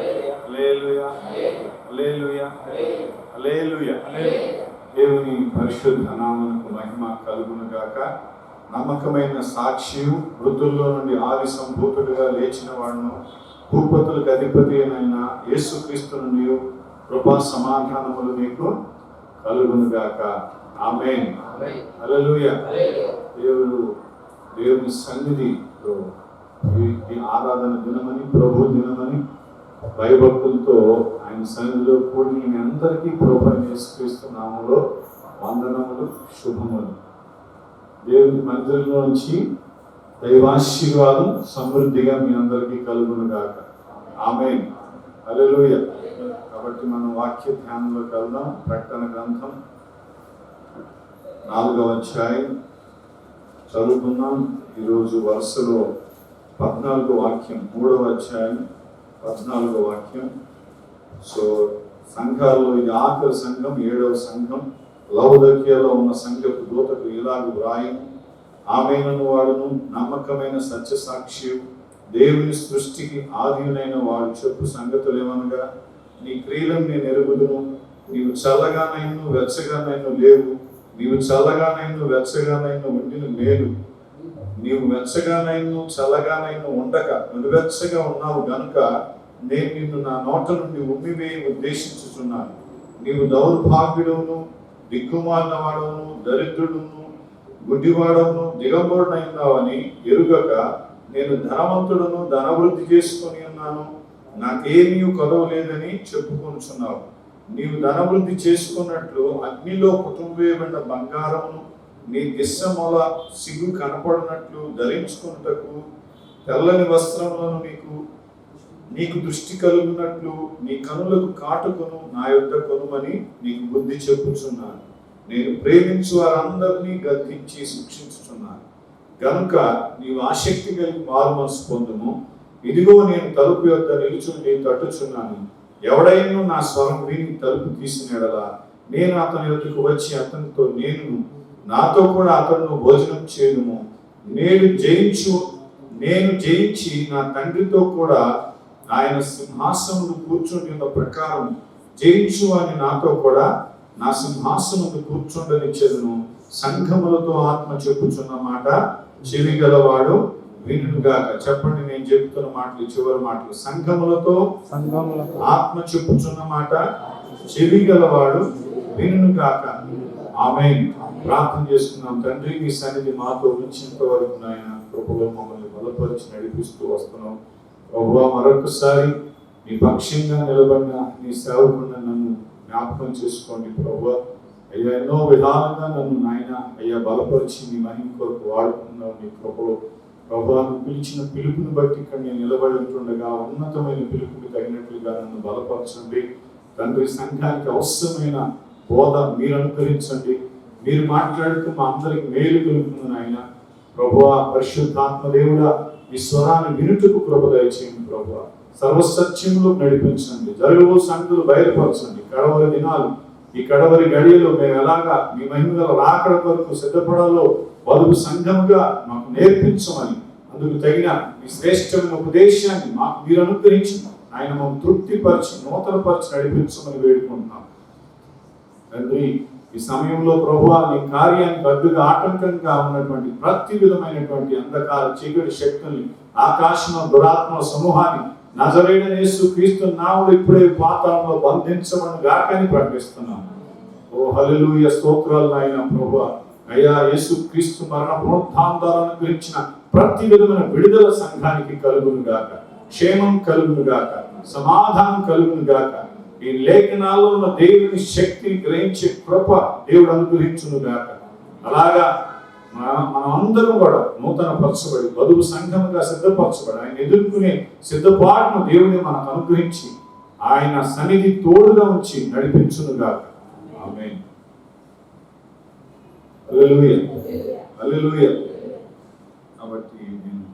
హల్లెలూయా, హల్లెలూయా, హల్లెలూయా. దేవుని పరిశుద్ధ నామమునకు మహిమ కలుగును గాక. నమ్మకమైన సాక్షియు, మృతుల్లో నుండి ఆది సంభూతుడిగా లేచిన వాడును, భూపతులకు అధిపతి అయిన యేసుక్రీస్తు నుండి కృపా సమాధానములు మీకు కలుగును గాక. ఆమేన్. హల్లెలూయా. దేవుని సన్నిధిలో ఈ ఆరాధన దినమని, ప్రభు దినమని భయభక్తులతో ఆయన సన్నిధిలో కూడిన మీ అందరికీ ప్రభువైన యేసుక్రీస్తు నామములో వందనములు, శుభములు. దేవుని మందిరంలోంచి దైవాశీర్వాదం సమృద్ధిగా మీ అందరికీ కలుగును గాక. ఆమేన్. హల్లెలూయా. కాబట్టి మనం వాక్య ధ్యానంలోకి వెళ్దాం. ప్రకటన గ్రంథం 4వ అధ్యాయం చదువుకుందాం. ఈరోజు వరుసలో 14వ వాక్యం, 3వ అధ్యాయం 14వ వాక్యం. సో సంఘాల్లో ఇది ఆఖరి సంఘం, 7వ సంఘం. లవోదికయలో ఉన్న సంఘపు దూతకు ఇలాగు వ్రాయను, ఆమేనను వాడును, నమ్మకమైన సత్యసాక్షి, దేవుని సృష్టికి ఆదియునైన వాడు చెప్పు సంగతులేమనగా, నీ క్రియలను నేను ఎరుగుదును, నీవు చల్లగానైను వెచ్చగానైను లేవు, నీవు చల్లగానైను వెచ్చగానైను ఉండిన మేలు, నీవు వెచ్చగానైను చల్లగానైను ఉండక నువ్వెచ్చగా ఉన్నావు గనుక నేను నిన్ను నా నోట నుండి ఉమ్మివేయి ఉద్దేశించుచున్నాను. నీవు దౌర్భాగ్యుడును, దిక్కుమాలిన వాడవును, దరిద్రుడును, గుడ్డివాడవును, దిగంబరుడైనావని ఎరుగక నేను ధనవంతుడును, ధనవృద్ధి చేసుకొని ఉన్నాను, నాకేమీ కొదవ లేదని చెప్పుకొనుచున్నావు. నీవు ధనవృద్ధి చేసుకున్నట్లు అగ్నిలో పుట్టువేయబడిన బంగారమును నీ దిశమూల సిగ్గు కనపడినట్లు ధరించుకున్నటకు తెల్లని వస్త్రములను నీకు దృష్టి కలుగునట్లు నీ కనులకు కాటుకొను నా యొద్ద కొనుమని నీకు బుద్ధి చెప్పుచున్నాను. నేను ప్రేమించు వారందరినీ గద్దించి శిక్షించుచున్నాను గనుక నీవు ఆసక్తి కలిగి మారుమనసు పొందుము. ఇదిగో నేను తలుపు యొద్ద నిలుచుండి తట్టుచున్నాను. ఎవడైనా నా స్వరం విని తలుపు తీసిన ఎడలా నేను అతని యొద్దకు వచ్చి అతనితో నాతో కూడా అతను భోజనం చేయను. నేను జయించి నా తండ్రితో కూడా ఆయన సింహాసనమును కూర్చుండి ఉన్న ప్రకారం జయించు అని నాతో కూడా నా సింహాసనమును కూర్చుండనిచ్చేదను. సంఘములతో ఆత్మ చెప్పుచున్న మాట చెవి గలవాడు వినుగాక. చెప్పండి, నేను చెప్తున్న మాటలు చివరి మాటలు. సంఘములతో ఆత్మ చెప్పుచున్న మాట చెవి గలవాడు వినుగాక. ఆమేన్. ప్రార్థన చేసుకున్నాం. తండ్రి, నీ సన్నిధి మాతో ఉంచినంత వరకు నాయన కృపలో మమ్మల్ని బలపరిచి నడిపిస్తూ వస్తున్నాం. ప్రభువా, మరొకసారి నీ పక్షంగా నిలబడిన నీ సేవకుడిని నన్ను జ్ఞాపకం చేసుకోండి. ప్రభువా, అయ్యా ఎన్నో విధాలుగా నన్ను నాయన అయ్యా బలపరిచి నీ మహిమ కొరకు వాడుకున్నావు. నీ కృపలో ప్రభువా, నువ్వు పిలిచిన పిలుపుని బట్టి ఇక్కడ నేను నిలబడి ఉంటుండగా ఉన్నతమైన పిలుపుకి తగినట్లుగా నన్ను బలపరచండి. తండ్రి, సంఘానికి అవసరమైన బోధ మీరు అనుకరించండి. మీరు మాట్లాడుతూ మా అందరికి మేలు కలుగుతుంది నాయన. ప్రభువా, పరిశుద్ధాత్మ దేవుడా, ఈ స్వరాన్ని వినుటకు కృప దయచేయండి. ప్రభువా, సర్వసత్యంలో నడిపించండి. జరగబో సంగతులు బయలుపరచండి. కడవరి దినాలు, ఈ కడవరి గడియలో మేము ఎలాగా మీ మహిమగల రాకడ కొరకు సిద్ధపడాలో వధువు సంఘముగా మాకు నేర్పించమని, అందుకు తగిన ఈ శ్రేష్టమైన ఉపదేశాన్ని మాకు మీరు అనుగ్రహించి ఆయన మమ్మల్ని తృప్తిపరిచి నూతనపరిచి నడిపించమని వేడుకుంటున్నాం. తండ్రి, ఈ సమయంలో ప్రభువా, నీ కార్యానికి అడ్డుగా ఆటంకంగా ఉన్నటువంటి ప్రతి విధమైనటువంటి అంధకార చీకటి శక్తుల్ని, ఆకాశంలో దురాత్మ సమూహాన్ని నజరేయుడైన యేసుక్రీస్తు నామములో ఇప్పుడే పాతాళంలో బంధించమని గాకని ప్రకటిస్తున్నాం. ఓ హల్లెలూయా, స్తోత్రాలు నాయన. ప్రభువా, అయ్యా యేసుక్రీస్తు మరణ పునరుత్థానాలను గురించిన ప్రతి విధమైన విడుదల సంఘానికి కలుగును గాక, క్షేమం కలుగును గాక, సమాధానం కలుగును గాక. ఈ లేఖనాల్లో ఉన్న దేవుని శక్తిని గ్రహించే కృప దేవుడు అనుగ్రహించును గాక. అలాగా మనం అందరం కూడా నూతన పరచబడి వధువు సంఘముగా సిద్ధపరచబడి ఆయన ఎదుర్కొనే సిద్ధపాటును దేవుని మనకు అనుగ్రహించి ఆయన సన్నిధి తోడుగా ఉంచి నడిపించును గాక. ఆమేన్. హల్లెలూయా, హల్లెలూయా. కాబట్టి నేను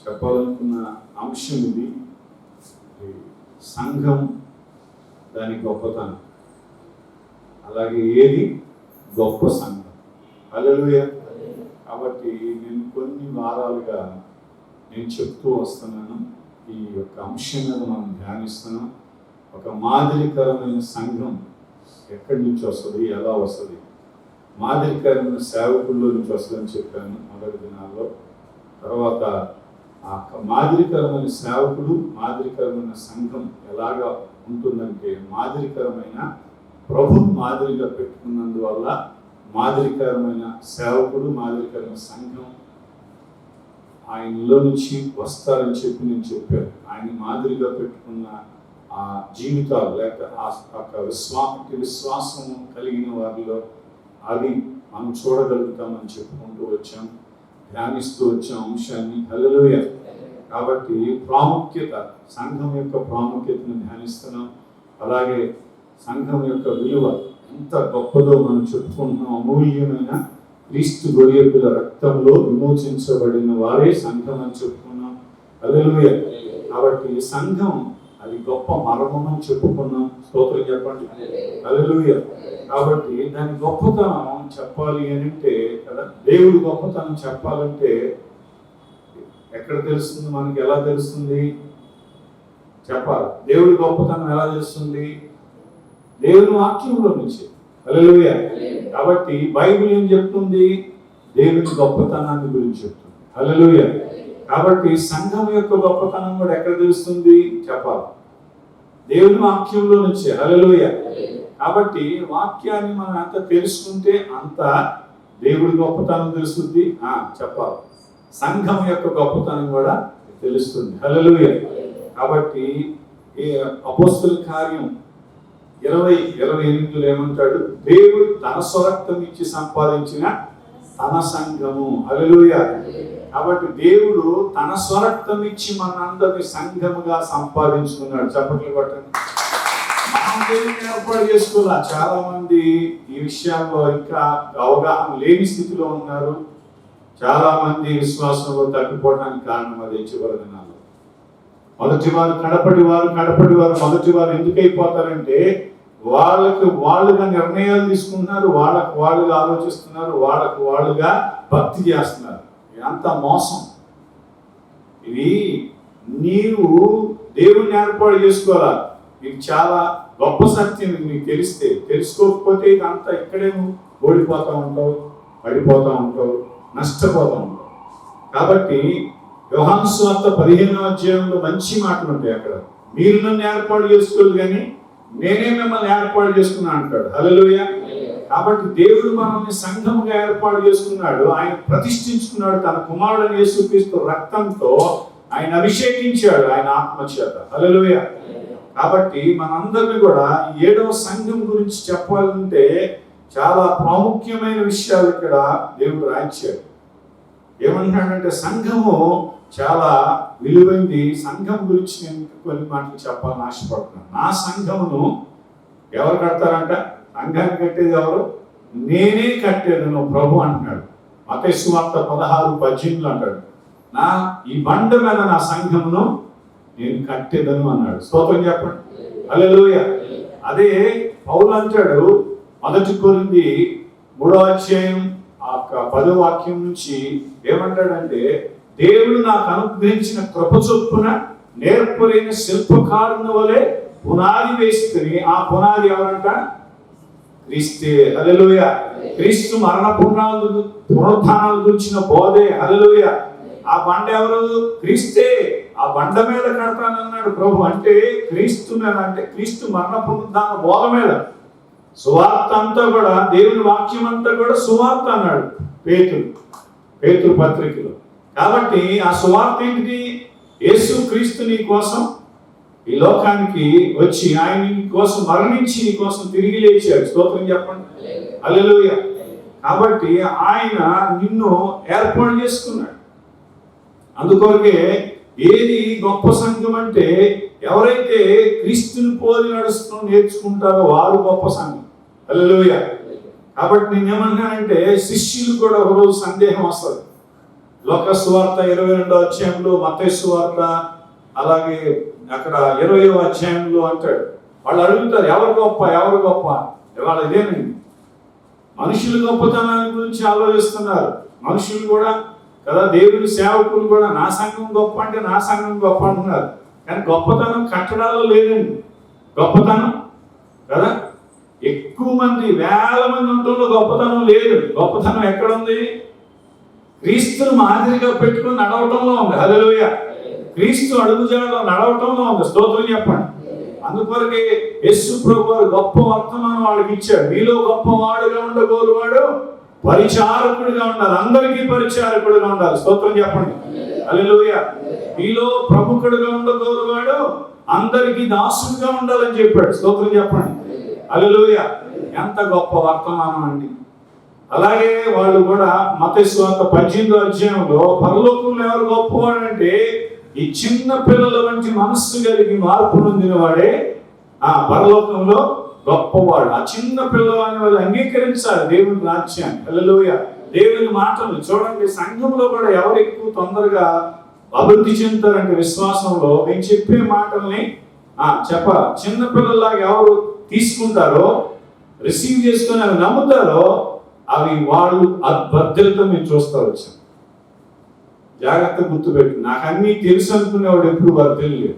చెప్పాలనుకున్న అంశం ఇది, సంఘం, దాని గొప్పతనం, అలాగే ఏది గొప్ప సంఘం. హల్లెలూయా. కాబట్టి నేను కొన్ని వారాలుగా చెప్తూ వస్తున్నాను, ఈ యొక్క అంశం మీద మనం ధ్యానిస్తున్నాం. ఒక మాదిరికరమైన సంఘం ఎక్కడి నుంచి వస్తుంది, ఎలా వస్తుంది? మాదిరికరమైన సేవకుల్లో నుంచి వస్తుందని చెప్పాను మొదటి దినాల్లో. తర్వాత ఆ మాదిరికరమైన సేవకుడు, మాదిరికరమైన సంఘం ఎలాగా ఉంటుందంటే, మాదిరికరమైన ప్రభు మాదిరిగా పెట్టుకున్నందువల్ల మాదిరికరమైన సేవకుడు, మాదిరికరమైన సంఘం ఆయనలో నుంచి వస్తారని చెప్పి నేను చెప్పాను. ఆయన మాదిరిగా పెట్టుకున్న ఆ జీవితాలు లేక ఆ విశ్వాసం కలిగిన వారిలో అది మనం చూడగలుగుతామని చెప్పుకుంటూ వచ్చాం, ధ్యానిస్తూ వచ్చాం అంశాన్ని. హల్లెలూయా. కాబట్టి ప్రాముఖ్యత, సంఘం యొక్క ప్రాముఖ్యతను ధ్యానిస్తున్నాం. అలాగే సంఘం యొక్క విలువ ఎంత గొప్పదో మనం చెప్పుకుంటున్నాం. అమూల్యమైన క్రీస్తు గొర్రెపిల్ల రక్తంలో విమోచించబడిన వారే సంఘం అని చెప్పుకున్నాం. హల్లెలూయా. కాబట్టి సంఘం అది గొప్ప మర్మం అని చెప్పుకున్నాం. స్తోత్రం చెప్పండి. హల్లెలూయా. కాబట్టి దాని గొప్పతనం చెప్పాలి అని అంటే కదా, దేవుడి గొప్పతనం చెప్పాలంటే ఎక్కడ తెలుస్తుంది మనకి? ఎలా తెలుస్తుంది? చెప్పాలి. దేవుడి గొప్పతనం ఎలా తెలుస్తుంది? దేవుని వాక్యంలో నుంచి. హల్లెలూయా. కాబట్టి బైబిల్ ఏం చెప్తుంది? దేవుని గొప్పతనాన్ని గురించి చెప్తుంది. హల్లెలూయా. కాబట్టి సంఘం యొక్క గొప్పతనం కూడా ఎక్కడ తెలుస్తుంది? చెప్పాలి. దేవుని వాక్యంలో నుంచి. హల్లెలూయా. కాబట్టి వాక్యాన్ని మనం ఎంత తెలుసుకుంటే అంత దేవుడి గొప్పతనం తెలుస్తుంది. చెప్పాలి. సంఘం యొక్క గొప్పతనం కూడా తెలుస్తుంది. హల్లెలూయా. కాబట్టి అపోస్తలుల కార్యం 20:28 ఏమంటాడు? దేవుడు తన స్వరక్తం ఇచ్చి సంపాదించిన తన సంఘము. హల్లెలూయా. కాబట్టి దేవుడు తన స్వరక్తం ఇచ్చి మనందరినీ సంఘముగా సంపాదించుకున్నాడు. చప్పట్లు కొట్టండి. మనం దేవుని ఏర్పాటు చేసుకోవాలా. చాలా మంది ఈ విషయాల్లో ఇంకా అవగాహన లేని స్థితిలో ఉన్నారు. చాలా మంది విశ్వాసంలో తగ్గిపోవడానికి కారణం అదే. చివరి దినాల్లో మొదటి వారు కడపటి వారు మొదటి వారు ఎందుకు అయిపోతారంటే, వాళ్ళకి వాళ్ళుగా నిర్ణయాలు తీసుకుంటున్నారు, వాళ్ళకు వాళ్ళుగా ఆలోచిస్తున్నారు, వాళ్ళకు వాళ్ళుగా భక్తి చేస్తున్నారు. ఇదంతా మోసం. ఇది నీవు దేవుణ్ణి ఏర్పాటు చేసుకోవాలా. ఇది చాలా గొప్ప సత్యం. నీకు తెలిస్తే, తెలుసుకోకపోతే ఇదంతా ఇక్కడే ఓడిపోతూ ఉంటావు, పడిపోతూ ఉంటావు, నష్టపోతూ ఉంటావు. కాబట్టి యోహాను సువార్త 15వ అధ్యాయంలో మంచి మాటలు ఉంటాయి. అక్కడ మీరు నన్ను ఏర్పాటు చేసుకోవాలి కానీ నేనే మిమ్మల్ని ఏర్పాటు చేసుకున్నా అంటాడు. హల్లెలూయా. కాబట్టి దేవుడు మనల్ని సంఘముగా ఏర్పాటు చేసుకున్నాడు. ఆయన ప్రతిష్ఠించుకున్నాడు. తన కుమారుడైన యేసుక్రీస్తు రక్తంతో ఆయన అభిషేకించాడు, ఆయన ఆత్మచేత. హల్లెలూయా. కాబట్టి మనందరినీ కూడా 7వ సంఘం గురించి చెప్పాలంటే చాలా ప్రాముఖ్యమైన విషయాలు ఇక్కడ దేవుడు రాయించాడు. ఏమంటున్నాడంటే సంఘము చాలా విలువైంది. సంఘం గురించి నేను కొన్ని మాటలు చెప్పాలని ఆశపడుతున్నాను. నా సంఘమును ఎవరు కడతారంట? సంఘాన్ని కట్టేది ఎవరు? నేనే కట్టేదను ప్రభు అంటున్నాడు. మత్తయి సువార్త 16:18 అంటాడు, ఈ బండ మీద నా సంఘమును నేను కట్టేదను అన్నాడు. స్తోత్రం చెప్పండి. హల్లెలూయా. అదే పౌలు అంటాడు 1 కొరింథీ 3వ అధ్యాయం 10వ వాక్యం నుంచి ఏమంటాడంటే, దేవుడు నాకు అనుగ్రహించిన కృప చొప్పున నేర్పరైన శిల్పకారుని వలె పునాది వేసుకుని, ఆ పునాది ఎవరంట? క్రీస్తే. హల్లెలూయా. క్రీస్తు మరణ పునరుత్థానాల గురించిన బోధే. హల్లెలూయా. ఆ బండ ఎవరు? క్రీస్తే. ఆ బండ మీద కడతానన్నాడు ప్రభు. అంటే క్రీస్తు మీద, అంటే క్రీస్తు మరణ పునరుత్థాన బోధ మీద. సువార్త అంతా కూడా, దేవుని వాక్యం అంతా కూడా సువార్త అన్నాడు పేతురు పత్రికలో. కాబట్టి ఆ సువార్త ఏంటిది? యేసు క్రీస్తు నీ కోసం ఈ లోకానికి వచ్చి ఆయన నీ కోసం మరణించి నీ కోసం తిరిగి లేచాడు. స్తోత్రం చెప్పండి. హల్లెలూయా. కాబట్టి ఆయన నిన్ను ఏర్పాటు చేసుకున్నాడు. అందుకొరకే ఏది గొప్ప సంఘం అంటే, ఎవరైతే క్రీస్తుని పోలి నడుస్తూ నేర్చుకుంటారో వారు గొప్ప సంఘం. హల్లెలూయా. కాబట్టి నేనేమన్నానంటే, శిష్యులు కూడా ఒకరోజు సందేహం వస్తుంది. లోక సువార్త 22వ అధ్యాయంలో, మత్తయి సువార్త అలాగే అక్కడ 20వ అధ్యాయంలో అంటాడు. వాళ్ళు అడుగుతారు, ఎవరు గొప్ప ఎవరు గొప్ప? ఇవాళ ఇదేనండి, మనుషుల గొప్పతనాన్ని గురించి ఆలోచిస్తున్నారు. మనుషులు కూడా కదా, దేవుని సేవకులు కూడా నా సంఘం గొప్ప అంటే నా సంఘం గొప్ప అంటున్నారు. కానీ గొప్పతనం కట్టడాల్లో లేదండి. గొప్పతనం కదా, ఎక్కువ మంది వేల మంది ఉంటుందో గొప్పతనం లేదు. గొప్పతనం ఎక్కడుంది? క్రీస్తును మాదిరిగా పెట్టుకుని నడవటంలో ఉంది. హల్లెలూయా. క్రీస్తు అడుగుజాడలో నడవటంలో ఉంది. స్తోత్రం చెప్పండి. అందుకొరకే యేసు ప్రభువు గొప్ప వర్తమానం వాళ్ళకి ఇచ్చాడు. మీలో గొప్పవాడుగా ఉండగోరువాడు పరిచారకుడిగా ఉండాలి. అందరికీ పరిచారకుడిగా ఉండాలి. స్తోత్రం చెప్పండి. హల్లెలూయా. మీలో ప్రముఖుడిగా ఉండగోరువాడు అందరికీ దాసుడిగా ఉండాలని చెప్పాడు. స్తోత్రం చెప్పండి. హల్లెలూయా. ఎంత గొప్ప వర్తమానం అండి. అలాగే వాళ్ళు కూడా మత్తయి సువార్త 18వ అధ్యాయంలో పరలోకంలో ఎవరు గొప్పవాడు అంటే ఈ చిన్న పిల్లల వంటి మనస్సు కలిగి మార్పు నొందిన వాడే పరలోకంలో గొప్పవాడు. ఆ చిన్న పిల్లవాడిని వాళ్ళు అంగీకరించాలి దేవుని రాజ్యాన్ని. హల్లెలూయా. దేవుని మాటలు చూడండి, సంఘంలో కూడా ఎవరు ఎక్కువ తొందరగా అభివృద్ధి చెందుతారంటే విశ్వాసంలో మేము చెప్పే మాటల్ని చెప్పాలి. చిన్న పిల్లల్లాగా ఎవరు తీసుకుంటారో, రిసీవ్ చేసుకొని అవి నమ్ముతారో అవి వాళ్ళు భద్రత మేము చూస్తా వచ్చాం. జాగ్రత్త గుర్తుపెట్టి, నాకు అన్నీ తెలుసు అనుకునేవాడు ఎప్పుడు వారు తెలియదు.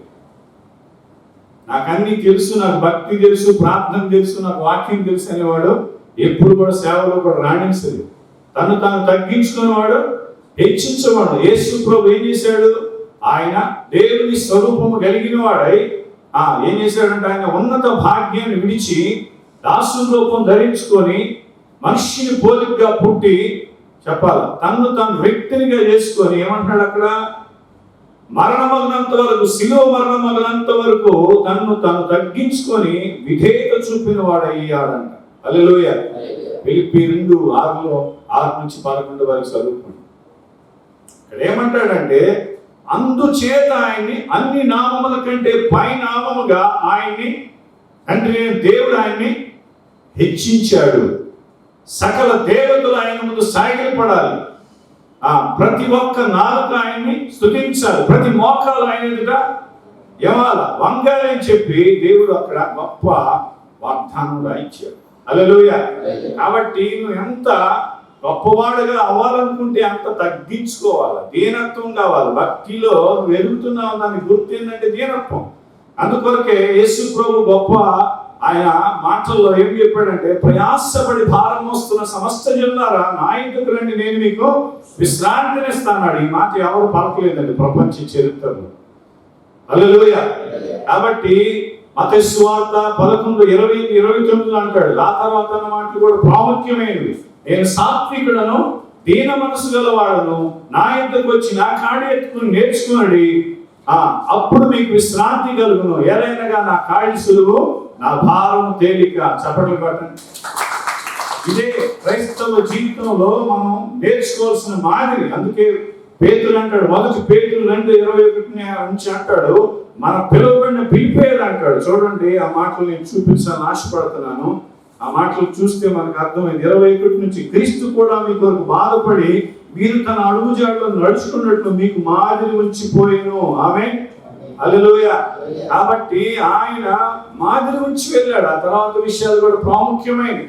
నాకు అన్నీ తెలుసు, నాకు భక్తి తెలుసు, ప్రార్థన తెలుసు, నాకు వాక్యం తెలుసు అనేవాడు ఎప్పుడు కూడా సేవలో కూడా రాణించలేదు. తను తాను తగ్గించుకునేవాడు, హెచ్చించేవాడు. యేసు ప్రభు ఏం చేశాడు? ఆయన దేవుని స్వరూపము కలిగిన వాడై ఏం చేశాడంటే ఆయన ఉన్నత భాగ్యాన్ని విడిచి దాసుని రూపం ధరించుకొని మనిషిని పోలికగా పుట్టి చెప్పాలి తన్ను తాను వ్యక్తినిగా చేసుకొని ఏమంటాడు అక్కడ? మరణమగినంత వరకు, శిలువ మరణమగినంత వరకు తన్ను తాను తగ్గించుకొని విధేయత చూపిన వాడయ్యాడంట. హల్లెలూయా. ఫిలిప్పీ 2:6-11 వరకు చదువుకోండి. ఇక్కడ ఏమంటాడంటే అందుచేత ఆయన్ని అన్ని నామముల కంటే పై నామముగా ఆయన్ని తండ్రి దేవుడు ఆయన్ని హెచ్చించాడు. సకల దేవతలు ఆయన ముందు సాగిలపడాలి. ప్రతి ఒక్క నాలుక ఆయన్ని స్తుతించాలి. ప్రతి మోకాలు ఆయన ఎదుట వంగాలి అని చెప్పి దేవుడు అక్కడ గొప్ప వాగ్దానం రాయించాడు. హల్లెలూయా. కాబట్టి నువ్వు ఎంత గొప్పవాడుగా అవ్వాలనుకుంటే అంత తగ్గించుకోవాలి. దీనత్వం కావాలి. భక్తిలో నువ్వు ఎదుగుతున్నావు దాని గుర్తు ఏంటంటే దీనత్వం. అందుకొరకే యేసు ప్రభు గొప్ప ఆయన మాటల్లో ఏం చెప్పాడంటే ప్రయాసపడి భారం మోస్తున్న సమస్త జనులారా నా ఇంటికి రండి, నేను మీకు విశ్రాంతినిస్తాడు. ఈ మాట ఎవరు పలకలేదండి ప్రపంచ చరిత్రలో. హల్లెలూయా. కాబట్టి మత్తయి సువార్త 11:20-29 అంటాడు. ఆ తర్వాత అన్న మాటలు కూడా ప్రాముఖ్యమైనవి. నేను సాత్వికుడను, దీన మనసు గలవాడను, నా ఇంటికి వచ్చి నా కాడి ఎత్తుకుని నేర్చుకున్నాడు, అప్పుడు మీకు విశ్రాంతి కలుగును. ఎలైనగా నా కాడి సులువు, నా భారం తేలిక. చప్పట్లు కొట్టండి. ఇదే క్రైస్తవ జీవితంలో మనం నేర్చుకోవాల్సిన మాదిరి. అందుకే పేతురు అంటాడు, 1 పేతురు 2:21 అంటాడు, మన పిలువబడిన పిలిపేరు అంటాడు. చూడండి, ఆ మాటలు నేను చూపించాలని ఆశపడుతున్నాను. ఆ మాటలు చూస్తే మనకు అర్థమైంది. 21 నుంచి క్రీస్తు కూడా మీ కొరకు బాధపడి మీరు తన అడుగుజాడలో నడుచుకున్నట్లు మీకు మాదిరి ఉంచిపోయాను. ఆమేన్. హల్లెలూయా. కాబట్టి ఆయన మాదిరి ఉంచి వెళ్ళాడు. ఆ తర్వాత విషయాలు కూడా ప్రాముఖ్యమైనవి.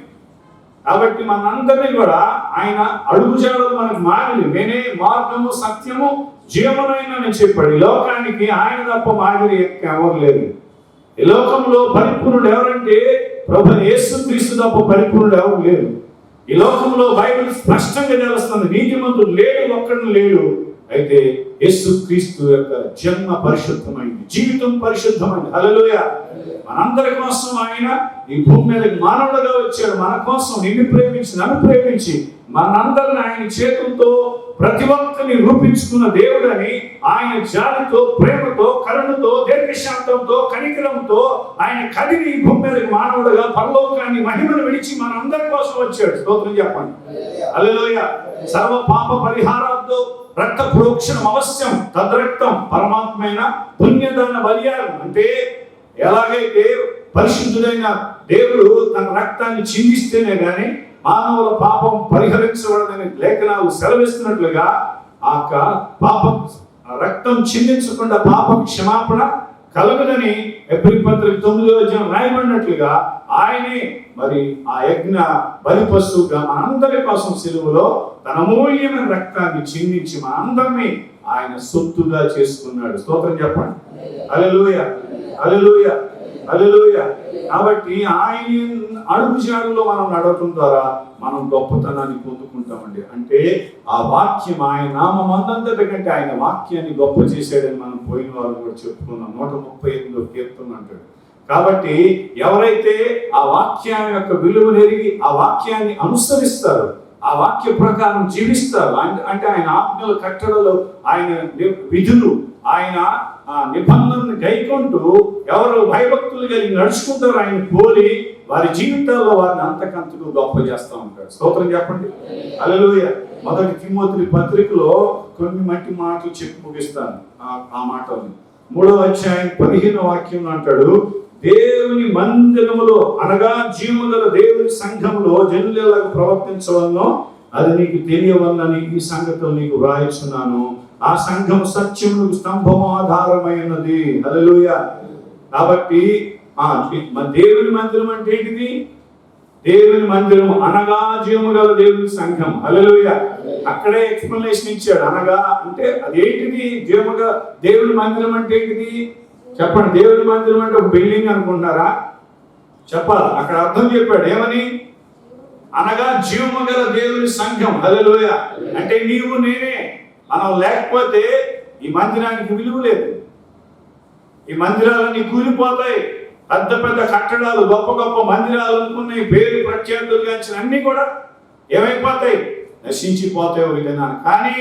కాబట్టి మనందరినీ కూడా ఆయన అడుగుజాడలు మనకు మాదిరి. నేనే మార్గము సత్యము జీవనైనా చెప్పాడు. ఈ లోకానికి ఆయన తప్ప మాదిరి ఎవరు లేరు. ఈ లోకంలో పరిపూర్ణుడు ఎవరంటే ప్రభువైన యేసుక్రీస్తు తప్ప పరిపూర్ణుడు ఎవరు లేరు. ఈ లోకంలో బైబిల్ స్పష్టంగా తెలుస్తుంది, నీతిమంతుడు లేడు, ఒక్కడు లేడు. అయితే యేసుక్రీస్తు యొక్క జన్మ పరిశుద్ధమైంది, జీవితం పరిశుద్ధమైంది. హల్లెలూయా. మనందరి కోసం ఆయన ఈ భూమి మీదకి మానవుడుగా వచ్చాడు. మన కోసం నిన్ను ప్రేమించి నన్ను ప్రేమించి మనందరిని ఆయన చేతులతో ప్రతి ఒక్కరిని రూపించుకున్న దేవుడని ఆయన జాలితో, ప్రేమతో, కరుణతో, దీర్ఘశాంతంతో, కనికరంతో ఆయన కదిలి ఈ భూమి మీదకి మానవుడుగా పరలోకాన్ని మహిమను విడిచి మనందరి కోసం వచ్చాడు. స్తోత్రం చెప్పండి. హల్లెలూయా. సర్వ పాప పరిహారార్థం రక్త ప్రోక్షణం అవశ్యం, తద్రక్తం పరమాత్మైన పుణ్యదాన బలియాగం. అంటే ఎలాగైతే పరిశుద్ధుడైన దేవుడు తన రక్తాన్ని చిందిస్తేనే గాని మానవుల పాపం పరిహరించబడదని లేఖనాలు సెలవిస్తున్నట్లుగా ఆ పాపం రక్తం చిందించకుండా పాపం క్షమాపణ కలుగునని ఎబ్రీ పత్రిక 9వ అధ్యాయం రాయబడినట్లుగా ఆయనే మరి ఆ యజ్ఞ బలి పశువుగా మనందరి కోసం సిలువలో తన అమూల్యమైన రక్తాన్ని చిందించి మనందరినీ ఆయన సొత్తుగా చేసుకున్నాడు. స్తోత్రం చెప్పండి. హల్లెలూయా, హల్లెలూయా, హల్లెలూయా. కాబట్టి ఆయన అడుగుజాడల్లో మనం నడవటం ద్వారా మనం గొప్పతనాన్ని పొందుకుంటామండి. అంటే ఆ వాక్యం, ఆయన నామం అందంతటి కంటే ఆయన వాక్యాన్ని గొప్ప చేశాడని మనం పోయిన వారు కూడా చెప్పుకున్నాం. 138వ కీర్తన అంటాడు. కాబట్టి ఎవరైతే ఆ వాక్యాన్ని యొక్క విలువను ఎరిగి ఆ వాక్యాన్ని అనుసరిస్తారో, ఆ వాక్య ప్రకారం జీవిస్తారు, అంటే ఆయన ఆజ్ఞలు, కట్టడలు, ఆయన విధులు, ఆయన నిబంధనను గైకొంటూ ఎవరు భయభక్తులు కలిగి నడుచుకుంటారో ఆయన పోలి వారి జీవితాల్లో వారిని అంతకంతకు గొప్ప చేస్తూ ఉంటాడు. స్తోత్రం చెప్పండి. హల్లెలూయా. 1 తిమోతి పత్రికలో కొన్ని మంచి మాటలు చెప్పి ముగిస్తాను. ఆ మాటల్ని 3వ అధ్యాయం 15వ వాక్యం అంటాడు, దేవుని మందిరములో అనగా జీవముగల దేవుని సంఘములో జనులు ఎలాగ ప్రవర్తించవలనో అది నీకు తెలియవలనని ఈ సంగతులు నీకు వ్రాయిస్తున్నాను. ఆ సంఘం సత్యమునకు స్తంభము ఆధారమైనది. హల్లెలూయా. కాబట్టి దేవుని మందిరం అంటే ఏంటిది? దేవుని మందిరం అనగా జీవముగల దేవుని సంఘం. హల్లెలూయా. అక్కడే ఎక్స్ప్లెనేషన్ ఇచ్చాడు. అనగా అంటే అదేంటిది? జీవముగా దేవుని మందిరం అంటే ఏంటిది చెప్పండి. దేవుని మందిరం అంటే ఒక బిల్డింగ్ అనుకుంటున్నారా? చెప్పాలి. అక్కడ అర్థం చెప్పాడు. ఏమని? అనగా జీవము గల దేవుని సంఘం. హల్లెలూయా. అంటే నీవు నేనే మనం లేకపోతే ఈ మందిరానికి విలువ లేదు. ఈ మందిరాలన్నీ కూలిపోతాయి. పెద్ద పెద్ద కట్టడాలు, గొప్ప గొప్ప మందిరాలు అనుకున్నాయి, పేరు ప్రఖ్యాతులు గాంచిన అన్ని కూడా ఏమైపోతాయి? నశించిపోతాయి విధంగా. కానీ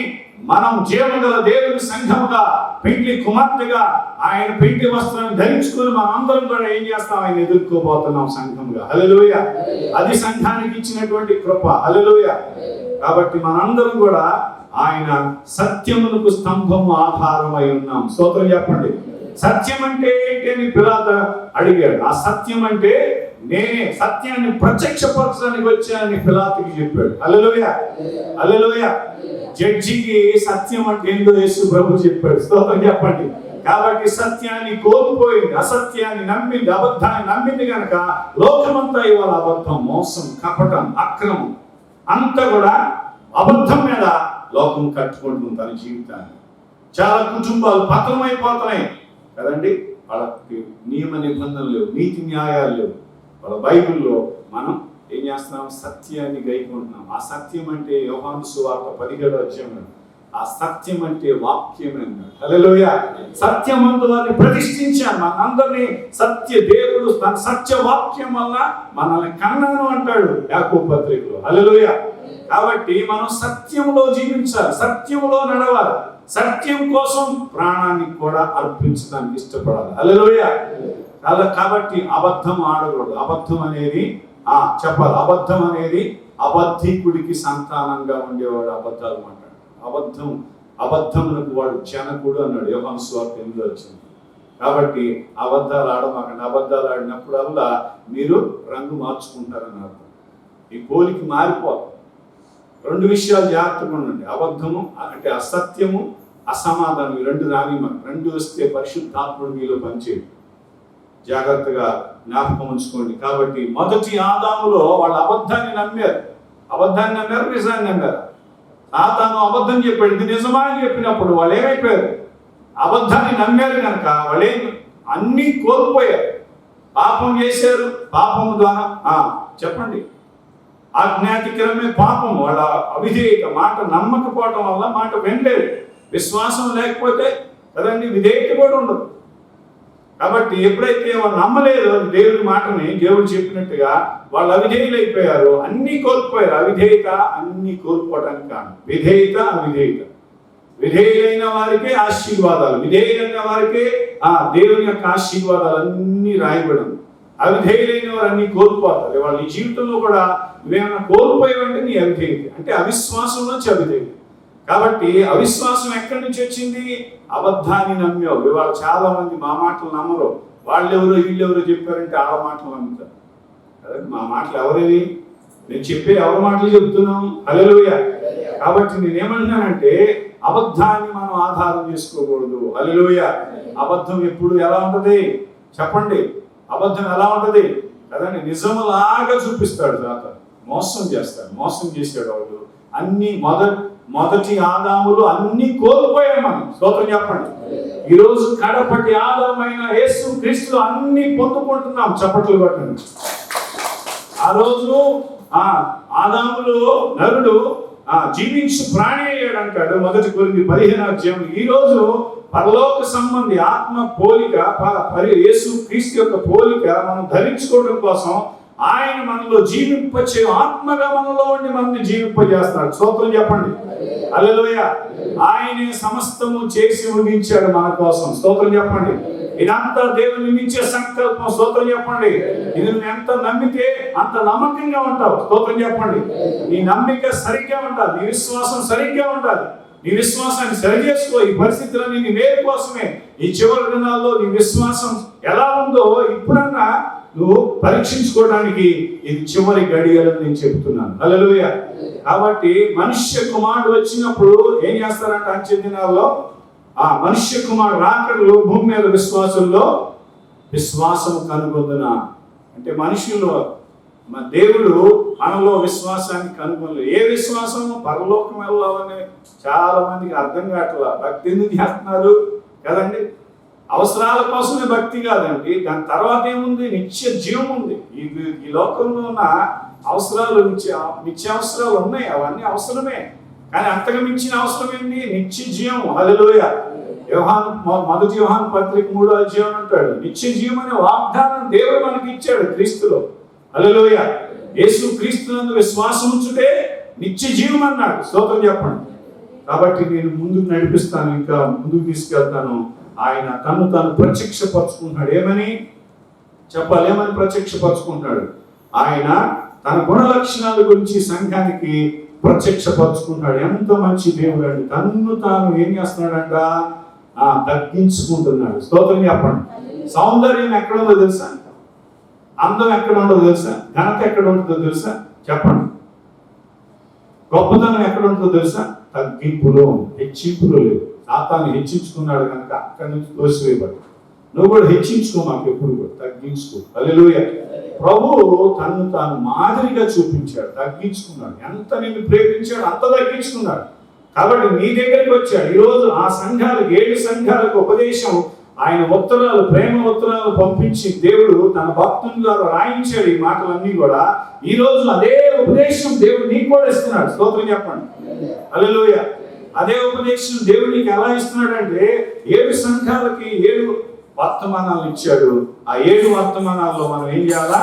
మనం జీవగల దేవుని సంఘముగా, పెండ్లి కుమార్తెగా ఆయన పెండ్లి వస్త్రాన్ని ధరించుకుని మనం అందరం కూడా ఏం చేస్తాం? ఆయన ఎదుర్కోబోతున్నాం సంఘముగా. హల్లెలూయా. అది సంఘానికి ఇచ్చినటువంటి కృప. హల్లెలూయా. కాబట్టి మనందరం కూడా ఆయన సత్యమునకు స్తంభము ఆధారమై ఉన్నాం. స్తోత్రం చెప్పండి. సత్యం అంటే ఏంటి అని పిలాతు అడిగాడు. ఆ సత్యం అంటే నేనే, సత్యాన్ని ప్రత్యక్షపరచడానికి వచ్చానని పిలాతుకి చెప్పాడు. హల్లెలూయా, హల్లెలూయా. జడ్జికి సత్యం అంటే ఏందో యేసు ప్రభు చెప్పాడు. స్తోత్రం చెప్పండి. కాబట్టి సత్యాన్ని కోల్పోయింది, అసత్యాన్ని నమ్మింది, అబద్ధాన్ని నమ్మింది కనుక లోకమంతా ఇవాళ అబద్ధం, మోసం, కపటం, అక్రమం అంతా కూడా అబద్ధం మీద లోకం కట్టుకుంటుంది తన జీవితాన్ని. చాలా కుటుంబాలు పతనమైపోతున్నాయి కదండి. వాళ్ళకి నియమ నిబంధనలు లేవు, నీతి న్యాయాలు లేవు. వాళ్ళ బైబిల్లో మనం ఏం చేస్తున్నాం? సత్యాన్ని గైకుంటున్నాం. ఆ సత్యం అంటే యోహాను సువార్త 17వ అధ్యాయం. ఆ సత్యం అంటే వాక్యం అన్నాడు. హల్లెలూయా. సత్యమందు వారిని ప్రతిష్ఠించాను. మనందరినీ సత్య దేవుడు తన సత్య వాక్యం వల్ల మనల్ని కన్నాను అంటాడు యాకోబు పత్రికలో. హల్లెలూయా. కాబట్టి మనం సత్యంలో జీవించాలి, సత్యంలో నడవాలి, సత్యం కోసం ప్రాణాన్ని కూడా అర్పించడానికి ఇష్టపడాలి. హల్లెలూయా. కాబట్టి అబద్ధం ఆడకూడదు. అబద్ధం అనేది చెప్పాలి. అబద్ధం అనేది అబద్ధికుడికి సంతానంగా ఉండేవాడు అబద్ధాలు మాట్లాడు. అబద్ధమునకు వాడు జనకుడు అన్నాడు యోహాను సువార్త 8లో వచ్చింది. కాబట్టి అబద్ధాలు ఆడమాకండి. అబద్ధాలు ఆడినప్పుడల్లా మీరు రంగు మార్చుకుంటారని అర్థం. ఈ పోలికి మారిపోదు. 2 విషయాలు జాగ్రత్తగా ఉండండి. అబద్ధము అంటే అసత్యము, అసమాధానం. 2 రాని 2 వస్తే పరిశుద్ధాత్ముడు మీలో పనిచేయడు. జాగ్రత్తగా జ్ఞాపకం ఉంచుకోండి. కాబట్టి మొదటి ఆదాములో వాళ్ళు అబద్ధాన్ని నమ్మారు, నిజాన్ని నమ్మారు. సాతాను అబద్ధం చెప్పాడు, ఇది నిజమా అని చెప్పినప్పుడు వాళ్ళు ఏమైపోయారు? అబద్ధాన్ని నమ్మారు కనుక వాళ్ళే అన్నీ కోల్పోయారు. పాపం చేశారు. పాపం ద్వారా చెప్పండి, ఆజ్ఞాతిక్రమే పాపం. వాళ్ళ అవిధేయత, మాట నమ్మకపోవటం వల్ల మాట వినలేదు. విశ్వాసం లేకపోతే కదండి విధేయత కూడా ఉండదు. కాబట్టి ఎప్పుడైతే వాళ్ళు నమ్మలేదు దేవుని మాటని, దేవుడు చెప్పినట్టుగా వాళ్ళు అవిధేయులు అయిపోయారు, అన్నీ కోల్పోయారు. అవిధేయత అన్నీ కోల్పోవడానికి కారణం విధేయత, అవిధేయత. విధేయులైన వారికే ఆశీర్వాదాలు, విధేయులైన వారికే దేవుని యొక్క ఆశీర్వాదాలు అన్నీ రాయబడం. అవిధేయులైన వారు అన్ని కోల్పోతారు. వాళ్ళ జీవితంలో కూడా నువ్వేమైనా కోల్పోయావంటే నీ అవిధేయత, అంటే అవిశ్వాసం నుంచి అవిధేయత. కాబట్టి అవిశ్వాసం ఎక్కడి నుంచి వచ్చింది? అబద్ధాన్ని నమ్మావు. ఇవాళ చాలా మంది మా మాటలు నమ్మరు. వాళ్ళెవరో వీళ్ళెవరో చెప్పారంటే ఆ మాటలు నమ్ముతారు. కదండి, మా మాటలు ఎవరివి? నేను చెప్పే ఎవరి మాటలు చెప్తున్నాం? హల్లెలూయా. కాబట్టి నేనేమంటున్నానంటే అబద్ధాన్ని మనం ఆధారం చేసుకోకూడదు. హల్లెలూయా. అబద్ధం ఎప్పుడు ఎలా ఉంటది చెప్పండి? అబద్ధం ఎలా ఉంటది కదండి? నిజములాగా చూపిస్తాడు. తర్వాత మోసం చేస్తాడు. మోసం చేసాడు వాళ్ళు అన్ని మొదటి ఆదాములు అన్ని కోల్పోయాం మనం. స్తోత్రం చెప్పండి. ఈరోజు కడపటి ఆదామైన యేసు క్రీస్తులు అన్ని పొందుకుంటున్నాం. చప్పట్లు కొట్టండి. ఆ రోజు ఆదాములు నరుడు జీవించు ప్రాణి అయ్యాడు అంటాడు మొదటి కొరింథీ 15 ఈ రోజు పరలోక సంబంధి ఆత్మ పోలిక యేసు క్రీస్తు యొక్క పోలిక మనం ధరించుకోవడం కోసం ఆయన మనలో జీవింపచే ఆత్మగా మనలో ఉండి మనల్ని జీవింపజేస్తాడు. స్తోత్రం చెప్పండి. హల్లెలూయా. ఆయనే సమస్తము చేసి ముగించాడు మన కోసం. స్తోత్రం చెప్పండి. ఇదంతా దేవుని నిత్య సంకల్పం. స్తోత్రం చెప్పండి. ఇది నువ్వు ఎంత నమ్మితే అంత నమ్మకంగా ఉంటావు. స్తోత్రం చెప్పండి. నీ నమ్మిక సరిగ్గా ఉండాలి, నీ విశ్వాసం సరిగ్గా ఉండాలి. నీ విశ్వాసాన్ని సరిచేసుకో. ఈ పరిస్థితులన్నీ నీ మేలు కోసమే. ఈ చివరి దినాల్లో నీ విశ్వాసం ఎలా ఉందో ఇప్పుడన్నా నువ్వు పరీక్షించుకోవడానికి ఇది చివరి గడియలని నేను చెప్తున్నాను. హల్లెలూయా. కాబట్టి మనుష్య కుమారుడు వచ్చినప్పుడు ఏం చేస్తారంటే అంచె దినాల్లో ఆ మనుష్య కుమారుడు రాకడలో భూమి మీద విశ్వాసం కనుగొందున అంటే మనుషులు దేవుడు మనలో విశ్వాసాన్ని కనుగొనలేదు. ఏ విశ్వాసం? పరలోకం వెళ్ళాలని చాలా మందికి అర్థం కావట్లా. భక్తి ఎందుకు చేస్తున్నారు కదండి? అవసరాల కోసమే భక్తి కాదండి. దాని తర్వాత ఏముంది? నిత్య జీవం ఉంది. ఈ లోకంలో ఉన్న అవసరాలు నిత్య అవసరాలు ఉన్నాయి, అవన్నీ అవసరమే. కానీ అంతగా మించిన అవసరం ఏంటి? నిత్య జీవం. హల్లెలూయా. మొదటి యోహాను పత్రిక 3 అంటాడు, నిత్య జీవం అనే వాగ్దానం దేవుడు మనకి ఇచ్చాడు క్రీస్తులో. హల్లెలూయా. యేసు క్రీస్తునందు విశ్వాసం ఉంచుటే నిత్య జీవం అన్నాడు. స్తోత్రం చెప్పండి. కాబట్టి నేను ముందుకు నడిపిస్తాను, ఇంకా ముందుకు తీసుకెళ్తాను. ఆయన తను తాను ప్రత్యక్షపరుచుకుంటున్నాడు. ఏమని చెప్పాలి? ఏమని ప్రత్యక్షపరుచుకుంటున్నాడు? ఆయన తన గుణ లక్షణాల గురించి సంఘానికి ప్రత్యక్షపరుచుకుంటున్నాడు. ఎంత మంచి దేవుడు అండి. తన్ను తాను ఏం చేస్తున్నాడంట? తగ్గించుకుంటున్నాడు. స్తోత్రం చెప్పండి. సౌందర్యం ఎక్కడ ఉందో తెలుసా? అందం ఎక్కడ ఉండదో తెలుసా? ఘనత ఎక్కడ ఉంటుందో తెలుసా? చెప్పండి. గొప్పతనం ఎక్కడ ఉంటుందో తెలుసా? తగ్గింపులో, హెచ్చింపులో లేదు. సాతాను హెచ్చించుకున్నాడు కనుక అక్కడి నుంచి తోసివేయబడు. నువ్వు కూడా హెచ్చించుకో, మాకు ఎప్పుడు కూడా తగ్గించుకో. హల్లెలూయా. ప్రభువు తను తాను మాదిరిగా చూపించాడు, తగ్గించుకున్నాడు. ఎంత నిన్ను ప్రేమించాడు అంత తగ్గించుకున్నాడు. కాబట్టి నీ దగ్గరికి వచ్చాడు. ఈరోజు ఆ సంఘాలకు 7 సంఘాలకు ఉపదేశం ఆయన ఉత్తరాలు, ప్రేమ ఉత్తరాలు పంపించి దేవుడు తన భక్తుని ద్వారా రాయించాడు ఈ మాటలన్నీ కూడా. ఈ రోజు అదే ఉపదేశం దేవుడు నీకు కూడా ఇస్తున్నాడు. స్తోత్రం చెప్పండి. హల్లెలూయా. అదే ఉపదేశం దేవుడు నీకు ఎలా ఇస్తున్నాడంటే 7 సంఘాలకి 7 వర్తమానాలు ఇచ్చాడు. ఆ 7 వర్తమానాల్లో మనం ఏం చేయాలా?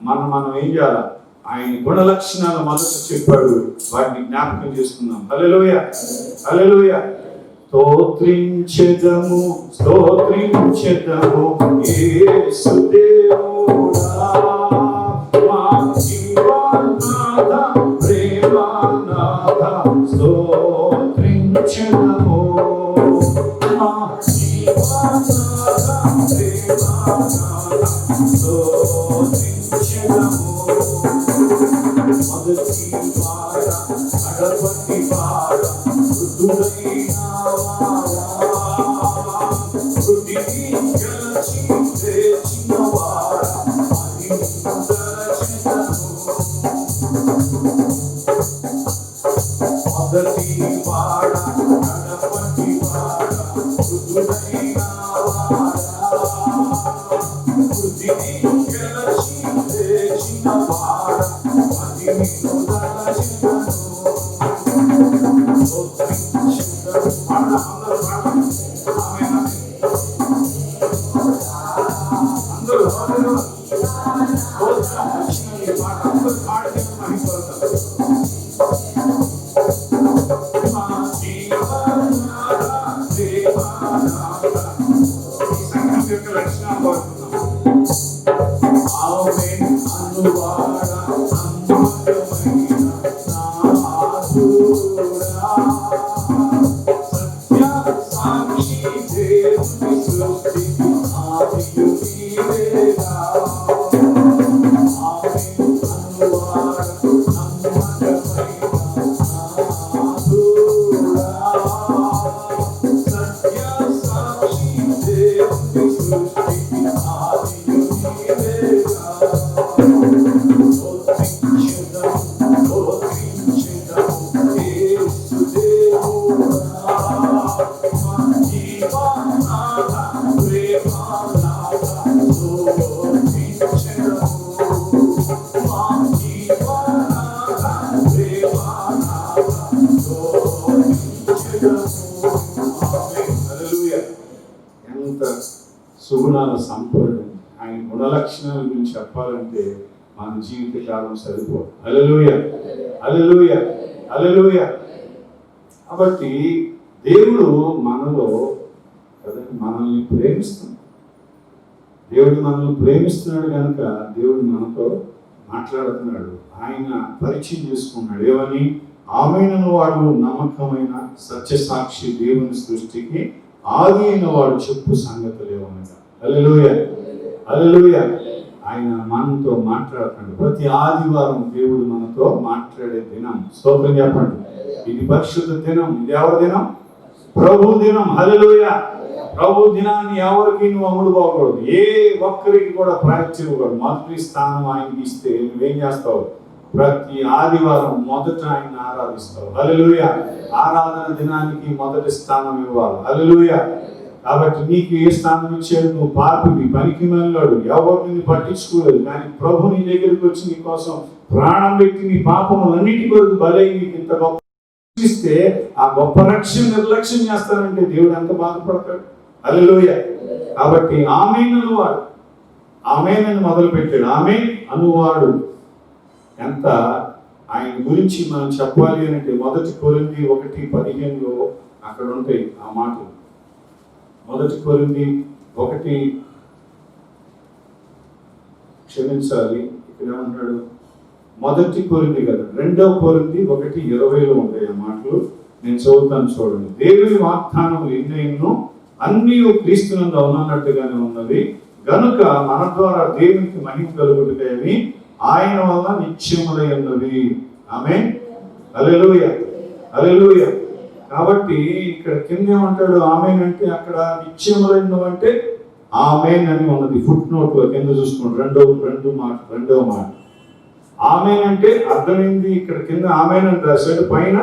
మనం ఏం చేయాలా? ఆయన గుణ లక్షణాలు మొదట చెప్పాడు, వాటిని జ్ఞాపకం చేసుకుందాం. హల్లెలూయా. హల్లెలూయా. స్తోత్రించెదము యేసుదేవుడా, మా జీవనాథ ప్రేమనాథ. స్తోత్రించెదము మా జీవనాథ ప్రేమనాథ. స్తోత్రించెదము. మొదటి పాడ అడపటి పాడ మృదుడైన లక్షణాల గురించి చెప్పాలంటే మన జీవిత కాలం సరిపోదు. హల్లెలూయా, హల్లెలూయా, హల్లెలూయా. కాబట్టి దేవుడు మనలో మనల్ని ప్రేమిస్తున్నాడు. దేవుడు మనల్ని ప్రేమిస్తున్నాడు కనుక దేవుడు మనతో మాట్లాడుతున్నాడు. ఆయన పరిచయం చేసుకున్నాడు. ఏమని? ఆమేనను వాడు నమ్మకమైన సత్యసాక్షి, దేవుని సృష్టికి ఆది అయిన వాడు చెప్పు సంగతులు ఏమనగా. హల్లెలూయా, హల్లెలూయా. ఆయన మనతో మాట్లాడుతున్నాడు. ప్రతి ఆదివారం దేవుడు మనతో మాట్లాడే దినం. స్తోత్రం చెప్పండి. ఇది పరిశుద్ధ దినం. ఇది ఎవరి దినం? ప్రభు దినం. హల్లెలూయా. ప్రభు దినాన్ని ఎవరికి నువ్వు అమ్ముడు పోకూడదు. ఏ ఒక్కరికి కూడా ప్రాయశ్చిత్తం ఇవ్వకూడదు. మొదటి స్థానం ఆయనకి ఇస్తే నువ్వేం చేస్తావు? ప్రతి ఆదివారం మొదట ఆయన ఆరాధిస్తావు. హల్లెలూయా. ఆరాధన దినానికి మొదటి స్థానం ఇవ్వాలి. హల్లెలూయా. కాబట్టి నీకు ఏ స్థానం ఇచ్చాడు? నువ్వు పాపివి, పనికి మాలినోడు, ఎవరు నిన్ను పట్టించుకోలేదు. కానీ ప్రభు నీ దగ్గరికి వచ్చి నీ కోసం ప్రాణం పెట్టి నీ పాపములన్నిటి కొరకు బలై నీకు ఇంత గొప్ప ఇస్తే ఆ గొప్ప రక్షణ నిర్లక్ష్యం చేస్తానంటే దేవుడు ఎంత బాధపడతాడు. హల్లెలూయా. కాబట్టి ఆమేన్ అనువాడు, ఆమేన్ అని మొదలు పెట్టాడు. ఆమేన్ అనువాడు ఎంత ఆయన గురించి మనం చెప్పాలి అంటే 1 కొరింథీ 1:15 అక్కడ ఉంటాయి ఆ మాటలు. 1 కొరింథీ 1 క్షమించాలి, ఇక్కడ ఏమంటాడు? 1 కొరింథీ కదా, 2 కొరింథీ 1:20 ఉంటాయి ఆ మాటలు. నేను చదువుతాను చూడండి. దేవుని వాగ్దానం ఎన్నెన్నో అన్నీ క్రీస్తునందు అవునన్నట్టుగానే ఉన్నది గనుక మన ద్వారా దేవునికి మహిమ కలుగుటకని ఆయన వల్ల నిత్యములై ఉన్నవి. ఆమేన్, హల్లెలూయా, హల్లెలూయా. కాబట్టి ఇక్కడ కింద ఏమంటాడు? ఆమేన్ అంటే అక్కడ నిత్యములైనవి అంటే ఆమేన్ అని ఉన్నది. ఫుట్ నోట్ లో కింద చూసుకోండి. రెండవ మాట ఆమేన్ అంటే అర్థమైంది. ఇక్కడ కింద ఆమేన్ అని రాశాడు, పైన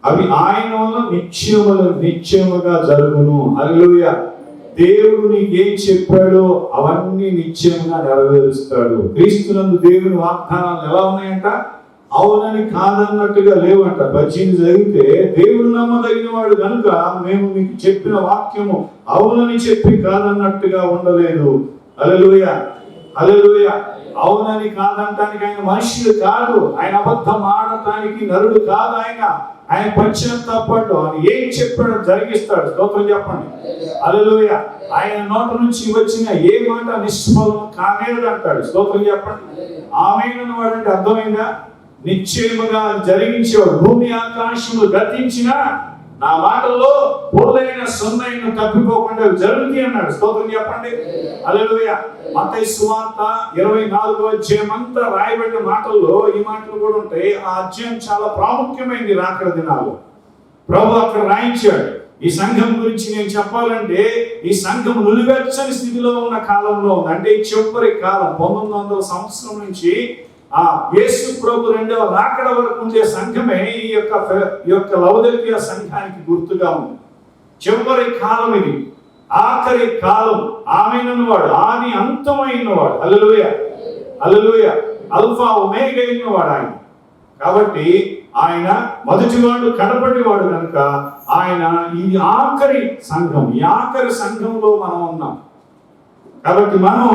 అవి ఆయన వల్ల నిత్యముగా జరుగును. హల్లెలూయా. దేవుడు నీకేం చెప్పాడో అవన్నీ నిత్యంగా నెరవేరుస్తాడు. క్రీస్తునందు దేవుని వాగ్దానాలు ఎలా ఉన్నాయంట? అవునని కాదన్నట్టుగా లేవంట. 18 జరిగితే దేవుడు నమ్మదగిన వాడు కనుక మేము మీకు చెప్పిన వాక్యము అవునని చెప్పి కాదన్నట్టుగా ఉండలేదు. హల్లెలూయా, హల్లెలూయా. అవునని కాదంటానికి ఆయన మనుషుడు కాదు. ఆయన అబద్ధం ఆడటానికి నరుడు కాదు. ఆయన పశ్చాత్తాపడ్డు. ఆయన ఏం చెప్పాడో జరిగిస్తాడు. స్తోత్రం చెప్పండి. హల్లెలూయా. ఆయన నోట నుంచి వచ్చిన ఏ మాట నిష్ఫలం కానేది అంటాడు. స్తోత్రం చెప్పండి. ఆమేన్ అన్నవాడు అంటే అర్థమైందా? నిశ్చయముగా జరిగించేవాడు. భూమి ఆకాశములు గతించినా నా మాటల్లో పూర్ణైన సొన్నైన తప్పిపోకుండా జరుగుతాయి అన్నాడు. స్తోత్రం చెప్పండి. హల్లెలూయా. మత్తయి సువార్త 24వ అధ్యాయం అంతా రాయబడిన మాటల్లో ఈ మాటలు కూడా ఉంటాయి. ఆ అధ్యాయం చాలా ప్రాముఖ్యమైనది రాకడ దినాల్లో. ప్రభు అక్కడ రాయించాడు. ఈ సంఘం గురించి నేను చెప్పాలంటే ఈ సంఘం నులివెచ్చని స్థితిలో ఉన్న కాలంలో ఉంది. అంటే ఈ చివరి కాలం 1900 సంవత్సరం నుంచి ఆ యేసు ప్రభు రెండవ రాకడ వరకు ఉండే సంఘమే ఈ యొక్క లవోదికీయ సంఘానికి గుర్తుగా ఉంది. చివరి కాలం ఇది, ఆఖరి కాలం. ఆమేన్ అన్నవాడు ఆది అంతమైన వాడు. హల్లెలూయా, హల్లెలూయా. అల్ఫా ఒమేగా అయినవాడు ఆయన. కాబట్టి ఆయన మొదటివాడు, కడపటివాడు కనుక ఆయన ఈ ఆఖరి సంఘం, ఈ ఆఖరి సంఘంలో మనం ఉన్నాం. కాబట్టి మనం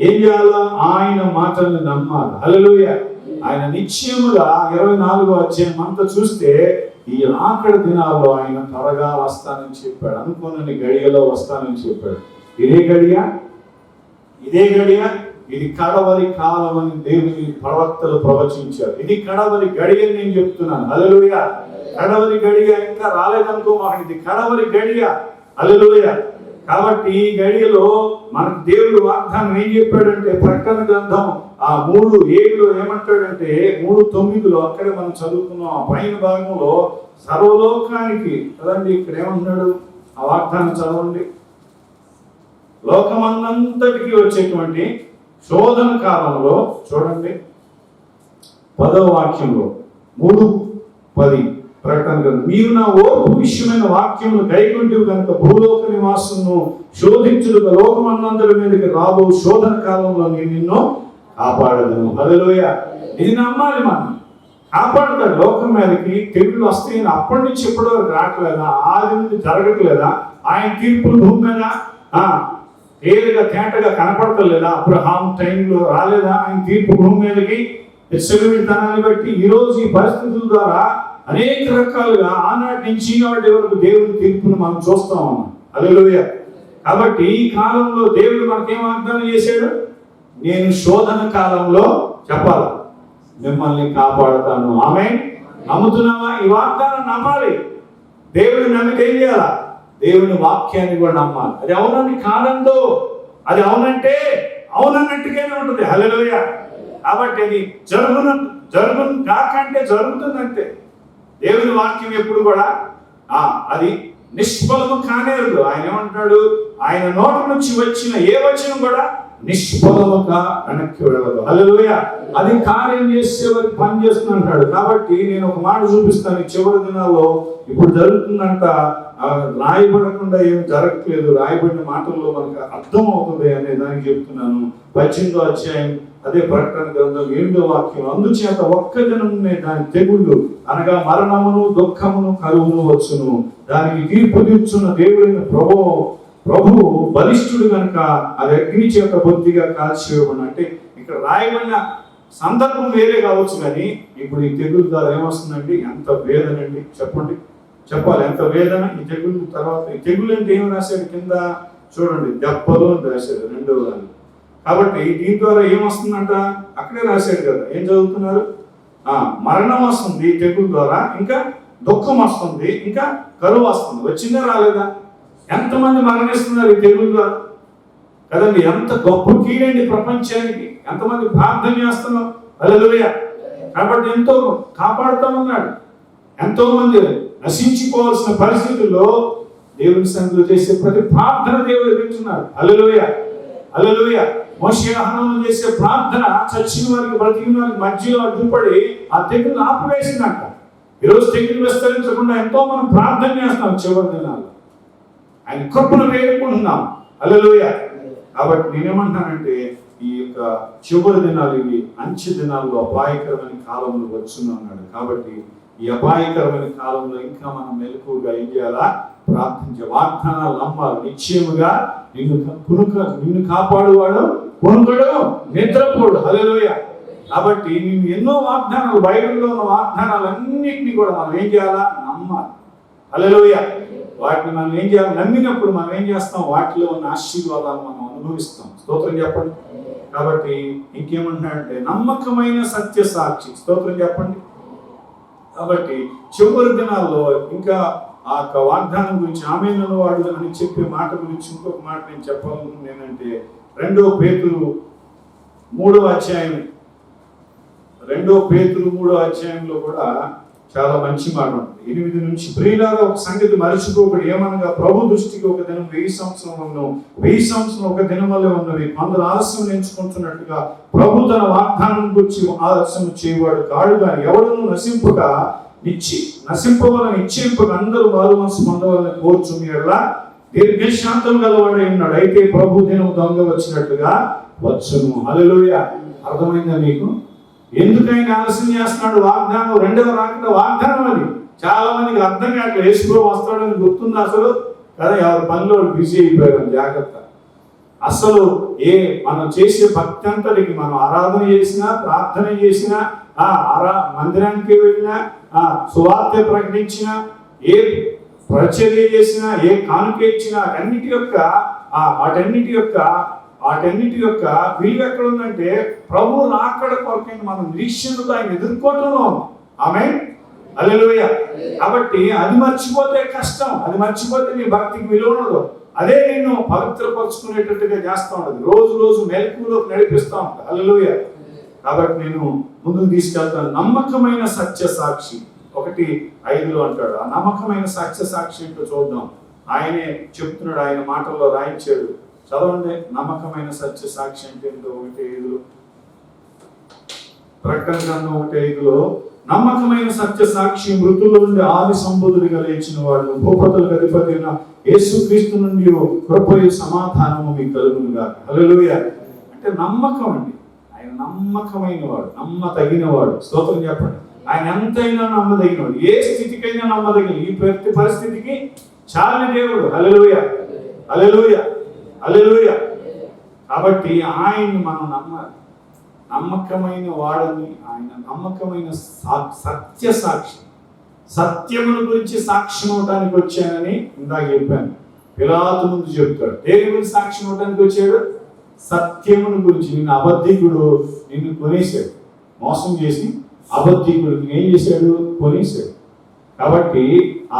ఏం చేయాలా? ఆయన మాటల్ని నమ్మాలి. హల్లెలూయా. ఆయన నిశ్చయముగా 24వ అధ్యాయం అంతా చూస్తే ఈ ఆఖరి దినాల్లో ఆయన త్వరగా వస్తానని చెప్పాడు. అనుకోనని గడియలో వస్తానని చెప్పాడు. ఇదే గడియ ఇది కడవరి కాలం అని దేవుని ప్రవక్తలు ప్రవచించారు. ఇది కడవరి గడియ అని నేను చెప్తున్నాను. హల్లెలూయా. కడవరి గడియ ఇంకా రాలేదనుకో, మాకు ఇది కడవరి గడియ. హల్లెలూయా. కాబట్టి ఈ గడియలో మనకు దేవుడు వాగ్దానం ఏం చెప్పాడంటే, ప్రకటన గ్రంథం 3:7 ఏమంటాడంటే, 3:9 అక్కడే మనం చదువుకున్నాం. ఆ పైన భాగంలో సర్వలోకానికి కదండి, ఇక్కడ ఏమంటున్నాడు? ఆ వాగ్దానం చదవండి. లోకమంతటికి వచ్చేటువంటి శోధన కాలంలో చూడండి 10వ వాక్యంలో 3:10 ప్రకటన గ్రంథం, మీరు నా ఓర్పు విషయమైన వాక్యమును కైకొంటివి కనుక భూలోక నివాసమును శోధించుటకు లోకమంతటి మీదకి రాబో శోధన కాలంలో నేను నిన్ను కాపాడదును. హల్లెలూయా. ఇది నమ్మాలి. మనం కాపాడుతాడు. లోకం మీదకి తెగుళ్ళు వస్తాయని అప్పటి నుంచి ఇప్పటి వరకు రావట్లేదా? ఆది నుండి జరగట్లేదా? ఆయన తీర్పులు భూమి మీద తేటగా కనపడతలేదా? అబ్రహాం టైంలో రాలేదా ఆయన తీర్పు భూమి మీదకి? ఇస్రాయేలీతనాన్ని బట్టి ఈరోజు ఈ పరిస్థితుల ద్వారా అనేక రకాలుగా ఆనాటి నుంచి ఈనాటి వరకు దేవుని తీర్పును మనం చూస్తా ఉన్నాం. హల్లెలూయా. కాబట్టి ఈ కాలంలో దేవుడు మనకేం వాగ్దానం చేశాడు? నేను శోధన కాలంలో చెప్పాలి మిమ్మల్ని కాపాడుతాను. ఆమేన్. నమ్ముతున్నావా? ఈ వాగ్దానం నమ్మాలి. దేవుని నమ్మితే ఏం చేయాలా? దేవుని వాక్యాన్ని కూడా నమ్మాలి. అది అవునని కాదందో, అది అవునంటే అవునన్నట్టుగానే ఉంటుంది. హల్లెలూయా. కాబట్టి అది జరుగును కాకంటే జరుగుతుందంటే దేవుని వాక్యం ఎప్పుడు కూడా అది నిష్ఫలము కానేరు. ఆయన ఏమంటాడు? ఆయన నోటి నుంచి వచ్చిన ఏ వచనం కూడా నిష్ఫలముగా వెనక్కి వెళ్ళదు. హల్లెలూయా. అది కార్యం చేసే వరకు పని చేస్తుందంటాడు. కాబట్టి నేను ఒక మాట చూపిస్తాను. ఈ చివరి దినాల్లో ఇప్పుడు జరుగుతుందంట, రాయబడకుండా ఏమి జరగట్లేదు, రాయబడిన మాటల్లో మనకు అర్థం అవుతుంది అనే దానికి చెప్తున్నాను. 18వ అధ్యాయం అదే ప్రకటన గ్రంథం 7వ వాక్యం. అందుచేత ఒక్క దినమునే దాని తెగుళ్ళు అనగా మరణమును దుఃఖమును కరువును వచ్చును, దానికి తీర్పు తీర్చున్న దేవుడైన ప్రభువు బలిష్ఠుడు కనుక అది అగ్ని చేత బొత్తిగా కాల్చివేయబడిన. అంటే ఇక్కడ రాయబడిన సందర్భం వేరే కావచ్చు, కానీ ఇప్పుడు ఈ తెగులు ద్వారా ఏమొస్తుందండి? ఎంత వేదనండి, చెప్పాలి ఎంత వేదన ఈ తెగులు తర్వాత. ఈ తెగులు అంటే ఏం రాశాడు కింద చూడండి, దెబ్బలు అని రాశాడు 2వ దాన్ని. కాబట్టి దీని ద్వారా ఏమొస్తుందంట? అక్కడే రాశాడు కదా, ఏం చదువుతున్నారు? మరణం వస్తుంది ఈ తెగులు ద్వారా, ఇంకా దుఃఖం వస్తుంది, ఇంకా కరువు వస్తుంది. వచ్చిందా రాలేదా? ఎంతమంది మరణిస్తున్నారు ఈ తెగులు ద్వారా కదండి. ఎంత గొప్ప కీడండి ప్రపంచానికి. ఎంతమంది ప్రార్థన చేస్తున్నాం. హల్లెలూయా. కాబట్టి ఎంతో కాపాడుతామన్నాడు. ఎంతో మంది నశించిపోవాల్సిన పరిస్థితుల్లో దేవుని సన్నిధిలో చేసే ప్రతి ప్రార్థన దేవుడు వింటున్నాడు. హల్లెలూయా. హల్లెలూయా. మోషే అహరోను చేసే ప్రార్థన చచ్చిన వారికి బ్రతికిన వారికి మధ్యలో అడ్డుపడి ఆ తెగులు ఆపివేసిందంట. ఈరోజు తెగులు విస్తరించకుండా ఎంతో మనం ప్రార్థన చేస్తాం చివరి దినాల్లో. ఆయన కృపను వేడుకుంటున్నాం. హల్లెలూయా. కాబట్టి నేనేమంటానంటే ఈ యొక్క చివరి దినాలు ఇవి అంచె దినాల్లో అపాయకరమైన కాలంలో వచ్చున్నాడు. కాబట్టి ఈ అపాయకరమైన కాలంలో ఇంకా మనం మెలకువగా ఏం చేయాలా? ప్రార్థించే వాగ్దానాలు నమ్మాలి. నిశ్చయముగా నిన్ను కాపాడువాడు కొనుగోడు నిద్రపోడు. హల్లెలూయా. కాబట్టి నేను ఎన్నో వాగ్దానాలు, బైబిల్లో ఉన్న వాగ్దానాలన్నింటినీ కూడా మనం ఏం చేయాలా? నమ్మాలి. హల్లెలూయా. వాటిని మనం ఏం చేయాలి? నమ్మినప్పుడు మనం ఏం చేస్తాం? వాటిలో ఉన్న ఆశీర్వాదాలు మనం అనుభవిస్తాం. స్తోత్రం చెప్పండి. కాబట్టి ఇంకేమంటున్నాడంటే నమ్మకమైన సత్య సాక్షి. స్తోత్రం చెప్పండి. కాబట్టి చివరి దినాల్లో ఇంకా ఆ యొక్క వాగ్దానం గురించి ఆమేను వాడు అని చెప్పే మాట గురించి ఇంకొక మాట నేను చెప్పాలనుకుంది ఏంటంటే 2 పేతురు 3వ అధ్యాయం 2 పేతురు 3వ అధ్యాయంలో కూడా చాలా మంచి మాట ఉంటుంది. 8 నుంచి ప్రియులారా ఒక సంగతి మరచిపోబడి ఏమనగా ప్రభు దృష్టికి ఒక దినం 1000 సంవత్సరములను 1000 సంవత్సరం ఒక దినం వల్లే ఉన్నవి. కొందరు ఆలస్యం ఎంచుకుంటున్నట్టుగా ప్రభు తన వాగ్దానం గురించి ఆలస్యం చేయవాడు కాడు, కానీ ఎవడను నశింపవలని నిశ్చయింపక అందరూ మారు మనసు పొందవాలని కోరుచుని ఎడల దీర్ఘశాంతం గలవాడై ఉన్నాడు. అయితే ప్రభు దినం దొంగ వచ్చినట్టుగా వచ్చును. హల్లెలూయా. అర్థమైందా మీకు? ఎందుకైనా ఆలస్యం చేస్తున్నాడు? వాగ్దానం, 2వ రాకడ వాగ్దానం. అది చాలా మందికి అర్థం కావట్లేదు. యేసుప్రభు వస్తాడని గుర్తుంది అసలు కదా. ఎవరి పనిలో బిజీ అయిపోయారు. జాగ్రత్త. అసలు మనం చేసే భక్తి అంతటికి మనం ఆరాధన చేసినా, ప్రార్థన చేసినా, మందిరానికి వెళ్ళినా, సువార్త ప్రకటించినా, ఏ పరిచర్య చేసినా, ఏ కానుక ఇచ్చినా వాటన్నిటి యొక్క విలువ ఎక్కడ ఉందంటే ప్రభు రాకడ కొరకైన మనం నిరీక్షణతో ఆయన ఎదుర్కోవటంలో ఉంది. ఆమేన్. హల్లెలూయా. కాబట్టి అది మర్చిపోతే కష్టం. అది మర్చిపోతే నీ భక్తికి విలువ ఉండదు. అదే నిన్ను పవిత్రపరుచుకునేటట్టుగా చేస్తూ ఉంటుంది. రోజు మెలకువలోకి నడిపిస్తూ ఉంటుంది. హల్లెలూయా. కాబట్టి నేను ముందుకు తీసుకెళ్తాను. నమ్మకమైన సత్య సాక్షి 1:5 అంటాడు. ఆ నమ్మకమైన సత్య సాక్షి ఏంటో చూద్దాం. ఆయనే చెప్తున్నాడు, ఆయన మాటల్లో రాయించాడు. చదవండి. నమ్మకమైన సత్య సాక్షి అంటే ఏంటో 1:5 ప్రకటన గ్రంథం 1:5 నమ్మకమైన సత్య సాక్షి మృతుల నుండి ఆది సంబుద్ధుడిగా లేచిన వాడు భూపతులకు అధిపతి అయిన యేసుక్రీస్తు నుండి కృపయు సమాధానము మీకు కలుగును గాక. హల్లెలూయా. అంటే నమ్మకం అండి. ఆయన నమ్మకమైన వాడు, నమ్మదగిన వాడు. స్తోత్రం చెప్పండి. ఆయన ఎంతైనా నమ్మదగినవాడు. ఏ స్థితికైనా నమ్మదగిన. ఈ ప్రతి పరిస్థితికి చాలని దేవుడు. హల్లెలూయా. హల్లెలూయా. హల్లెలూయా. కాబట్టి ఆయన్ని మనం నమ్మాలి. నమ్మకమైన వాడని ఆయన, నమ్మకమైన సత్య సాక్షి. సత్యముల గురించి సాక్ష్యం అవడానికి వచ్చానని ఇందాక చెప్పాను. పిలాతు ముందు చెప్తాడు. దేని గురించి సాక్ష్యం అవడానికి వచ్చాడు? సత్యమును గురించి. నిన్ను అబద్ధికుడు నిన్ను కొనేశాడు, మోసం చేసి అబద్ధికుడు ఏం చేశాడు? కొనేశాడు. కాబట్టి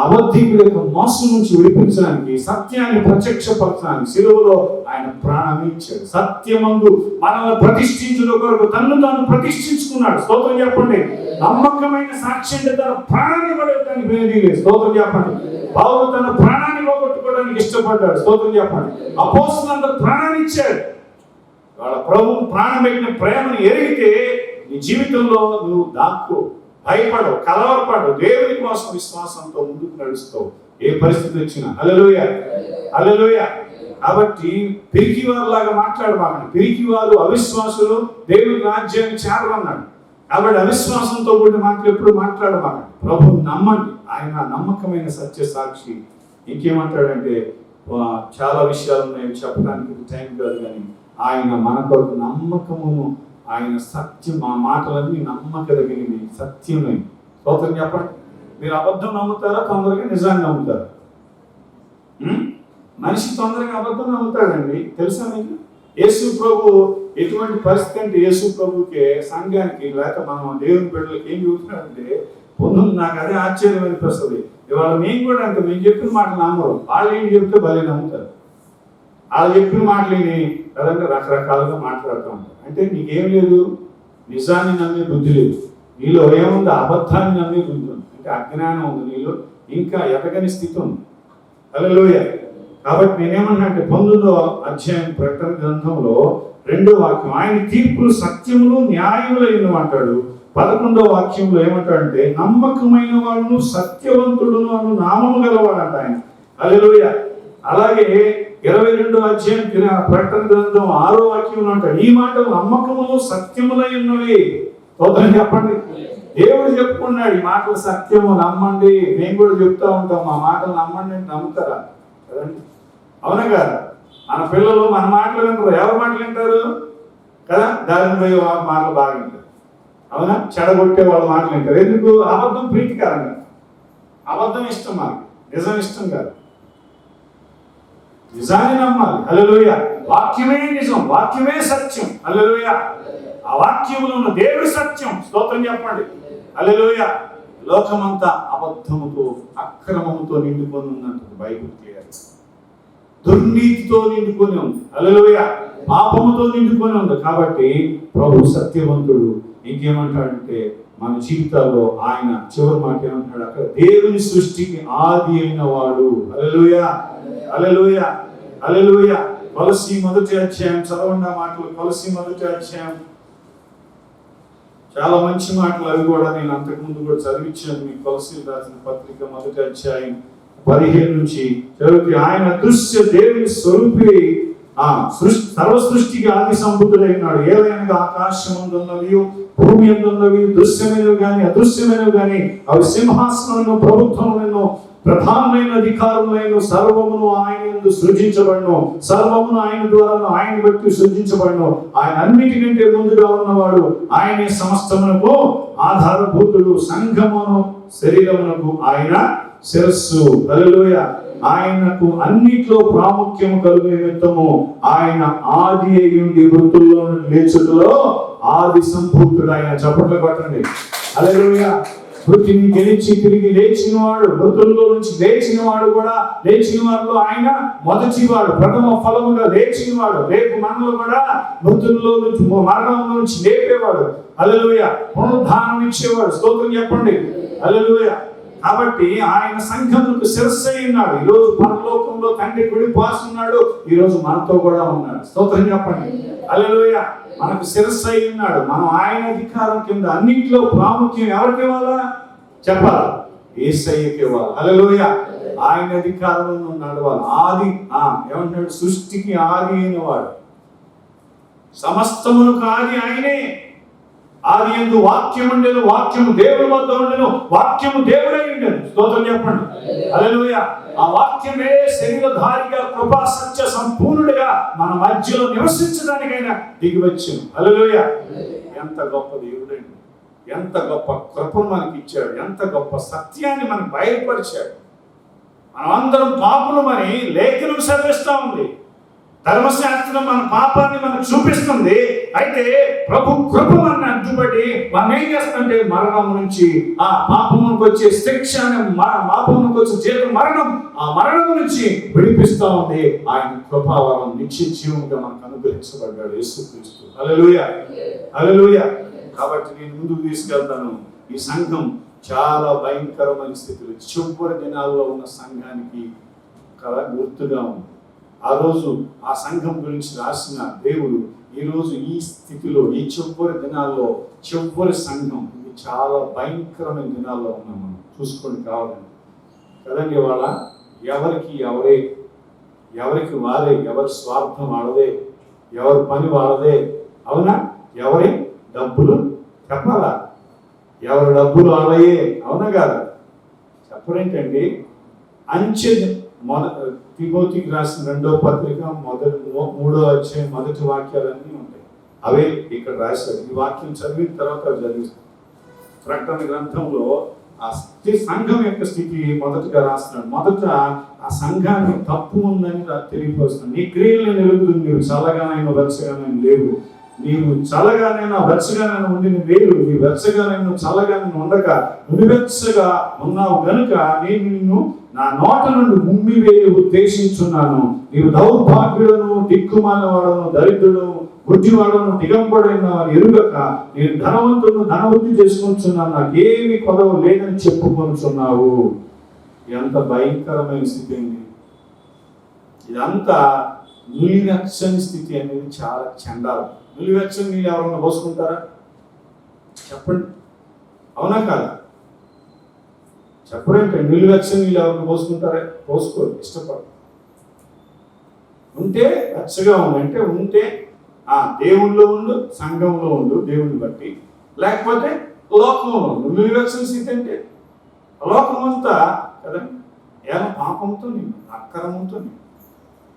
అబద్ధికుడి యొక్క మోసం నుంచి విడిపించడానికి, సత్యాన్ని ప్రత్యక్షపరచడానికి శిలువలో ఆయన ప్రాణం ఇచ్చాడు. సత్యమందు మనల్ని ప్రతిష్ఠించడం కొరకు తన్ను తాను ప్రతిష్ఠించుకున్నాడు. స్తోత్రం చెప్పండి. నమ్మకమైన సాక్షి అంటే తన ప్రాణాన్ని పడేయడానికి లేదు. స్తోత్రం చెప్పండి. పౌలు తన ప్రాణాన్ని పోగొట్టుకోవడానికి ఇష్టపడ్డాడు. స్తోత్రం చెప్పండి. అపోస్తలులందరూ ప్రాణాన్ని ఇచ్చాడు. వాళ్ళ ప్రభు ప్రాణం పెట్టిన ప్రేమను ఎరిగితే నీ జీవితంలో నువ్వు దాక్కో, భయపడవు, కలవరపడవు, దేవుని కోసం విశ్వాసంతో ముందుకు నడుస్తావు ఏ పరిస్థితి వచ్చినా. హల్లెలూయా, హల్లెలూయా. కాబట్టి పిరికివారులాగా మాట్లాడమాకండి. పిరికివారు, అవిశ్వాసులు దేవుని రాజ్యాన్ని చేరమన్నాడు. కాబట్టి అవిశ్వాసంతో కూడిన మాటలు ఎప్పుడు మాట్లాడమాకండి. ప్రభువుని నమ్మండి. ఆయన నమ్మకమైన సత్య సాక్షి. ఇంకేమంటాడంటే, చాలా విషయాలు ఉన్నాయి చెప్పడానికి టైం కాదు, కానీ ఆయన మన కొరకు నమ్మకమును, ఆయన సత్యం, ఆ మాటలన్నీ నమ్మకదగినవి, సత్యమే. స్తోత్రం చెప్పండి. మీరు అబద్ధం నమ్ముతారా, తొందరగా నిజాన్ని నమ్ముతారా? మనిషి తొందరగా అబద్ధం నమ్ముతాడండి. తెలుసా మీకు? యేసు ప్రభు ఎటువంటి పరిస్థితి అంటే, యేసు ప్రభుకి సంఘానికి లేక మనం దేవుని బిడ్డలకి ఏం చెబుతున్నాడంటే, నాకు అదే ఆశ్చర్యం అనిపిస్తుంది. ఇవాళ మేము కూడా అంటే మేము చెప్పిన మాటలు నమ్మరు. వాళ్ళు ఏం చెప్తే భలే నమ్ముతారు. వాళ్ళు చెప్పిన మాటలని కదంటే రకరకాలుగా మాట్లాడుతూ ఉంటారు. అంటే నీకేం లేదు, నిజాన్ని నమ్మే బుద్ధి లేదు. నీలో ఏముంది? అబద్ధాన్ని నమ్మే బుద్ధి ఉంది. అంటే అజ్ఞానం ఉంది నీలో, ఇంకా ఎదగని స్థితి ఉంది. హల్లెలూయా. కాబట్టి నేనేమన్నా అంటే 19వ అధ్యాయం ప్రకటన గ్రంథంలో 2వ వాక్యం, ఆయన తీర్పులు సత్యములు న్యాయములైన అంటాడు. 11వ వాక్యంలో ఏమంటాడంటే, నమ్మకమైన వాళ్ళను సత్యవంతుడును అను నామము గలవాడంట ఆయన. హల్లెలూయా. అలాగే 22వ అధ్యాయం ప్రకటన గ్రంథం 6వ వాక్యంలో అంటాడు, ఈ మాటలు నమ్మకములు సత్యములై ఉన్నవి. స్తోత్రం చెప్పండి. దేవుడు చెప్పుకున్నాడు, ఈ మాటలు సత్యము, నమ్మండి. మేము కూడా చెప్తా ఉంటాం, మా మాటలు నమ్మండి అంటే నమ్ముతారా? కదండి, అవునా కదా? మన పిల్లలు మన మాటలు వింటారు. ఎవరి మాటలు వింటారు కదా? దారిని పోయి మాటలు బాగా వింటారు. అవునా? చెడగొట్టే వాళ్ళ మాటలు వింటారు. ఎందుకు? అబద్ధం ప్రీతికరంగా. అబద్ధం ఇష్టం, మాకు నిజం ఇష్టం కాదు. నిజాన్ని నమ్మాలి. హల్లెలూయా. వాక్యమే నిజం, వాక్యమే సత్యం. హల్లెలూయా. ఆ వాక్యములో ఉన్న దేవుడి సత్యం. స్తోత్రం చెప్పండి. హల్లెలూయా. లోకమంతా అబద్ధముతో, అక్రమముతో నిండుకొని ఉన్నట్టు బైబిల్ క్లియర్. దుర్నీతితో నిండుకొని ఉంది. హల్లెలూయా. పాపముతో నిండుకొని ఉంది. కాబట్టి ప్రభు సత్యవంతుడు. ఇంకేమంటాడంటే, మన జీవితాల్లో ఆయన చివరి మాట ఏమంటాడు అక్కడ, దేవుని సృష్టికి ఆది అయిన వాడు. హల్లెలూయా, హల్లెలూయా, హల్లెలూయా. కొలస్సీ 1వ అధ్యాయం చదవండి ఆ మాటలు. కొలస్సీ 1వ అధ్యాయం చాలా మంచి మాటలు. అవి కూడా నేను అంతకుముందు కూడా చదివించాను మీకు. కొలస్సీ రాసిన పత్రిక 1వ అధ్యాయం 15 నుంచి చదివితే, ఆయన దృశ్య దేవుని స్వరూపి, సర్వ సృష్టికి ఆది సంబుద్ధుడైనాడు. ఏదైనా ఆకాశమందున్నవి, భూమి అందున్నవి, దృశ్యమైనవి కానీ అదృశ్యమైనవి కానీ, అవి సింహాసనములను, ప్రభుత్వములను, ప్రధానమైన అధికారములను, సర్వమును ఆయన యందు సృజించబడును. సర్వమును ఆయన ద్వారా, ఆయన బట్టి సృజించబడును. ఆయన అన్నిటికంటే ముందుగా ఉన్నవాడు. ఆయనే సమస్తమునకు ఆధారభూతుడు. సంఘమును, శరీరమునకు ఆయన శిరస్సు. హల్లెలూయా. ఆయనకు అన్నిట్లో ప్రాముఖ్యము కలుగు నిమిత్తము ఆయన ఆది అయ్యుండి మృతుల్లో లేచుటలో ఆది సంపూర్ణుడు. ఆయన చప్పట్లు కొట్టండి. హల్లెలూయా. మృతిని గెలిచి తిరిగి లేచిన వాడు, మృతుల్లో నుంచి లేచిన వాడు కూడా, లేచిన వారిలో ఆయన మొదటివాడు, ప్రథమ ఫలముగా లేచిన వాడు. రేపు మనలో కూడా మృతుల్లో నుంచి, మరణం నుంచి లేపేవాడు. హల్లెలూయా. పునరుద్ధానం ఇచ్చేవాడు. స్తోత్రం చెప్పండి. హల్లెలూయా. కాబట్టి ఆయన సంఘములకు శిరస్సు అయి ఉన్నాడు. ఈరోజు పరలోకంలో తండ్రి కుడి పాసున్నాడు. ఈరోజు మనతో కూడా ఉన్నాడు. స్తోత్రం చెప్పండి. హల్లెలూయా. మనకు శిరస్సు అయి ఉన్నాడు. మనం ఆయన అధికారం కింద. అన్నింటిలో ప్రాముఖ్యం ఎవరికి ఇవ్వాలా? చెప్పాలి, యేసయ్యకి ఇవ్వాలి. హల్లెలూయా. ఆయన అధికారంలో నడవాలి. ఆది ఏమంటున్నాడు? సృష్టికి ఆది అయిన వాడు, సమస్తమునకు ఆది ఆయనే. ఆది యందు వాక్యం ఉండెను, వాక్యము దేవుని వద్ద ఉండెను, వాక్యము దేవుడై ఉండెను. స్తోత్రం చెప్పండి. హల్లెలూయా. ఆ వాక్యమే శరీరధారిగా కృపా సత్య సంపూర్ణుడిగా మన మధ్యలో నివసించడానికైనా దిగి వచ్చాను. హల్లెలూయా. ఎంత గొప్ప దేవుడండి, ఎంత గొప్ప కృపను మనకి ఇచ్చాడు, ఎంత గొప్ప సత్యాన్ని మనకు బయలుపరిచాడు. మనమందరం పాపులమని లేఖనం చదివిస్తూ ఉంది. ధర్మశాస్త్రం మన పాపాన్ని మనకు చూపిస్తుంది. అయితే ప్రభు కృప మన అడ్డుపడి మనం ఏం చేస్తుంటే మరణం నుంచి, ఆ పాపమునికి వచ్చే శిక్ష, పాపమునికి వచ్చే జీతం మరణం, ఆ మరణం నుంచి విడిపిస్తూ ఉంది. ఆయన కృపావరం నిత్య జీవముగా మనకు అనుగ్రహించబడ్డాడు యేసుక్రీస్తు. హల్లెలూయా, హల్లెలూయా. కాబట్టి నేను ముందుకు తీసుకెళ్తాను. ఈ సంఘం చాలా భయంకరమైన స్థితిలో చివరి దినాల్లో ఉన్న సంఘానికి కదా గుర్తుగా ఉంది. ఆ రోజు ఆ సంఘం గురించి రాసిన దేవుడు ఈరోజు ఈ స్థితిలో, ఈ చివరి దినాల్లో చివరి సంఘం, ఇది చాలా భయంకరమైన దినాల్లో ఉన్నాం. మనం చూసుకొని కావాలండి కదండి. వాళ్ళ ఎవరికి వారే, ఎవరి స్వార్థం వాడదే, ఎవరి పని వాడదే. అవునా? ఎవరి డబ్బులు చెప్పాలా? ఎవరి డబ్బులు వాళ్ళయే. అవునా కాదా? చెప్పరేంటండి? తిమోతికి రాసిన 2వ పత్రిక 3వ అధ్యాయం 1వ వాక్యాలన్నీ ఉంటాయి. అవే ఇక్కడ రాశారు. ఈ వాక్యం చదివిన తర్వాత చదివిస్తాం. ప్రకటన గ్రంథంలో ఆ సంఘం యొక్క స్థితి మొదటగా రాస్తున్నాడు. మొదట ఆ సంఘానికి తప్పు ఉందని తెలియపరుస్తున్నాడు. నీ క్రియలను నిలుగుతుంది, నీవు చల్లగానైనా వెచ్చగానైనా లేవు, నీవు చల్లగానైనా వెచ్చగానైనా ఉండిన వేరు, నీ వెచ్చగానైనా చల్లగానైనా ఉండక నువ్వెచ్చగా ఉన్నావు గనుక నేను నిన్ను నా నోట నుండి ఉమ్మివేయ ఉద్దేశించున్నాను. నీవు దౌర్భాగ్యులను, దిక్కుమాలినవాడను, దరిద్రుడు, గుడ్డివాడను, దిగంబడైన వారు ఎరుగక నేను ధనవంతులను ధనవృద్ధి చేసుకుంటున్నాను, నాకేమి కొదవ లేదని చెప్పుకొనుచున్నావు. ఎంత భయంకరమైన స్థితి అండి ఇదంతా. నిలువెచ్చని స్థితి అనేది చాలా చండాలం. నిలువెచ్చని నీళ్ళు ఎవరన్నా పోసుకుంటారా? చెప్పండి, అవునా కాదా? చెప్పరేంటే నిలువెచ్చని నీళ్ళు ఎవరన్నా పోసుకుంటారా? పోసుకోరు, ఇష్టపడరు. ఉంటే వెచ్చగా ఉందంటే ఉంటే దేవుళ్ళో ఉండు, సంఘంలో ఉండు దేవుని బట్టి, లేకపోతే లోకంలో ఉండు. నిలువెచ్చని స్థితి అంటే లోకమంతా కదా ఏమో పాపంతో నిన్ను, అక్రమంతో నిన్ను,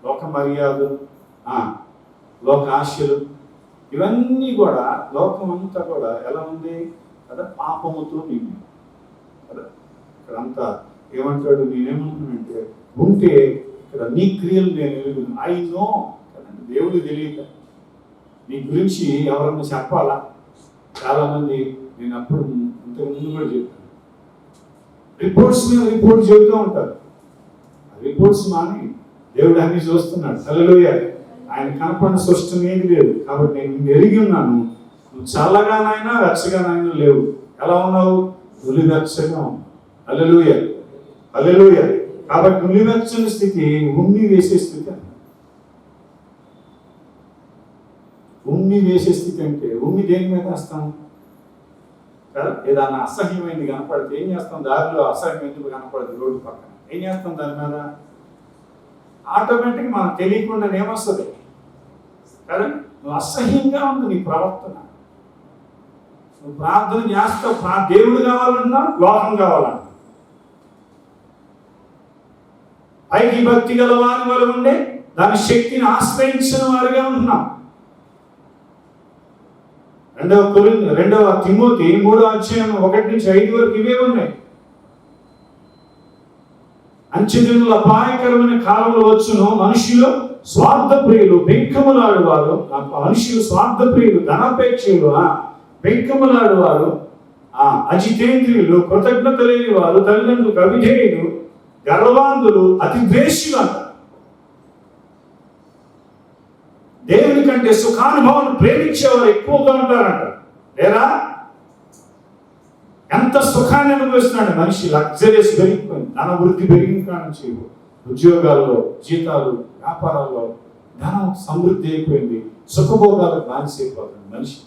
లోక మర్యాదలు, లోక ఆశలు, ఇవన్నీ కూడా లోకం అంతా కూడా ఎలా ఉంది కదా? పాపముతో నిన్ను కదా. ఇక్కడంతా ఏమంటాడు? నేనేమంటున్నానంటే ఉంటే ఇక్కడ నీ క్రియలు నేను ఎరుగును. ఐ నో కదండి. దేవుడు తెలియక నీ గురించి ఎవరన్నా చెప్పాలా? చాలామంది నేను అప్పుడు ఇంతకు ముందు కూడా చెప్పాను, రిపోర్ట్స్ మీద రిపోర్ట్ చెబుతూ ఉంటారు. రిపోర్ట్స్ మాని దేవుడు అన్ని చూస్తున్నాడు. హల్లెలూయా. ఆయన కనపడిన సృష్టం ఏది లేదు. కాబట్టి నేను ఎరిగి ఉన్నాను, నువ్వు చల్లగానైనా వెచ్చగానైనా లేవు. ఎలా ఉన్నావు? నులివెచ్చగా ఉన్నావు. హల్లెలూయా, హల్లెలూయా. కాబట్టి నులివెచ్చని స్థితి ఉమ్మి వేసే స్థితి. ఉమ్మి వేసే స్థితి అంటే ఉమ్మి దేని మీద వేస్తాం కదా? ఏదన్నా అసహ్యమైంది కనపడితే ఏం చేస్తాం? దారిలో అసహ్యమైంది కనపడుతుంది రోడ్డు పక్కన, ఏం చేస్తాం? దాని మీద ఆటోమేటిక్ మనకు తెలియకుండా ఏమొస్తుంది కదా? నువ్వు అసహ్యంగా ఉంది నీ ప్రవర్తన. నువ్వు ప్రార్థన చేస్తావు, దేవుడు కావాలన్నా లోకం కావాలన్నా. పైకి భక్తి గల వారి వల్ల ఉండే దాని శక్తిని ఆశ్రయించిన వారిగా ఉంటున్నాం. 2వ తిమోతి 3వ అధ్యాయం 1 నుంచి 5 వరకు ఇవే ఉన్నాయి. అంచెదినుల అపాయకరమైన కాలంలో వచ్చును, మనుషులు స్వార్థప్రియులు, బెంకములాడువారు, మనుషులు స్వార్థప్రియులు, ధనాపేక్షలు, బెంకములాడువారు, అజితేంద్రియులు, కృతజ్ఞత లేని వారు, తల్లిదండ్రులకు అవిధేయులు, గర్వాంధులు, అతి ద్వేషులు అంట. దేవుని కంటే సుఖానుభవాన్ని ప్రేమించేవారు ఎక్కువగా ఉంటారంట. లేదా ఎంత సుఖాన్ని అనుభవిస్తున్నాడు మనిషి. లగ్జరీస్ పెరిగిపోయింది, ధన వృద్ధి పెరిగిన కానుంచి ఉద్యోగాల్లో, జీతాలు, వ్యాపారాల్లో ధనం సమృద్ధి అయిపోయింది. సుఖభోగాలకు బానిసైపోతుంది మనిషి.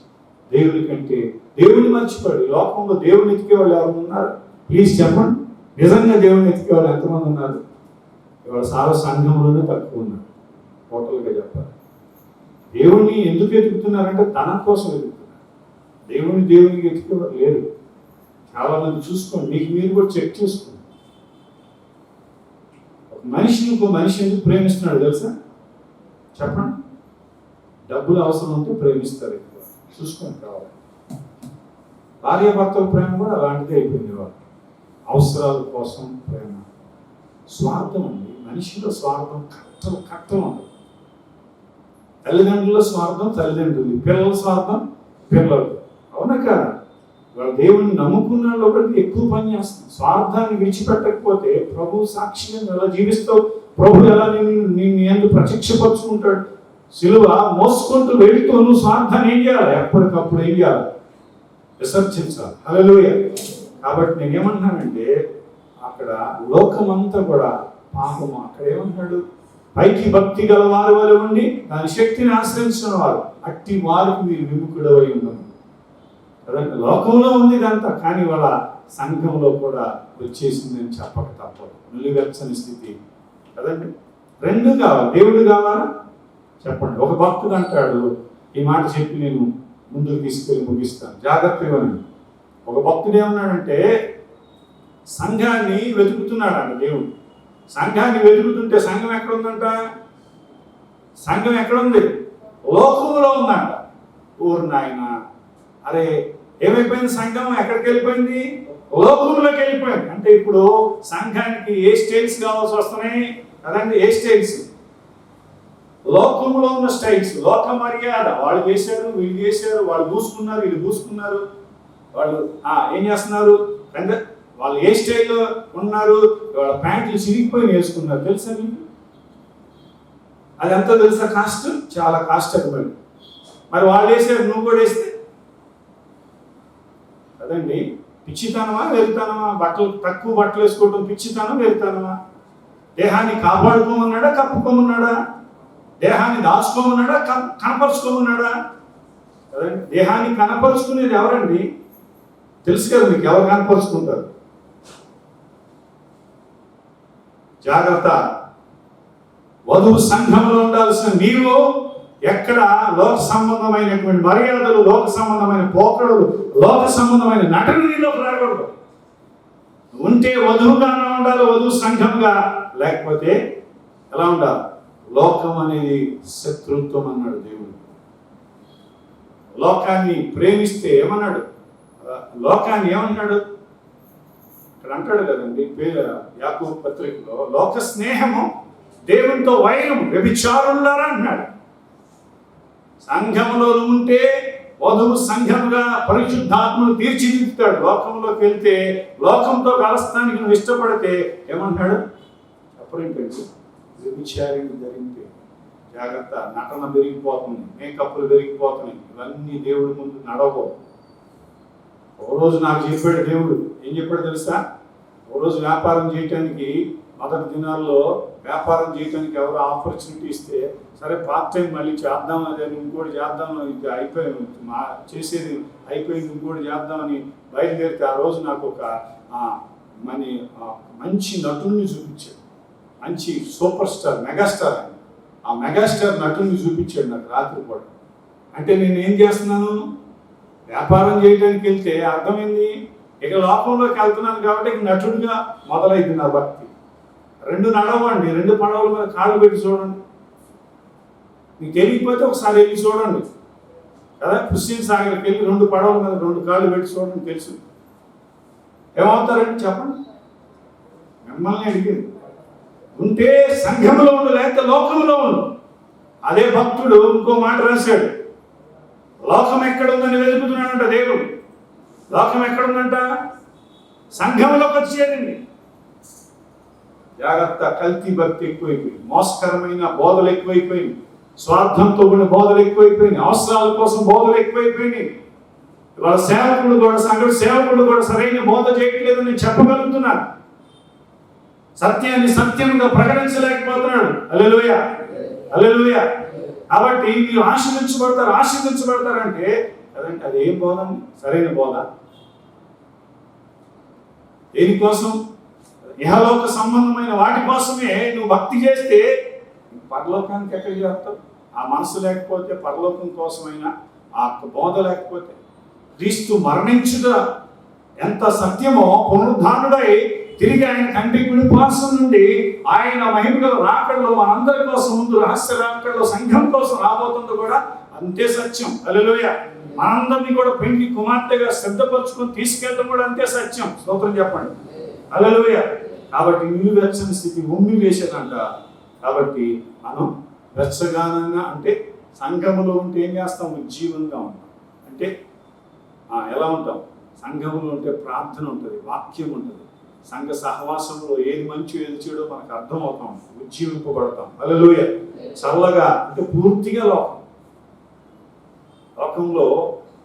దేవుని కంటే దేవుని మర్చిపోయాడు. లోకంలో దేవుని ఎతికేవాళ్ళు ఎవరు ఉన్నారు? ప్లీజ్ చెప్పండి. నిజంగా దేవుని ఎతికేవాళ్ళు ఎంతమంది ఉన్నారు? ఇవాళ సారా సంఘంలోనే తక్కువ ఉన్నారు. టోటల్గా చెప్పాలి. దేవుణ్ణి ఎందుకు ఎదుగుతున్నారంటే ధనం కోసం ఎదుగుతున్నారు. దేవునికి ఎత్తుకోవడం లేరు. చాలా మంది చూసుకోండి, మీకు మీరు కూడా చెక్ చేసుకోండి. ఒక మనిషిని ఇంకో మనిషి ఎందుకు ప్రేమిస్తున్నాడు తెలుసా? చెప్పండి. డబ్బులు అవసరం ఉంటే ప్రేమిస్తారు ఎక్కువ. చూసుకొని కావాలి. భార్యాభర్తల ప్రేమ కూడా అలాంటిదే అయిపోయింది. వాళ్ళు అవసరాల కోసం ప్రేమ. స్వార్థం అండి, మనిషిలో స్వార్థం కట్టం ఉండదు. తల్లిదండ్రుల స్వార్థం తల్లిదండ్రులు, పిల్లల స్వార్థం పిల్లలు. అవునా కాదా? వాళ్ళ దేవుణ్ణి నమ్ముకున్న వాళ్ళు ఒకటి ఎక్కువ పని చేస్తుంది. స్వార్థాన్ని విడిచిపెట్టకపోతే ప్రభు సాక్షిగా ఎలా జీవిస్తావు? ప్రభు ఎలా నిన్ను ఎందుకు ప్రత్యక్షపరుచుకుంటాడు? సిలువ మోసుకుంటూ వెళుతూ నువ్వు స్వార్థాన్ని ఏం చేయాలి? ఎప్పటికప్పుడు ఏం చేయాలి? విసర్జించాలి. హల్లెలూయా. కాబట్టి నేనేమంటున్నానంటే, అక్కడ లోకమంతా కూడా పాపము. అక్కడ ఏమంటాడు? పైకి భక్తి గల వారి వలె ఉండి దాని శక్తిని ఆశ్రయించిన వారు అట్టి వారికి మీరు విముఖుడవై ఉండదు కదండి. లోకంలో ఉంది ఇదంతా, కానీ వాళ్ళ సంఘంలో కూడా వచ్చేసిందని చెప్పక తప్పదు. నిలువెచ్చని స్థితి కదండి. రెండు కావాలి. దేవుడు కావాలా? చెప్పండి. ఒక భక్తుడు అంటాడు, ఈ మాట చెప్పి నేను ముందుకు తీసుకెళ్ళి ముగిస్తాను, జాగ్రత్త ఇవ్వనండి. ఒక భక్తుడు ఏమన్నాడంటే, సంఘాన్ని వెతుకుతున్నాడంట దేవుడు. సంఘాన్ని వెతుకుతుంటే సంఘం ఎక్కడ ఉందంట? సంఘం ఎక్కడుంది? లోకంలో ఉందంట. ఊరు నాయన, అరే ఏమైపోయింది? సంఘం ఎక్కడికి వెళ్ళిపోయింది? లోకంలోకి వెళ్ళిపోయింది. అంటే ఇప్పుడు సంఘానికి ఏ స్టైల్స్ కావాల్సి వస్తున్నాయి కదండి? ఏ స్టైల్స్? లోకంలో ఉన్న స్టైల్స్, లోక మర్యాద. వాళ్ళు చేశారు, వీళ్ళు చేశారు, వాళ్ళు పూసుకున్నారు, వీళ్ళు పూసుకున్నారు, వాళ్ళు ఏం చేస్తున్నారు అంటే వాళ్ళు ఏ స్టైల్లో ఉన్నారు, వాళ్ళ ప్యాంట్లు చిరిగిపోయి వేసుకున్నారు. తెలుసా మీకు? అది ఎంతో తెలుసా? కాస్ట్, చాలా కాస్ట్ అది. మరి వాళ్ళు వేసారు, నువ్వు కూడా వేస్తే కదండి. పిచ్చితనమా వెళ్తానమా? తక్కువ బట్టలు వేసుకోవటం పిచ్చితనం, వెళ్తానమా? దేహాన్ని కాపాడుకోమన్నాడా కప్పుకోమన్నాడా? దేహాన్ని దాచుకోమన్నాడా కనపరుచుకోమన్నాడా? కదండి. దేహాన్ని కనపరుచుకునేది ఎవరండి? తెలుసు కదా మీకు, ఎవరు కనపరుచుకుంటారు? జాగ్రత్త. వధువు సంఘంలో ఉండాల్సిన నీవు ఎక్కడ లోక సంబంధమైనటువంటి మర్యాదలు, లోక సంబంధమైన పోకడలు, లోక సంబంధమైన నటన నీలోకి రాకూడదు. ఉంటే వధువుగానే ఉండాలి, వధువు సంఘంగా. లేకపోతే ఎలా ఉండాలి? లోకం అనేది శత్రుత్వం అన్నాడు దేవుడు. లోకాన్ని ప్రేమిస్తే ఏమన్నాడు? లోకాన్ని ఏమన్నాడు? ఇక్కడ అంటాడు కదండి యాకోబు పత్రికలో, లోక స్నేహము దేవునితో వైరం, వ్యభిచారులారా అన్నాడు. సంఘంలో ఉంటే వధువు సంఘముగా పరిశుద్ధాత్మను తీర్చిదిద్దుతాడు. లోకంలోకి వెళ్తే లోకంతో కలస్తానికి నువ్వు ఇష్టపడితే ఏమంటాడు? చెప్పరేంటండి? వ్యభిచారిని ధరిస్తే జాగ్రత్త. నటన పెరిగిపోతుంది, మేకప్లు పెరిగిపోతున్నాయి. ఇవన్నీ దేవుడి ముందు నడవవు. ఓ రోజు నాకు చెప్పాడు దేవుడు. ఏం చెప్పాడు తెలుసా? ఓ రోజు వ్యాపారం చేయటానికి, మొదటి దినాల్లో వ్యాపారం చేయడానికి ఎవరు ఆపర్చునిటీ ఇస్తే, సరే పార్ట్ టైం మళ్ళీ చేద్దాం, అదే ఇంకోటి చేద్దాం, ఇది అయిపోయింది, చేసేది అయిపోయింది, ఇంకోటి చేద్దామని బయలుదేరితే ఆ రోజు నాకు ఒక మంచి నటుడిని చూపించాడు. మంచి సూపర్ స్టార్, మెగాస్టార్ అని. ఆ మెగాస్టార్ నటుడిని చూపించాడు నాకు రాత్రిపూట. అంటే నేను ఏం చేస్తున్నాను? వ్యాపారం చేయడానికి వెళ్తే అర్థమైంది, ఇక లోకంలోకి వెళ్తున్నాను కాబట్టి నటుడిగా మొదలైంది నా భక్తి. రెండు నడవండి, రెండు పడవల మీద కాళ్ళు పెట్టి చూడండి. మీకు తెలియకపోతే ఒకసారి వెళ్ళి చూడండి కదా. క్రిస్టియన్ సాగర్కి వెళ్ళి రెండు పడవల మీద రెండు కాళ్ళు పెట్టి చూడండి, తెలుసు ఏమవుతారండి. చెప్పండి. మిమ్మల్ని అడిగింది. ఉంటే సంఘంలో ఉండు, లేకపోతే లోకంలో ఉండు. అదే భక్తుడు ఇంకో మాట రాశాడు, లోకం ఎక్కడుందని వెతుకుతున్నాడంట దేవుడు. లోకం ఎక్కడుందంట? సంఘంలోకి వచ్చేదండి. జాగ్రత్త. కల్తీ భక్తి ఎక్కువైపోయింది, మోసకరమైన బోధలు ఎక్కువైపోయింది, స్వార్థంతో కూడిన బోధలు ఎక్కువైపోయినాయి, అవసరాల కోసం బోధలు ఎక్కువైపోయినాయి. ఇవాళ సేవకులు కూడా, సంఘ సేవకులు కూడా సరైన బోధ చేయట్లేదని నేను చెప్పగలుగుతున్నాను. సత్యాన్ని సత్యంగా ప్రకటించలేకపోతున్నాడు. హల్లెలూయా, హల్లెలూయా. కాబట్టి మీరు ఆశీర్వదించబడతారంటే అదంటే అది ఏం బోధ? సరైన బోధ. దేనికోసం? ఇహలోక సంబంధమైన వాటి కోసమే నువ్వు భక్తి చేస్తే పరలోకానికి ఎక్కడికి చేస్తావు? ఆ మనసు లేకపోతే, పరలోకం కోసమైనా ఆ బోధ లేకపోతే. క్రీస్తు మరణించుట ఎంత సత్యమో, పునరుద్ధానుడై తిరిగి ఆయన తండ్రి కుడిపార్శ్వం నుండి ఆయన మహిమగల రాకడలో మనందరి కోసం ముందు రహస్య రాకడలో సంఘం కోసం రాబోతుంది కూడా అంతే సత్యం. హల్లెలూయా. మనందరినీ కూడా పెండ్లి కుమార్తెగా సిద్ధపరచుకొని తీసుకెళ్ళడం కూడా అంతే సత్యం. స్తోత్రం చెప్పండి. హల్లెలూయా. కాబట్టి నిన్ను వెచ్చని స్థితి ఉమ్మి వేసేదంట. కాబట్టి మనం వెచ్చగానంగా అంటే సంఘములో ఉంటే ఏం చేస్తాం? ఉజ్జీవంగా ఉంటాం. అంటే ఎలా ఉంటాం? సంఘములో ఉంటే ప్రార్థన ఉంటుంది, వాక్యం ఉంటుంది. సంఘ సహవాసంలో ఏది మంచి ఏది చెడో మనకు అర్థమవుతాం, ఉజ్జీవింపబడతాం. హల్లెలూయా. చల్లగా అంటే పూర్తిగా లోకంలో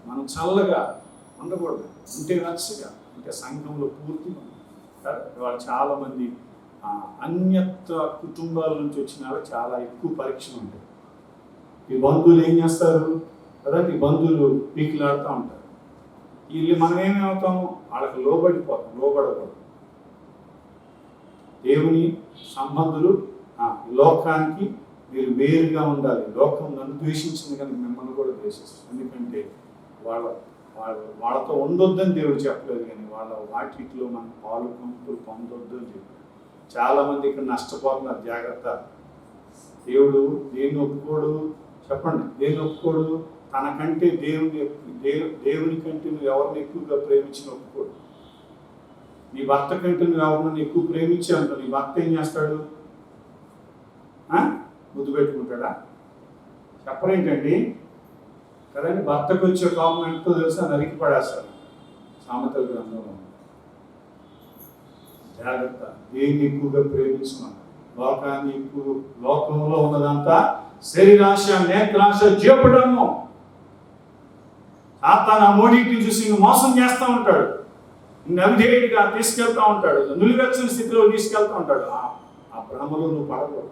మనం చల్లగా ఉండకూడదు, ఉంటే వెచ్చగా అంటే సంఘంలో పూర్తిగా. వాళ్ళు చాలామంది అన్యత్ర కుటుంబాల నుంచి వచ్చిన వాళ్ళు చాలా ఎక్కువ పరీక్షలు ఉంటాయి. ఈ బంధువులు ఏం చేస్తారు కదండి, ఈ బంధువులు పీకులాడుతూ ఉంటారు. వీళ్ళు మనం ఏమవుతాము? వాళ్ళకి లోబడకూడదు. దేవుని సంబంధులు లోకానికి మీరు వేరుగా ఉండాలి. లోకం నన్ను ద్వేషించింది కనుక మిమ్మల్ని కూడా ద్వేషిస్తుంది. ఎందుకంటే వాళ్ళతో ఉండొద్దని దేవుడు చెప్పలేదు, కానీ వాళ్ళ వాటిలో మనం పాలు పంపులు పొందొద్దు అని చెప్పాడు. చాలామంది ఇక్కడ నష్టపోతున్నారు. జాగ్రత్త. దేవుడు దేన్ని ఒప్పుకోడు? చెప్పండి, దేన్ని ఒప్పుకోడు? తనకంటే దేవుని కంటే నువ్వు ఎవరిని ఎక్కువగా ప్రేమించిన ఒప్పుకోడు. నీ భర్త కంటే నువ్వు ఎవరిని ఎక్కువ ప్రేమించి అంటావు, నీ భర్త ఏం చేస్తాడు? ముద్దు పెట్టుకుంటాడా? చెప్పరేంటండి కదండి. భర్తకు వచ్చే కోపం ఎంతో తెలుసా? నరికి పడేస్తారు. సామెతల గ్రంథంలో. జాగ్రత్త. దేన్ని ఎక్కువగా ప్రేమించమన్నా? లోకాన్ని ఎక్కువ. లోకంలో ఉన్నదంతా శరీరాశ, నేత్రాశ, జీవపడము. సాతాను మూడింటిని చూసి నువ్వు మోసం చేస్తూ ఉంటాడు, అవిధేయుడిగా తీసుకెళ్తా ఉంటాడు, నులివెచ్చని స్థితిలో తీసుకెళ్తా ఉంటాడు. ఆ భ్రమలో నువ్వు పడకూడదు.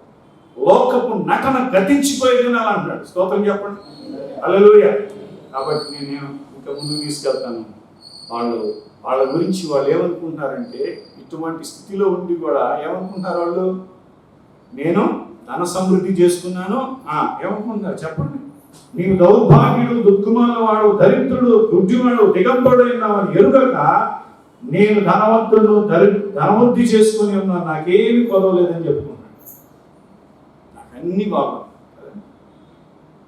లోకపు నటన గతించిపోయి తినాలంటాడు. స్తోత్రం చెప్పండి. హల్లెలూయా. కాబట్టి నేను ఇంకా ముందుకు తీసుకెళ్తాను. వాళ్ళ గురించి వాళ్ళు ఏమనుకుంటున్నారంటే, ఇటువంటి స్థితిలో ఉండి కూడా ఏమనుకుంటున్నారు వాళ్ళు? నేను ధన సమృద్ధి చేసుకున్నాను. ఏమనుకుంటున్నారు చెప్పండి? నీవు దౌర్భాగ్యుడు, దుఃఖమాల వాడు, దరిద్రుడు, గుడ్డివాడు, దిగంబరుడు ఉన్నావని ఎరుగక నేను ధనవృద్ధి చేసుకుని ఉన్నాను, నాకేమి కొదవలేదని చెప్పుకున్నాను. నాకు అన్ని బాగుంది.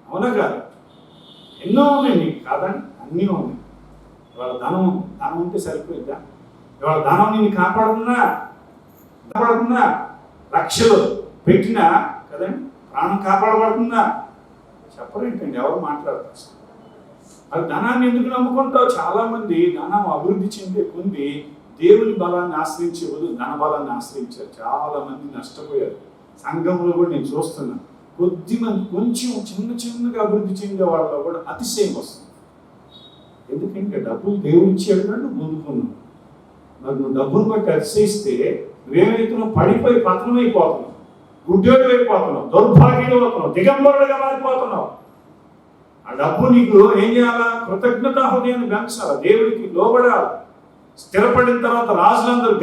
అవునా కాదు? ఎన్నో ఉన్నాయి నీకు కాదండి, అన్నీ ఉన్నాయి. ఇవాళ ధనం ఉంటే సరిపోయిద్దా? ఇవాళ ధనం నేను కాపాడుకున్నా లక్షలు పెట్టినా కదండి, ప్రాణం కాపాడబడుతుందా? చెప్పరేంటండి, ఎవరు మాట్లాడతారు? అది ధనాన్ని ఎందుకు నమ్ముకుంటావు? చాలా మంది ధనం అభివృద్ధి చెందే కొంది దేవుని బలాన్ని ఆశ్రయించే బదులు ధన బలాన్ని ఆశ్రయించారు. చాలా మంది నష్టపోయారు. సంఘంలో కూడా నేను చూస్తున్నాను. కొద్ది మంది కొంచెం చిన్నగా అభివృద్ధి చెందే వాళ్ళలో కూడా అతిశయం వస్తుంది. ఎందుకంటే డబ్బులు దేవుడు ఇచ్చాడు కంటే ముందుకున్నావు. మరి నువ్వు డబ్బును బట్టి అతిశయిస్తే నువ్వేమైతున్నావు? పడిపోయి పతనమైపోతున్నావు, గుడ్డేడు అయిపోతున్నావు, దౌర్భాగ్యులు అవుతున్నావు, దిగంబరుడుగా మారిపోతున్నావు. ఆ డబ్బు నీకు ఏం చేయాలా? కృతజ్ఞతా హృదయాన్ని పెంచాలా, దేవుడికి లోబడాలి. స్థిరపడిన తర్వాత రాజులందరూ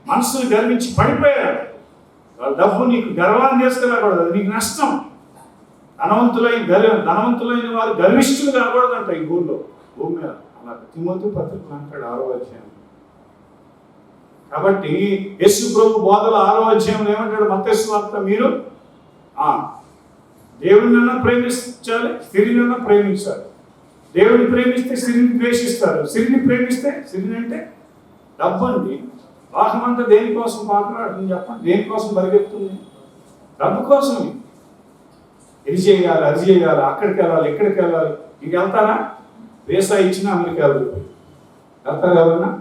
మనసును గర్వించి పడిపోయారు. వాళ్ళ డబ్బు నీకు గర్వాన్ని తీసుకురాకూడదు, అది నీకు నష్టం. ధనవంతులైన వారు గర్విష్ఠులు కాకూడదంట ఈ భూమి మీద. అలా తిమోతి పత్రిక అంటాడు 6వ అధ్యాయం. కాబట్టి యేసు ప్రభు బోధల 6వ అధ్యాయంలో ఏమంటాడు? మత్తయి సువార్త, మీరు దేవుడినన్నా ప్రేమించాలి, స్త్రీనన్నా ప్రేమించాలి. దేవుడిని ప్రేమిస్తే స్త్రీని ద్వేషిస్తారు, స్త్రీని ప్రేమిస్తే, స్త్రీని అంటే డబ్బు అండి. వాహమంతా దేనికోసం పాకులాడుతుంది చెప్పండి? దేనికోసం పరిగెత్తుంది? డబ్బు కోసం. ఇది చేయాలి, అది చేయాలి, అక్కడికి వెళ్ళాలి, ఇక్కడికి వెళ్ళాలి. ఇంక వెళ్తారా? వీసా ఇచ్చినా అమెరికా వెళ్తారు ఎవరన్నా?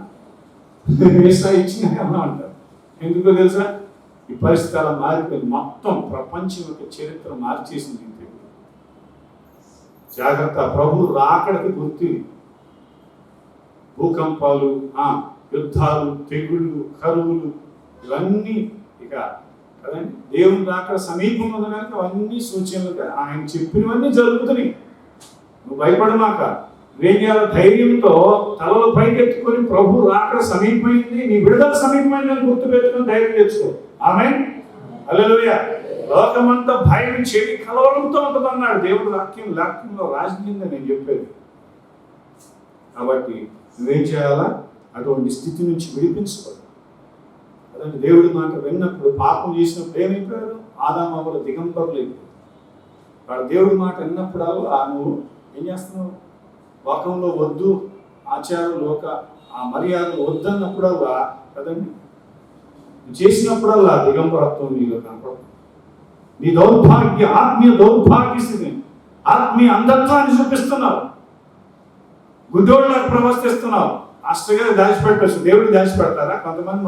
వీసా ఇచ్చినా ఏమన్నా అంటారు. ఎందుకో తెలుసా? ఈ పరిస్థితి అలా మారిపోయింది. మొత్తం ప్రపంచం యొక్క చరిత్ర మార్చేసింది. జాగ్రత్త. ప్రభు రాకడికి గుర్తు. భూకంపాలు, యుద్ధాలు, తెగుళ్ళు, కరువులు, ఇవన్నీ ఇక కదండి. దేవుని రాకడ సమీపం ఉంది కనుక అవన్నీ సూచనలుగా ఆయన చెప్పినవన్నీ జరుగుతున్నాయి. నువ్వు భయపడమాక. నువ్వేం చేయాలి? ధైర్యంతో తలలో పైకెత్తుకొని ప్రభు రాకడ సమీపమైంది, నీ విడుదల సమీపమైందని గుర్తు పెట్టుకుని ధైర్యం తెచ్చుకో. ఆమేన్. హల్లెలూయా. లోకమంతా భయం, చెవి, కలవరంతో ఉంటుంది అన్నాడు దేవుడు. వాక్యంలో రాజకీయంగా నేను చెప్పేది. కాబట్టి నువ్వేం చేయాలా? అటువంటి స్థితి నుంచి విడిపించుకోవాలి. అదంటే దేవుడి మాట విన్నప్పుడు, పాపం చేసినప్పుడు ఏమైపోయారు? ఆదాము అవ్వలు దిగంబరులు అయిపోయారు. వాడు దేవుడి మాట విన్నప్పుడల్లా నువ్వు ఏం చేస్తున్నావు? లోకంలో వద్దు, ఆచారం లోక ఆ మర్యాదలు వద్దన్నప్పుడల్లా కదండి, నువ్వు చేసినప్పుడల్లా దిగంబరత్వం నీలో కనపడదు. నీ దౌర్భాగ్య, ఆత్మీయ దౌర్భాగ్య స్థితిని, ఆత్మీయ అంధత్వాన్ని చూపిస్తున్నావు. గుడ్డోళ్ళకు ప్రవర్తిస్తున్నావు. మాస్టర్ గారు దాచిపెట్టచ్చు, దేవుడు దాచిపెడతారా? కొంతమంది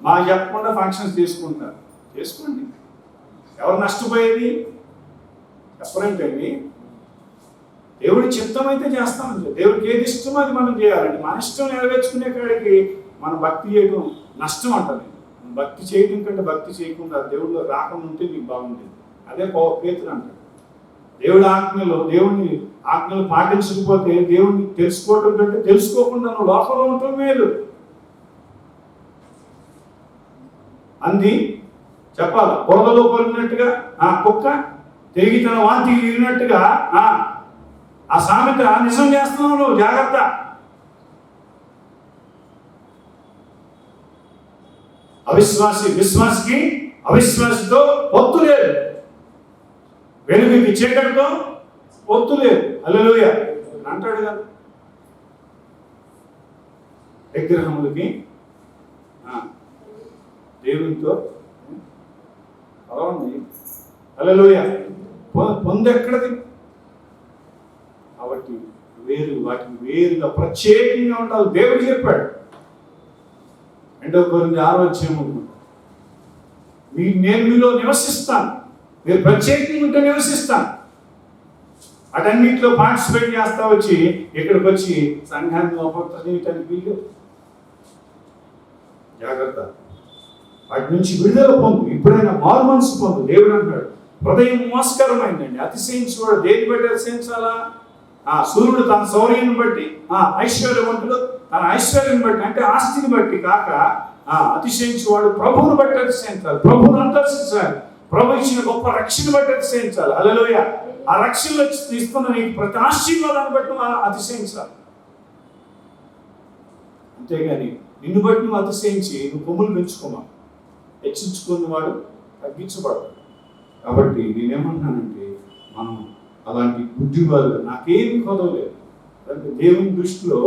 మాకు చెప్పకుండా ఫంక్షన్స్ చేసుకుంటారు. చేసుకోండి. ఎవరు నష్టపోయేది? చెప్పరంటండి. దేవుడి చిత్తం అయితే చేస్తామండి. దేవుడికి ఏది ఇష్టమో అది మనం చేయాలండి. మన ఇష్టం నెరవేర్చుకునే కాడికి మన భక్తి చేయడం నష్టం అంటది. భక్తి చేయడం కంటే భక్తి చేయకుండా దేవుడిలో రాకుండా ఉంటే నీకు బాగుంటుంది. అదే పేతురు అంటాడు. దేవుడి ఆజ్ఞలు పాటించకపోతే దేవుడిని తెలుసుకోవడం కంటే తెలుసుకోకుండా నువ్వు లోకంలో ఉండటం మేలు అంది. చెప్పాల బురదలో పొరిగినట్టుగా ఆ కుక్క తిరిగి తన వాంతి ఇరిగినట్టుగా ఆ సామెత నిజం చేస్తున్నావు నువ్వు. జాగ్రత్త. విశ్వాసికి అవిశ్వాసితో పొత్తు లేదు, వెలుగుకి చీకటితో పొత్తు లేదు. హల్లెలూయా అంటాడు కదా. విగ్రహములకి దేవునితో అలా ఉంది. హల్లెలూయా. పొందెక్కడది? కాబట్టి వాటికి వేరుగా ప్రత్యేకంగా ఉండాలి. దేవుడు చెప్పాడు. 2 కొరింథీ 6 నేను మీలో నివసిస్తాను, మీరు ప్రత్యేకంగా ఉంటే నివసిస్తాను. అటన్నింటిలో పార్టిసిపేట్ చేస్తా వచ్చి ఇక్కడికి వచ్చి సంఘాన్ని అపవిత్రచేయటానికి వీలు. జాగ్రత్త. వాటి నుంచి విడుదల పొందు. ఇప్పుడైనా మారు మనసు పొందు. దేవుడు అంటాడు, హృదయం మోసకరమైందండి. అతిశయించువాడు దేని బట్టి అతిశయించాలా? సూర్యుడు తన శౌర్యాన్ని బట్టి, ఐశ్వర్యవంతుడు తన ఐశ్వర్యాన్ని బట్టి, అంటే ఆస్తిని బట్టి కాక అతిశయించువాడు ప్రభువుని బట్టి అతిశయించాలి. ప్రభువుని అంతర్శించాలి. ప్రభు ఇచ్చిన గొప్ప రక్షణ బట్టి అతిశయించాలి. హల్లెలూయా. ఆ రక్షణలో ఇస్తున్న నీకు ప్రతి ఆశీర్వాదాన్ని బట్టి అతిశయించాలి. అంతేగాని నిన్ను బట్టి నువ్వు అతిశయించి నువ్వు కొమ్ములు పెంచుకోమా. హెచ్చించుకున్న వాడు తగ్గించబడతాడు. కాబట్టి నేనేమంటున్నానంటే, మనం అలాంటి బుద్ధివాళ్ళు నాకేమి కొదవలేదు. అంటే దేవుని దృష్టిలో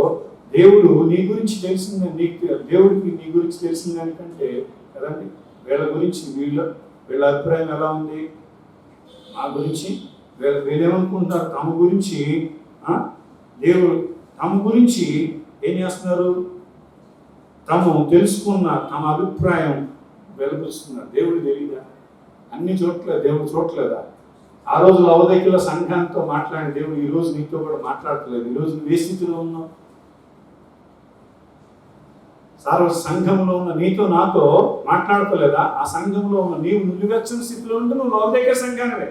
దేవుడు నీ గురించి తెలిసిందని, దేవుడికి నీ గురించి తెలిసిన దానికంటే కదండి వీళ్ళ గురించి వీళ్ళ అభిప్రాయం ఎలా ఉంది? నా గురించి వీళ్ళేమనుకుంటారు? తమ గురించి దేవుడు తమ గురించి ఏం చేస్తున్నారు? తాము తెలుసుకున్న తమ అభిప్రాయం వెలుగుస్తున్నారు. దేవుడు తెలియదా? అన్ని చోట్ల దేవుడు చూడలేదా? ఆ రోజు లవదకిలో సంఘంతో మాట్లాడిన దేవుడు ఈ రోజు నీతో కూడా మాట్లాడట్లేదు. ఈరోజు నువ్వు ఏ స్థితిలో ఉన్నావు? సంఘంలో ఉన్న నీతో నాతో మాట్లాడతలేదా? ఆ సంఘంలో ఉన్న నీవు నిలువెచ్చని స్థితిలో ఉంటే నువ్వు లవదకియ సంఘానివే.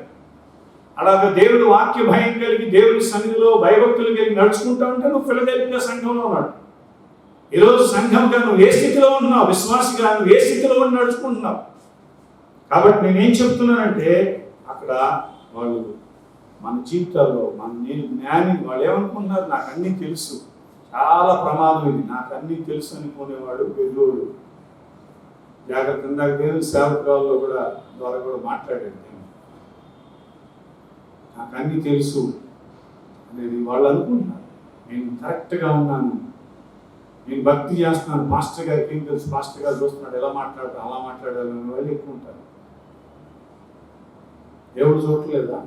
అలాగే దేవుడు వాక్య భయం కలిగి దేవుడి సన్నిధిలో భయభక్తులు కలిగి నడుచుకుంటా ఉంటే నువ్వు ఫిలదెల్ఫియా సంఘంలో ఉన్నాడు. ఈరోజు సంఘంగా నువ్వు ఏ స్థితిలో ఉంటున్నావు? విశ్వాసిగా నువ్వు ఏ స్థితిలో ఉండి నడుచుకుంటున్నావు? కాబట్టి నేనేం చెప్తున్నానంటే, అక్కడ వాళ్ళు మన జీవితాల్లో నేను జ్ఞాని, వాళ్ళు ఏమనుకుంటున్నారు? నాకు అన్నీ తెలుసు, చాలా ప్రమాదం ఇది, నాకు అన్నీ తెలుసు అనుకునేవాడు వెర్రోడు. జాగ్రత్త. ఇందాక దేవుని సేవకురాల్లో ద్వారా కూడా మాట్లాడాడు. నాకు అన్నీ తెలుసు అనేది వాళ్ళు అనుకుంటున్నారు. నేను కరెక్ట్గా ఉన్నాను, నేను భక్తి చేస్తున్నాను, పాస్టర్ గారికి ఏం తెలుసు, పాస్టర్ గారు చూస్తున్నాడు, ఎలా మాట్లాడతాను అలా మాట్లాడాలని వాళ్ళు ఎక్కువ ఉంటారు. దేవుడు చూడలేదా?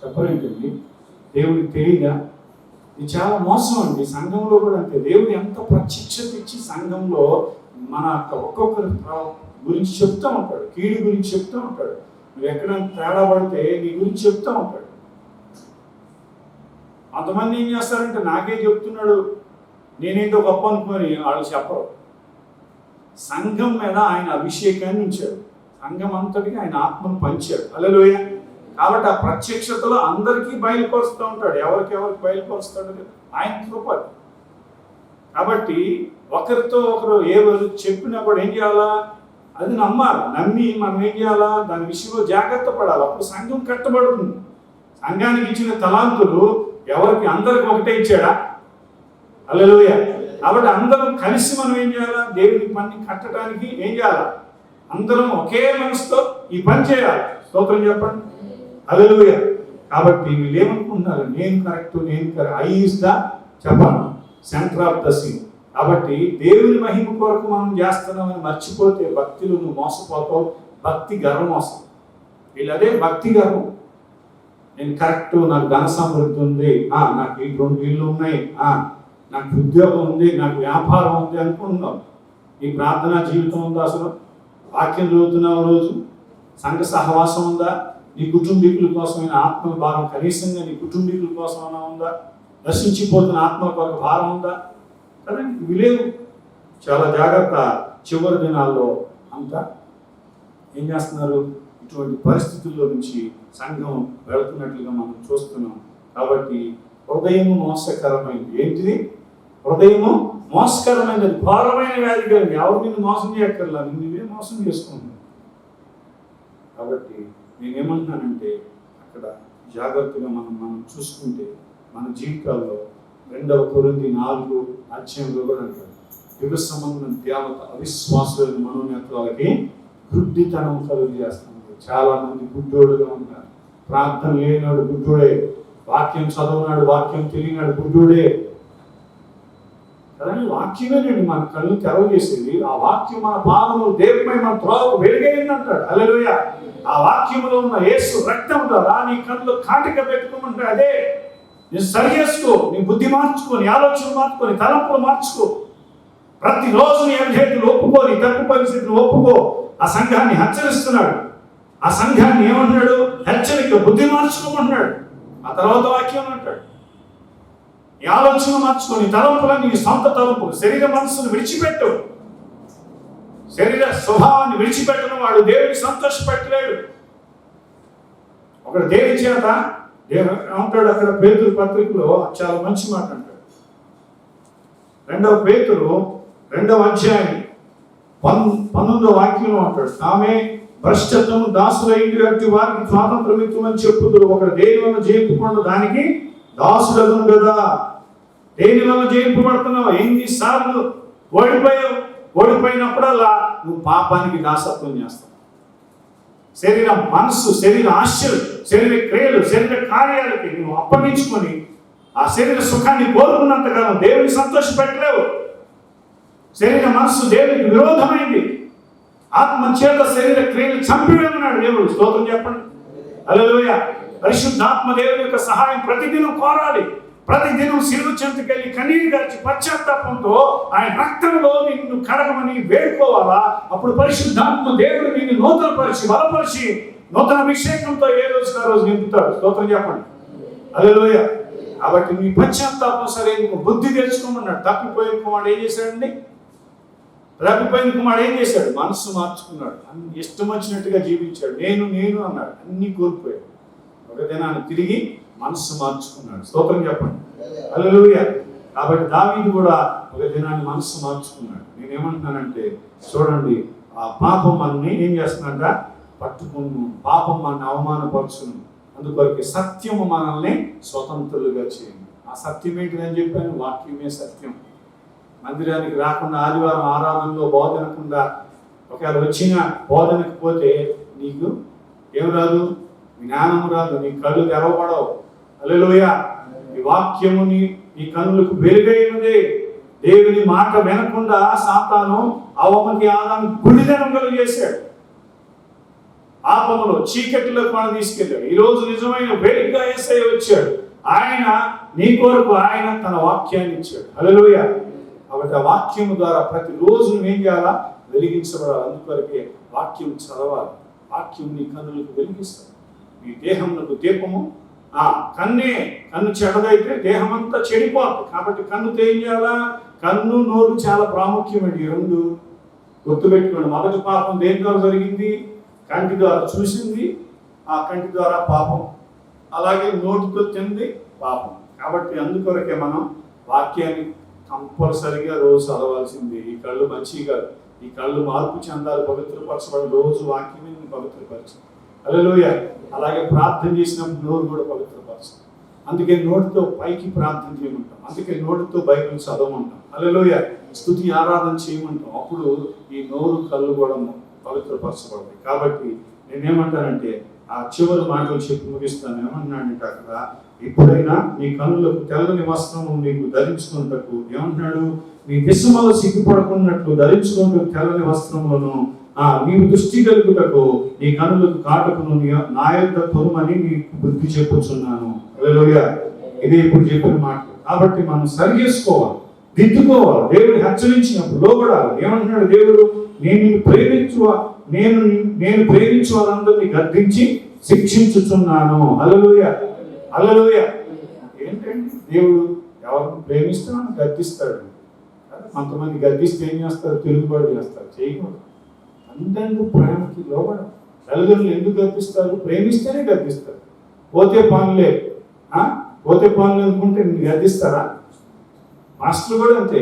చెప్పరేంటండి? దేవుడికి తెలియదా? ఇది చాలా మోసం అండి. సంఘంలో కూడా అంతే. దేవుడు ఎంత ప్రత్యక్షత ఇచ్చి సంఘంలో మన ఒక్కొక్కరి గురించి చెప్తూ ఉంటాడు, కీడు గురించి చెప్తూ ఉంటాడు. నువ్వు ఎక్కడైనా తేడా పడితే నీ గురించి చెప్తూ ఉంటాడు. అంతమంది ఏం చేస్తారంటే, నాకే చెప్తున్నాడు, నేనేంటో గొప్ప అనుకుని వాళ్ళు చెప్పరు. సంఘం మీద ఆయన అభిషేకాన్ని ఉంచాడు, సంఘం అంతటికి ఆయన ఆత్మను పంచాడు. హల్లెలూయా. కాబట్టి ఆ ప్రత్యక్షతలో అందరికీ బయలుపరుస్తూ ఉంటాడు. ఎవరికి బయలుపరుస్తాడు? ఆయన కృప. కాబట్టి ఒకరితో ఒకరు ఎవరు చెప్పినా కూడా ఏం చేయాలా? అది నమ్మాలి. నమ్మి మనం ఏం చేయాలా? దాని విషయంలో జాగ్రత్త పడాలి. అప్పుడు సంఘం కట్టబడుతుంది. సంఘానికి ఇచ్చిన తలాంతులు ఎవరికి? అందరికి ఒకటే ఇచ్చాడా? హల్లెలూయా. కాబట్టి అందరం కలిసి మనం ఏం చేయాలా? దేవుని పని కట్టడానికి ఏం చేయాలా? అందరం ఒకే మనసుతో ఈ పని చేయాలి. స్తోత్రం చెప్పండి. హల్లెలూయా. కాబట్టి వీళ్ళు ఏమనుకుంటున్నారు? నేను కరెక్ట్, నేను కరెక్ట్. ఐ ఈజ్ ద చెప్పండి సెంటర్ ఆఫ్ ద సీన్. కాబట్టి దేవుని మహిమ కొరకు మనం చేస్తున్నామని మర్చిపోతే భక్తిలో నువ్వు మోసపోతావు. భక్తి గర్వం వస్తుంది. వీళ్ళు అదే భక్తి గర్వం. నేను కరెక్ట్, నాకు ధన సమృద్ధి ఉంది, నాకు ఈ 2 ఇళ్ళు ఉన్నాయి, నాకు ఉద్యోగం ఉంది, నాకు వ్యాపారం ఉంది అనుకుంటున్నావు. నీ ప్రార్థనా జీవితం ఉందా? అసలు వాక్యం చదువుతున్నావు రోజు? సంఘ సహవాసం ఉందా? నీ కుటుంబీకుల కోసమైన ఆత్మ భారం కనీసంగా నీ కుటుంబీకుల కోసమైనా ఉందా? నశించిపోతున్న ఆత్మ కొరకు భారం ఉందా? కదండి, ఇవి లేవు. చాలా జాగ్రత్త. చివరి దినాల్లో అంతా ఏం చేస్తున్నారు? ఇటువంటి పరిస్థితుల్లో నుంచి సంఘం వెళుతున్నట్లుగా మనం చూస్తున్నాం. కాబట్టి హృదయము మోసకరమైంది. ఏంటిది? హృదయము మోసకరమైనది, ఘోరమైన వ్యాధి కలిగి. ఎవరు నిన్ను మోసం చేయక్కర్లా, నువ్వే మోసం చేసుకుంటున్నావు. కాబట్టి నేనేమంటున్నానంటే అక్కడ జాగ్రత్తగా మనం చూసుకుంటే మన జీవితాల్లో 2 కొరింథీ 4 కూడా అంటారు, యుగ సంబంధం దేవత అవిశ్వాసులను మనోనేత్రాలకి గుడ్డితనం కలుగు చేస్తుంది. చాలా మంది గుడ్డోడుగా ఉన్నారు. ప్రార్థన లేనాడు గుడ్డోడే, వాక్యం చదవనాడు, వాక్యం తెలియనాడు గుడ్డోడే. కానీ వాక్యమేనండి మన కళ్ళు తెరవ చేసేది. ఆ వాక్యం మన పాదము దేవుపై మన త్రోవకు వెలుగైంది అంటాడు. హల్లెలూయా. ఆ వాక్యంలో ఉన్న యేసు రక్తం ద్వారా నీ కళ్ళు కాటిక పెట్టుకోమంటే అదే. నీ సరి చేసుకో, నీ బుద్ధి మార్చుకో, నీ ఆలోచన మార్చుకో, నీ తలంపులు మార్చుకో. ప్రతిరోజు నీ అవిధేయతలు ఒప్పుకో, నీ తప్పు పరిస్థితులు ఒప్పుకో. ఆ సంఘాన్ని హెచ్చరిస్తున్నాడు. ఆ సంఘాన్ని ఏమంటున్నాడు? హెచ్చరిక, బుద్ధి మార్చుకోమంటున్నాడు. ఆ తర్వాత వాక్యం అంటాడు, నీ ఆలోచన మార్చుకో, నీ తలంపులను నీ సొంత తలంపులు, శరీర మనస్సును విడిచిపెట్టు. శరీర స్వభావాన్ని విడిచిపెట్టడం వాడు దేవుడిని సంతోషపెట్టలేడు. ఒకడు దేని చేత ఏమంటాడు? అక్కడ పేతురు పత్రికలో చాలా మంచి మాట అంటాడు. 2 పేతురు 2వ అధ్యాయం 19వ వాక్యంలో అంటాడు, ఆమె భ్రష్టత్వము దాసులైనటువంటి వారికి స్వాతంత్రం ఇవ్వమని చెప్పుదురు. ఒకడు దేని వల్ల జయింపకుండా దానికి దాసుడగును కదా. దేని వల్ల జయింపబడుతున్నావు? ఎన్నిసార్లు ఓడిపోయావు? ఓడిపోయినప్పుడల్లా నువ్వు పాపానికి దాసత్వం చేస్తావు. శరీర మనస్సు, శరీర ఆశలు, శరీర క్రియలు, శరీర కార్యాలకి నువ్వు అప్పగించుకొని ఆ శరీర సుఖాన్ని కోరుకున్నంతకాలం దేవుని సంతోషపెట్టలేవు. శరీర మనస్సు దేవునికి విరోధమైంది. ఆత్మ చేత శరీర క్రియలు చంపివేయమన్నాడు దేవుడు. స్తోత్రం చెప్పండి. హల్లెలూయా. పరిశుద్ధాత్మ దేవుని యొక్క సహాయం ప్రతిదినం కోరాలి. ప్రతిదినం శిలువ చెంతకెళ్ళి కన్నీరు గార్చి పశ్చాత్తాపంతో ఆయన రక్తంలో నిన్ను కడగమని వేడుకోవాలా. అప్పుడు పరిశుద్ధాత్మ దేవుడు నిన్ను నూతనపరిచి బలపరిచి నూతన అభిషేకంతో ఏ రోజుకి ఆ రోజు నింపుతాడు. స్తోత్రం చెప్పండి. హల్లెలూయా. కాబట్టి నీ పశ్చాత్తాపం సరే, నువ్వు బుద్ధి తెచ్చుకోమన్నాడు. తప్పిపోయిన కుమారుడు ఏం చేశాడండి? తప్పిపోయిన కుమారుడు ఏం చేశాడు? మనస్సు మార్చుకున్నాడు. అన్ని ఇష్టం వచ్చినట్టుగా జీవించాడు. నేను అన్నాడు. అన్ని కోల్పోయాడు. ఒక దినాన్ని తిరిగి మనస్సు మార్చుకున్నాడు. స్తోత్రం చెప్పండి. హల్లెలూయా. కాబట్టి దావీదు కూడా ఒక దినాన్ని మనస్సు మార్చుకున్నాడు. నేనేమంటున్నానంటే చూడండి, ఆ పాపం మనల్ని ఏం చేస్తుందంట? పట్టుకును. పాపం మనల్ని అవమానపరచును. అందుకొరకు సత్యము మనల్ని స్వతంత్రులుగా చేయండి. ఆ సత్యం ఏంటిదని చెప్పాను? వాక్యమే సత్యం. మందిరానికి రాకుండా, ఆదివారం ఆరాధనలో బోధనకుండా, ఒకవేళ వచ్చిన బోధనకు పోతే నీకు ఏం రాదు? జ్ఞానం రాదు. నీ కళ్ళు తెరవబడవు. హల్లెలూయా. ఈ వాక్యము నీ కన్నులకు వెలుగైనదే. దేవుని మాట వినకుండా సాతాను అవమకి ఆదాము గుడిదనం కలుగు చేశాడు. పాపములో చీకటిలోకి మనం తీసుకెళ్ళాడు. ఈరోజు నిజమైన వెలుగుగా యేసయ్య వచ్చాడు. ఆయన నీ కొరకు ఆయన తన వాక్యాన్ని ఇచ్చాడు. హల్లెలూయా. కాబట్టి ఆ వాక్యము ద్వారా ప్రతిరోజు నువ్వేం చేయాలా? వెలిగించబడాలి. అందుకొరకే వాక్యం చదవాలి. వాక్యం నీ కన్నులకు వెలిగిస్తుంది. నీ దేహమునకు దీపము. కన్ను చెడదైతే దేహం అంతా చెడిపోతుంది. కాబట్టి కన్నుతో ఏం చేయాలా? కన్ను నోరు చాలా ప్రాముఖ్యమండి. ఈ 2 గుర్తుపెట్టుకోండి. మొదటి పాపం దేని ద్వారా జరిగింది? కంటి ద్వారా చూసింది, ఆ కంటి ద్వారా పాపం. అలాగే నోటితో తింది పాపం. కాబట్టి అందుకొరకే మనం వాక్యాన్ని కంపల్సరిగా రోజు చదవాల్సింది. ఈ కళ్ళు మంచివి కాదు. ఈ కళ్ళు మార్పు చెందాలి, పవిత్రపరచబడి రోజు వాక్యమే పవిత్రపరచాలి. హల్లెలూయా. అలాగే ప్రార్థన చేసినప్పుడు నోరు కూడా పవిత్రపరచాలి. అందుకే నోటితో పైకి ప్రార్థన చేయమంటాం, అందుకే నోటితో బైబిల్ చదవమంటాం, హల్లెలూయా, స్తుతి ఆరాధన చేయమంటాం. అప్పుడు ఈ నోరు కళ్ళు కూడా పవిత్రపరచబడతాయి. కాబట్టి నేనేమంటానంటే ఆ చివరి మాటలు చెప్పి ముగిస్తాను. ఏమంటున్నాడంటే అక్కడ, ఇప్పుడైనా నీ కన్నులకు తెల్లని వస్త్రము నీకు ధరించుకున్నట్టు, ఏమంటున్నాడు, నీ దిశమలో సిగ్గుపడుకున్నట్లు ధరించుకుంటూ తెల్లని వస్త్రములను నీవు దృష్టి కలుగుటకు నీ కన్నులకు కాటుకును నా యొక్క తొరుమని నీకు బుద్ధి చెప్పుచున్నాను. హల్లెలూయా, ఇది ఇప్పుడు చెప్పిన మాట. కాబట్టి మనం సరి చేసుకోవాలి, దిద్దుకోవాలి, దేవుడు హెచ్చరించినప్పుడు లోబడాలి. ఏమంటున్నాడు దేవుడు, నేను ప్రేమించు వాళ్ళందరినీ గద్దించి శిక్షించుచున్నాను. హల్లెలూయా, హల్లెలూయా. ఏంటండి, దేవుడు ఎవరిని ప్రేమిస్తాడని గద్దిస్తాడు. కొంతమంది గద్దిస్తే ఏం చేస్తారు, తిరుగుబాటు చేస్తారు, చేయకూడదు. అందరూ ప్రేమకి లోబడం. తల్లిదండ్రులు ఎందుకు గద్దిస్తారు, ప్రేమిస్తేనే గద్దిస్తారు. పోతే పనులే అనుకుంటే గద్దిస్తారా? మాస్టర్ కూడా అంతే,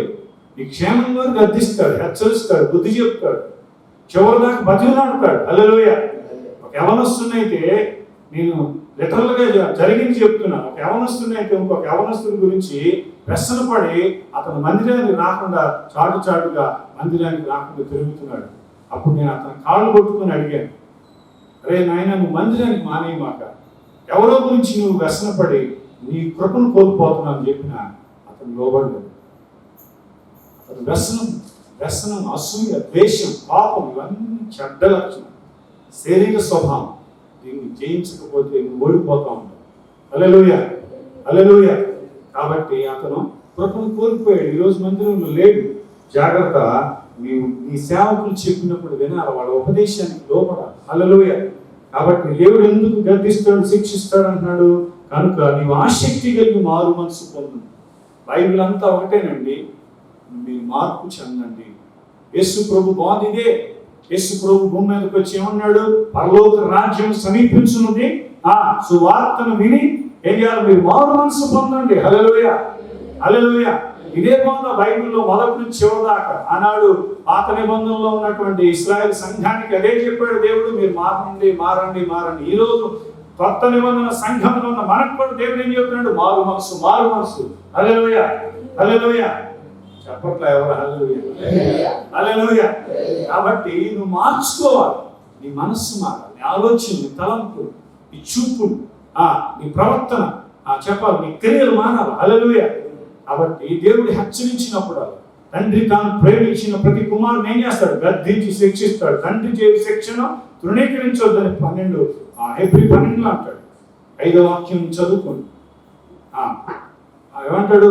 ఈ క్షేమంగా గద్దిస్తాడు, హెచ్చరిస్తాడు, బుద్ధి చెప్తాడు, చివరి దాకా బతిలాడతాడు. హల్లెలూయా. ఒక యవనస్తున్నైతే, నేను లిటరల్గా జరిగింది చెప్తున్నా, ఒక యవనస్తున్నైతే ఇంకొక యవనస్తుని గురించి వ్యసనపడి అతను మందిరానికి రాకుండా చాటుగా మందిరానికి రాకుండా తిరుగుతున్నాడు. అప్పుడు నేను అతని కాళ్ళు కొట్టుకుని అడిగాను, అరే నాయన, నువ్వు మందిరానికి మానేయమాక, ఎవరో గురించి నువ్వు వ్యసనపడి నీ కృపను కోల్పోతున్నావు అని చెప్పిన అతను లోబడలేదు. అతను వ్యసనం, అసూయ, ద్వేషం, పాపం, ఇవన్నీ చెడ్డ లక్షణం, శరీర స్వభావం. దీన్ని జయించకపోతే నువ్వు ఓడిపోతా ఉంటావు. హల్లెలూయా, హల్లెలూయా. కాబట్టి అతను కృపను కోల్పోయాడు. ఈరోజు మందిరంలో లేడు. జాగ్రత్త, నీవు నీ సేవకులు చెప్పినప్పుడు వినాలి, వాళ్ళ ఉపదేశానికి లోపడాలి. హల్లెలూయా. కాబట్టి దేవుడు ఎందుకు గద్దిస్తాడు, శిక్షిస్తాడు అంటున్నాడు, కనుక నీవు ఆసక్తి కలిగి మారు మనసు పొందు. బైబిల్ అంతా ఒకటేనండి, మీరు మార్పు చెందండి. యేసు ప్రభు బాధ ఇదే. యేసు ప్రభు భూమి మీదకి వచ్చి ఏమన్నాడు, పరలోక రాజ్యం సమీపించున్నది, సువార్తను విని ఏం చేయాలి, మీరు మారు మనసు పొందండి. హల్లెలూయా, హల్లెలూయా. ఇదే బోధ బైబిల్లో మొదటి నుంచి చివరి దాకా. ఆనాడు పాత నిబంధనలో ఉన్నటువంటి ఇశ్రాయేల్ సంఘానికి అదే చెప్పాడు దేవుడు, మీరు మారండి. ఈ రోజు కొత్త నిబంధన సంఘంలో ఉన్న మనకు కూడా దేవుడు ఏం చెప్తున్నాడు, మారు మనసు. హల్లెలూయా, హల్లెలూయా. చెప్పట్లే ఎవరు? హల్లెలూయా, హల్లెలూయా. కాబట్టి నువ్వు మార్చుకోవాలి, నీ మనస్సు మారాలి, నీ ఆలోచన, నీ తలంపు, నీ చూపు, నీ ప్రవర్తన చెప్పాలి, నీ క్రియలు మారాలి. హల్లెలూయా. కాబట్టి దేవుడు హెచ్చరించినప్పుడు తండ్రి తాను ప్రేమించిన ప్రతి కుమారుని ఏం చేస్తాడు, గద్దించి శిక్షిస్తాడు. తండ్రి చేసే శిక్షను తృణీకరించొద్దని హెబ్రీ 12 అంటాడు. 5వ వాక్యం చదువుకోండి. ఏమంటాడు,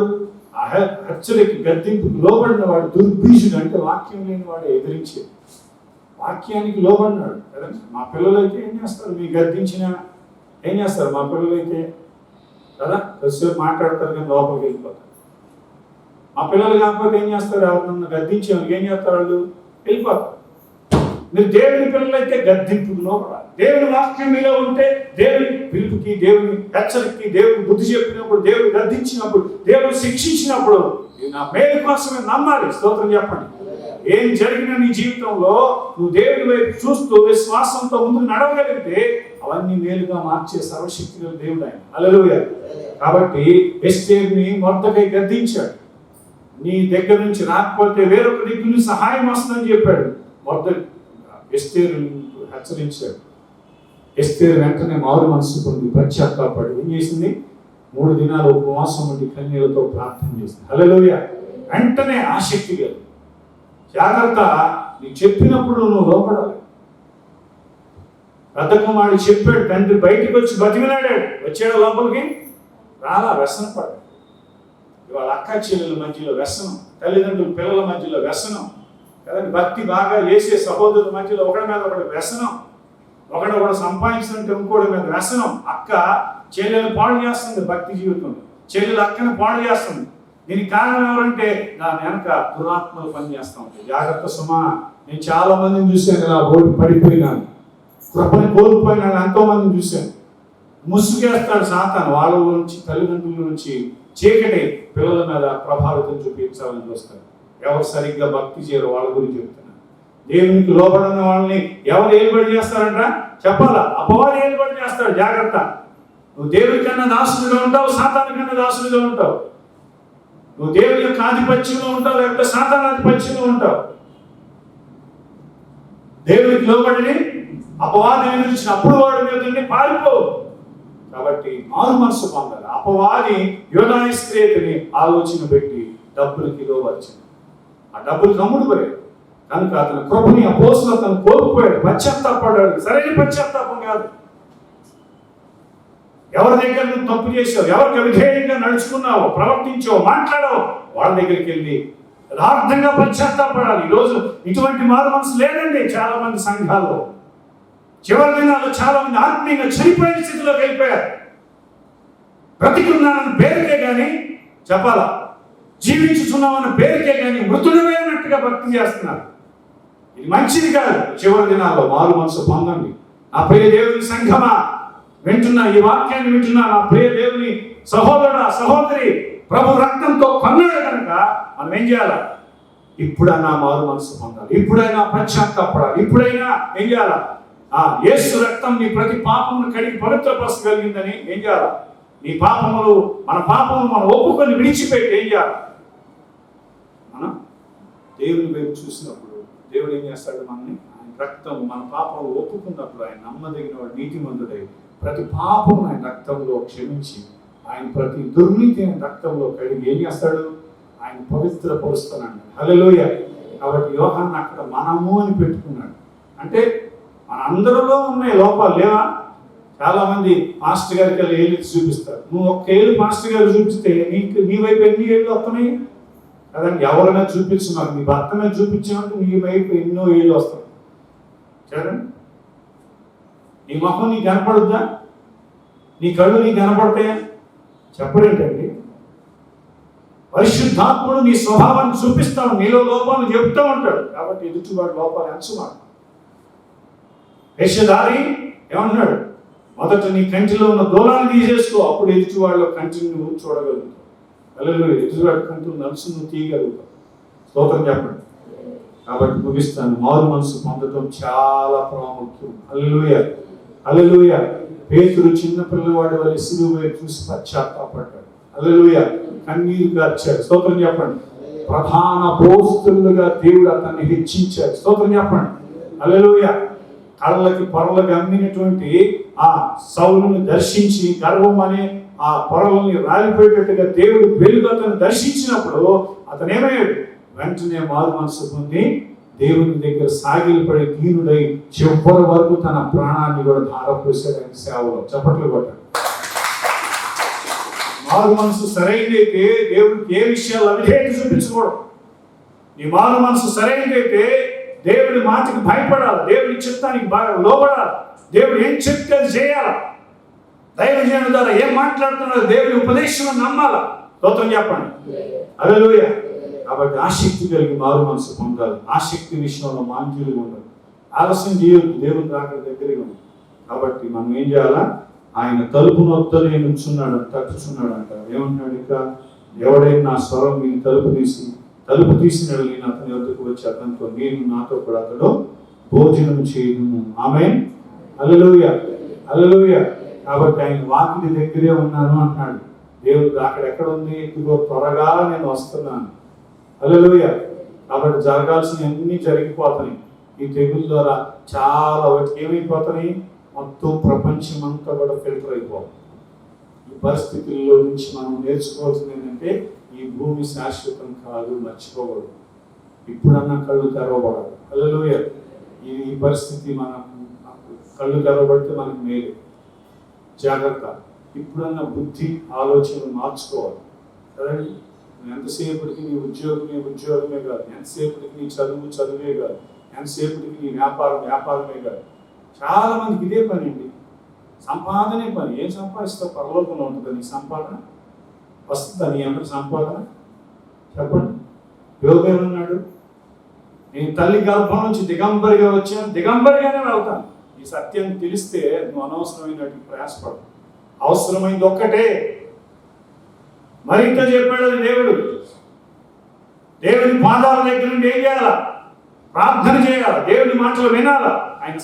హెచ్చరిక గద్దింపుకు లోబడిన వాడు దుర్బీజుడు, అంటే వాక్యం లేని వాడు ఎదిరించేది. వాక్యానికి లోబడినాడు కదండి. మా పిల్లలైతే ఏం చేస్తారు, మీ గద్దించిన ఏం చేస్తారు, మా పిల్లలైతే కదా కొద్దిసేపు మాట్లాడతారు కానీ లోపలికి వెళ్ళిపోతారు. మా పిల్లలు కాకపోతే ఏం చేస్తారు, ఎవరినన్నా గద్దించే ఏం చేస్తారు, వాళ్ళు వెళ్ళిపోతారు. మీరు దేవుని పిల్లలైతే గద్దింపుకు లోపడాలి. దేవుని వాక్యం మీలో ఉంటే దేవుని పిలుపుకి, దేవుని హెచ్చరికకి, దేవుని బుద్ధి చెప్పినప్పుడు, దేవుడు గద్దించినప్పుడు, దేవుడు శిక్షించినప్పుడు నా మేలు కోసమే నమ్మాలి. స్తోత్రం చెప్పండి. ఏం జరిగిన నీ జీవితంలో నువ్వు దేవుని వైపు చూస్తూ విశ్వాసంతో ముందుకు నడవగలిగితే అవన్నీ మేలుగా మార్చే సర్వశక్తి గల దేవుడు ఆయన. హల్లెలూయా. కాబట్టి ఎస్తేరుని మొర్దెకై గద్దించాడు, నీ దగ్గర నుంచి రాకపోతే వేరొక దగ్గర నుంచి సహాయం వస్తుందని చెప్పాడు. ఎస్తేరు హెచ్చరించాడు. ఎస్తేరు వెంటనే మారు మనసు పొంది పశ్చాత్తాపడి ఏం చేసింది, 3 దినాలు ఉపవాసం ఉండి కన్నీళ్లతో ప్రార్థన చేసింది. హల్లెలూయా. వెంటనే ఆసక్తి కలిగి, జాగ్రత్త, నీకు చెప్పినప్పుడు నువ్వు లోపడాలి. పెద్ద కుమారుడు చెప్పాడు, తండ్రి బయటికి వచ్చి బతిమిలాడాడు, వచ్చాడు లోపలికి రాలా, వ్యసనం పడ్డాడు. ఇవాళ అక్క చెల్లెల మధ్యలో వ్యసనం, తల్లిదండ్రుల పిల్లల మధ్యలో వ్యసనం కదండి, భక్తి బాగా చేసే సహోదరుల మధ్యలో ఒకడి మీద ఒకటి వ్యసనం, ఒకడు సంపాదించినట్టు ఇంకోటి మీద వ్యసనం. అక్క చెల్లెలు పాడు చేస్తుంది, భక్తి జీవితంలో చెల్లెలు అక్కని పాడు చేస్తుంది. దీనికి కారణం ఎవరంటే దాని వెనక దురాత్మలు పనిచేస్తూ ఉంటాయి. జాగ్రత్త సుమా. నేను చాలా మందిని చూశాను, ఇలా ఓడి పడిపోయినాను, కృపని కోల్పోయినాను, ఎంతో మందిని చూశాను. ముసుగేస్తాడు సాతాను, వాళ్ళ నుంచి తల్లిదండ్రుల నుంచి చీకటి పిల్లల మీద ప్రభావితం చూపించాలని చూస్తాడు. ఎవరు సరిగ్గా భక్తి చేయరు వాళ్ళ గురించి చెప్తున్నాను. దేవునికి లోబడిన వాళ్ళని ఎవరు ఏలుబడి చేస్తారంట చెప్పాలా, అపవాది ఏలుబడి చేస్తాడు. జాగ్రత్త, నువ్వు దేవుడి కన్నా దాసుడిగా ఉంటావు, సాతాను కన్నా దాసుడిగా ఉంటావు. నువ్వు దేవుడి యొక్క ఆధిపత్యంలో ఉంటావు, లేకపోతే సాతాను ఆధిపత్యంలో ఉంటావు. దేవుడికి లోబడి అపవాదిని ఎదిరించినప్పుడు వాడి మీద పారిపో. కాబట్టి మారు మనసు పొందాలి. అపవాది యోనా ఇస్కరియోతుని ఆలోచన పెట్టి డబ్బులకి లోబరిచింది. ఆ డబ్బులు నమ్ముడుపోయాడు కనుక అతని కృపని అపోస్తులు అతను కోల్పోయాడు, పశ్చాత్తాపడ్డాడు. సరైన పశ్చాత్తాపం కాదు. ఎవరి దగ్గర నువ్వు తప్పు చేసావు, ఎవరికి విధేయంగా నడుచుకున్నావు, ప్రవర్తించావు, మాట్లాడావు, వాళ్ళ దగ్గరికి వెళ్ళి యథార్థంగా పశ్చాత్తాపడాలి. ఈరోజు ఇటువంటి మారు మనసు లేదండి చాలా మంది సంఘాల్లో. చివరి దినాల్లో చాలా మంది ఆత్మీయంగా చనిపోయిన స్థితిలోకి వెళ్ళిపోయారు. బ్రతికున్నానన్న పేరుకే కానీ చెప్పాలా, జీవించుతున్నామన్న పేరుకే కానీ మృతుడమైనట్టుగా భక్తి చేస్తున్నారు. ఇది మంచిది కాదు. చివరి దినాల్లో మారు మనసు పొందండి. నా ప్రియ దేవుని సంఘమా, వింటున్నా ఈ వాక్యాన్ని వింటున్నా నా ప్రియ దేవుని సహోదరుడా సహోదరి, ప్రభు రక్తంతో కొన్నాడు కనుక మనం ఏం చేయాలా? ఇప్పుడైనా మారు మనసు పొందాలి, ఇప్పుడైనా పశ్చాత్తాపడాలి, ఇప్పుడైనా ఏం చేయాలా? యేసు రక్తం నీ ప్రతి పాపమును కడిగి పవిత్రపరచగలిగిందని ఏం చేయాలా? నీ పాపములు మన పాపములు మనం ఒప్పుకొని విడిచిపెట్టి ఏం చేయాలి? మనం దేవుని వైపు చూసినప్పుడు దేవుడు ఏం చేస్తాడు? మనల్ని ఆయన రక్తం మన పాపములు ఒప్పుకున్నప్పుడు ఆయన నమ్మదగిన వాడు, నీతిమంతుడై ప్రతి పాపము ఆయన రక్తంలో క్షమించి ఆయన ప్రతి దుర్నీతి ఆయన రక్తంలో కడిగి ఏం చేస్తాడు? ఆయన పవిత్రపరుస్తున్నాడు. హల్లెలూయా. కాబట్టి యోహాను అక్కడ మనము అని పెట్టుకున్నాడు. అంటే మన అందరిలో ఉన్నాయి లోపాలు లేవా? చాలా మంది మాస్టర్ గారికి వెళ్ళి ఏళ్ళు చూపిస్తారు. నువ్వు ఒక్క ఏళ్ళు మాస్టర్ గారు చూపిస్తే నీ వైపు ఎన్ని ఏళ్ళు వస్తున్నాయి కదండి. ఎవరైనా చూపించున్నారు, నీ భర్త మీద చూపించినట్టు నీ వైపు ఎన్నో ఏళ్ళు వస్తాయి. చూడండి, నీ మొహం నీకు కనపడుద్దా? నీ కళ్ళు నీకు కనపడతాయా? చెప్పరేంటండి. పరిశుద్ధాత్ముడు నీ స్వభావాన్ని చూపిస్తాడు, నీలో లోపాలను చెప్తూ ఉంటాడు. కాబట్టి ఎదుటివాడు లోపాలు ఎంచమాట. వేషధారి ఏమన్నాడు? మొదట నీ కంటిలో ఉన్న దూలాన్ని తీసేసుకో, అప్పుడు ఎదుటివాళ్ళ కంటిని నువ్వు చూడగలుగుతావు. హల్లెలూయా. ఎదుటివాడి కంటిలో నలుసు నువ్వు తీయగలుగుతావు. స్తోత్రం చెప్పండి. కాబట్టి ముగిస్తాను. మారు మనసు పొందడం చాలా ప్రాముఖ్యం. హల్లెలూయా, హల్లెలూయా. పేతురు చిన్న పిల్లవాడి వల్ల సిలువ వైపు చూసి పశ్చాత్తాపడ్డాడు. హల్లెలూయా. కన్నీరు గార్చాడు. స్తోత్రం చెప్పండి. ప్రధాన పోస్తులుగా దేవుడు అతన్ని హెచ్చించాడు. స్తోత్రం చెప్పండి. హల్లెలూయా. కళ్ళకి పొరలకు అమ్మినటువంటి ఆ సౌలుని దర్శించి గర్వం అనే ఆ పొరలని రాలిపోయేటట్టుగా దేవుడు వెలుగు అతను దర్శించినప్పుడు అతను ఏమయ్యాడు? వెంటనే మారు మనసు పొంది దేవుని దగ్గర సాగిలపడి దీనుడై చివరి వరకు తన ప్రాణాన్ని కూడా ధారపోసాడు ఆయన సేవలో. చప్పట్లు కొట్టాడు. మారు మనసు సరైనదైతే దేవుడికి ఏ విషయాలు అవిధేయత చూపించకూడదు. నీ మారు మనసు సరైనదైతే దేవుడి మాటకి భయపడాలి, దేవుడి చిత్తానికి లోబడాలి, దేవుడు ఏం చెప్తే అది చేయాలి. దైవజనుల ద్వారా ఏం మాట్లాడుతున్నారో దేవుడి ఉపదేశం నమ్మాలా. స్తోత్రం చెప్పండి. హల్లెలూయా. కాబట్టి ఆసక్తి కలిగి మారు మనసు పొందాలి. ఆసక్తి విషయంలో మాంద్యులుగా ఉండాలి. ఆలస్యం చేయొద్దు, దేవుని రాకడ దగ్గరగా ఉంది. కాబట్టి మనం ఏం చేయాలా? ఆయన తలుపు నొత్తనే నుంచున్నాడు, తట్టుచున్నాడు అంటారు. ఏమంటున్నాడు? ఇంకా ఎవడైనా నా స్వరం మీరు తలుపు తీసిన నేను అతని వద్దకు వచ్చి అతనితో నేను నాతో కూడా అతడు భోజనం చేయను. ఆమేన్. హల్లెలూయా, హల్లెలూయా. కాబట్టి ఆయన వాకిలి దగ్గరే ఉన్నాను అంటున్నాడు. దేవుడు అక్కడ ఎక్కడ ఉంది? ఇదిగో త్వరగా నేను వస్తున్నాను. హల్లెలూయా. కాబట్టి జరగాల్సిన అన్ని జరిగిపోతాయి. ఈ తెగుల ద్వారా చాలా వాటికి ఏమైపోతాయి? మొత్తం ప్రపంచం అంతా కూడా ఫిల్టర్ అయిపోతుంది. ఈ పరిస్థితుల్లో నుంచి మనం నేర్చుకోవాల్సింది ఏంటంటే ఈ భూమి శాశ్వతం కాదు, మర్చిపోకూడదు. ఇప్పుడన్నా కళ్ళు తెరవబడాలి. హల్లెలూయా. ఈ పరిస్థితి మనకు కళ్ళు తెరవబడితే మనకు మేలు. జాగ్రత్త. ఇప్పుడన్నా బుద్ధి ఆలోచనలు మార్చుకోవాలి కదండి. ఎంతసేపటికి నీ ఉద్యోగమే కాదు, ఎంతసేపటికి నీ చదువే కాదు, ఎంతసేపటికి నీ వ్యాపారమే కాదు. చాలా మందికి ఇదే పని అండి, సంపాదనే పని. ఏం సంపాదిస్తావు? పరలోకంలో ఉంటుంది నీ సంపాదన. వస్తుందా నీ అందరి సంపాదన? చెప్పండి. యోగేలు ఉన్నాడు, నేను తల్లి గర్భం నుంచి దిగంబరిగా వచ్చాను, దిగంబరిగానే వెళ్తాను. ఈ సత్యం తెలిస్తే నువ్వు అనవసరమైనట్టు ప్రయాసపడు. అవసరమైంది ఒక్కటే. మరింత చెప్పాడు దేవుడు. దేవుని పాదాల దగ్గర నుండి ఏం చేయాలా? ప్రార్థన చేయాలి, దేవుని మాటలు వినాలా, ఆయన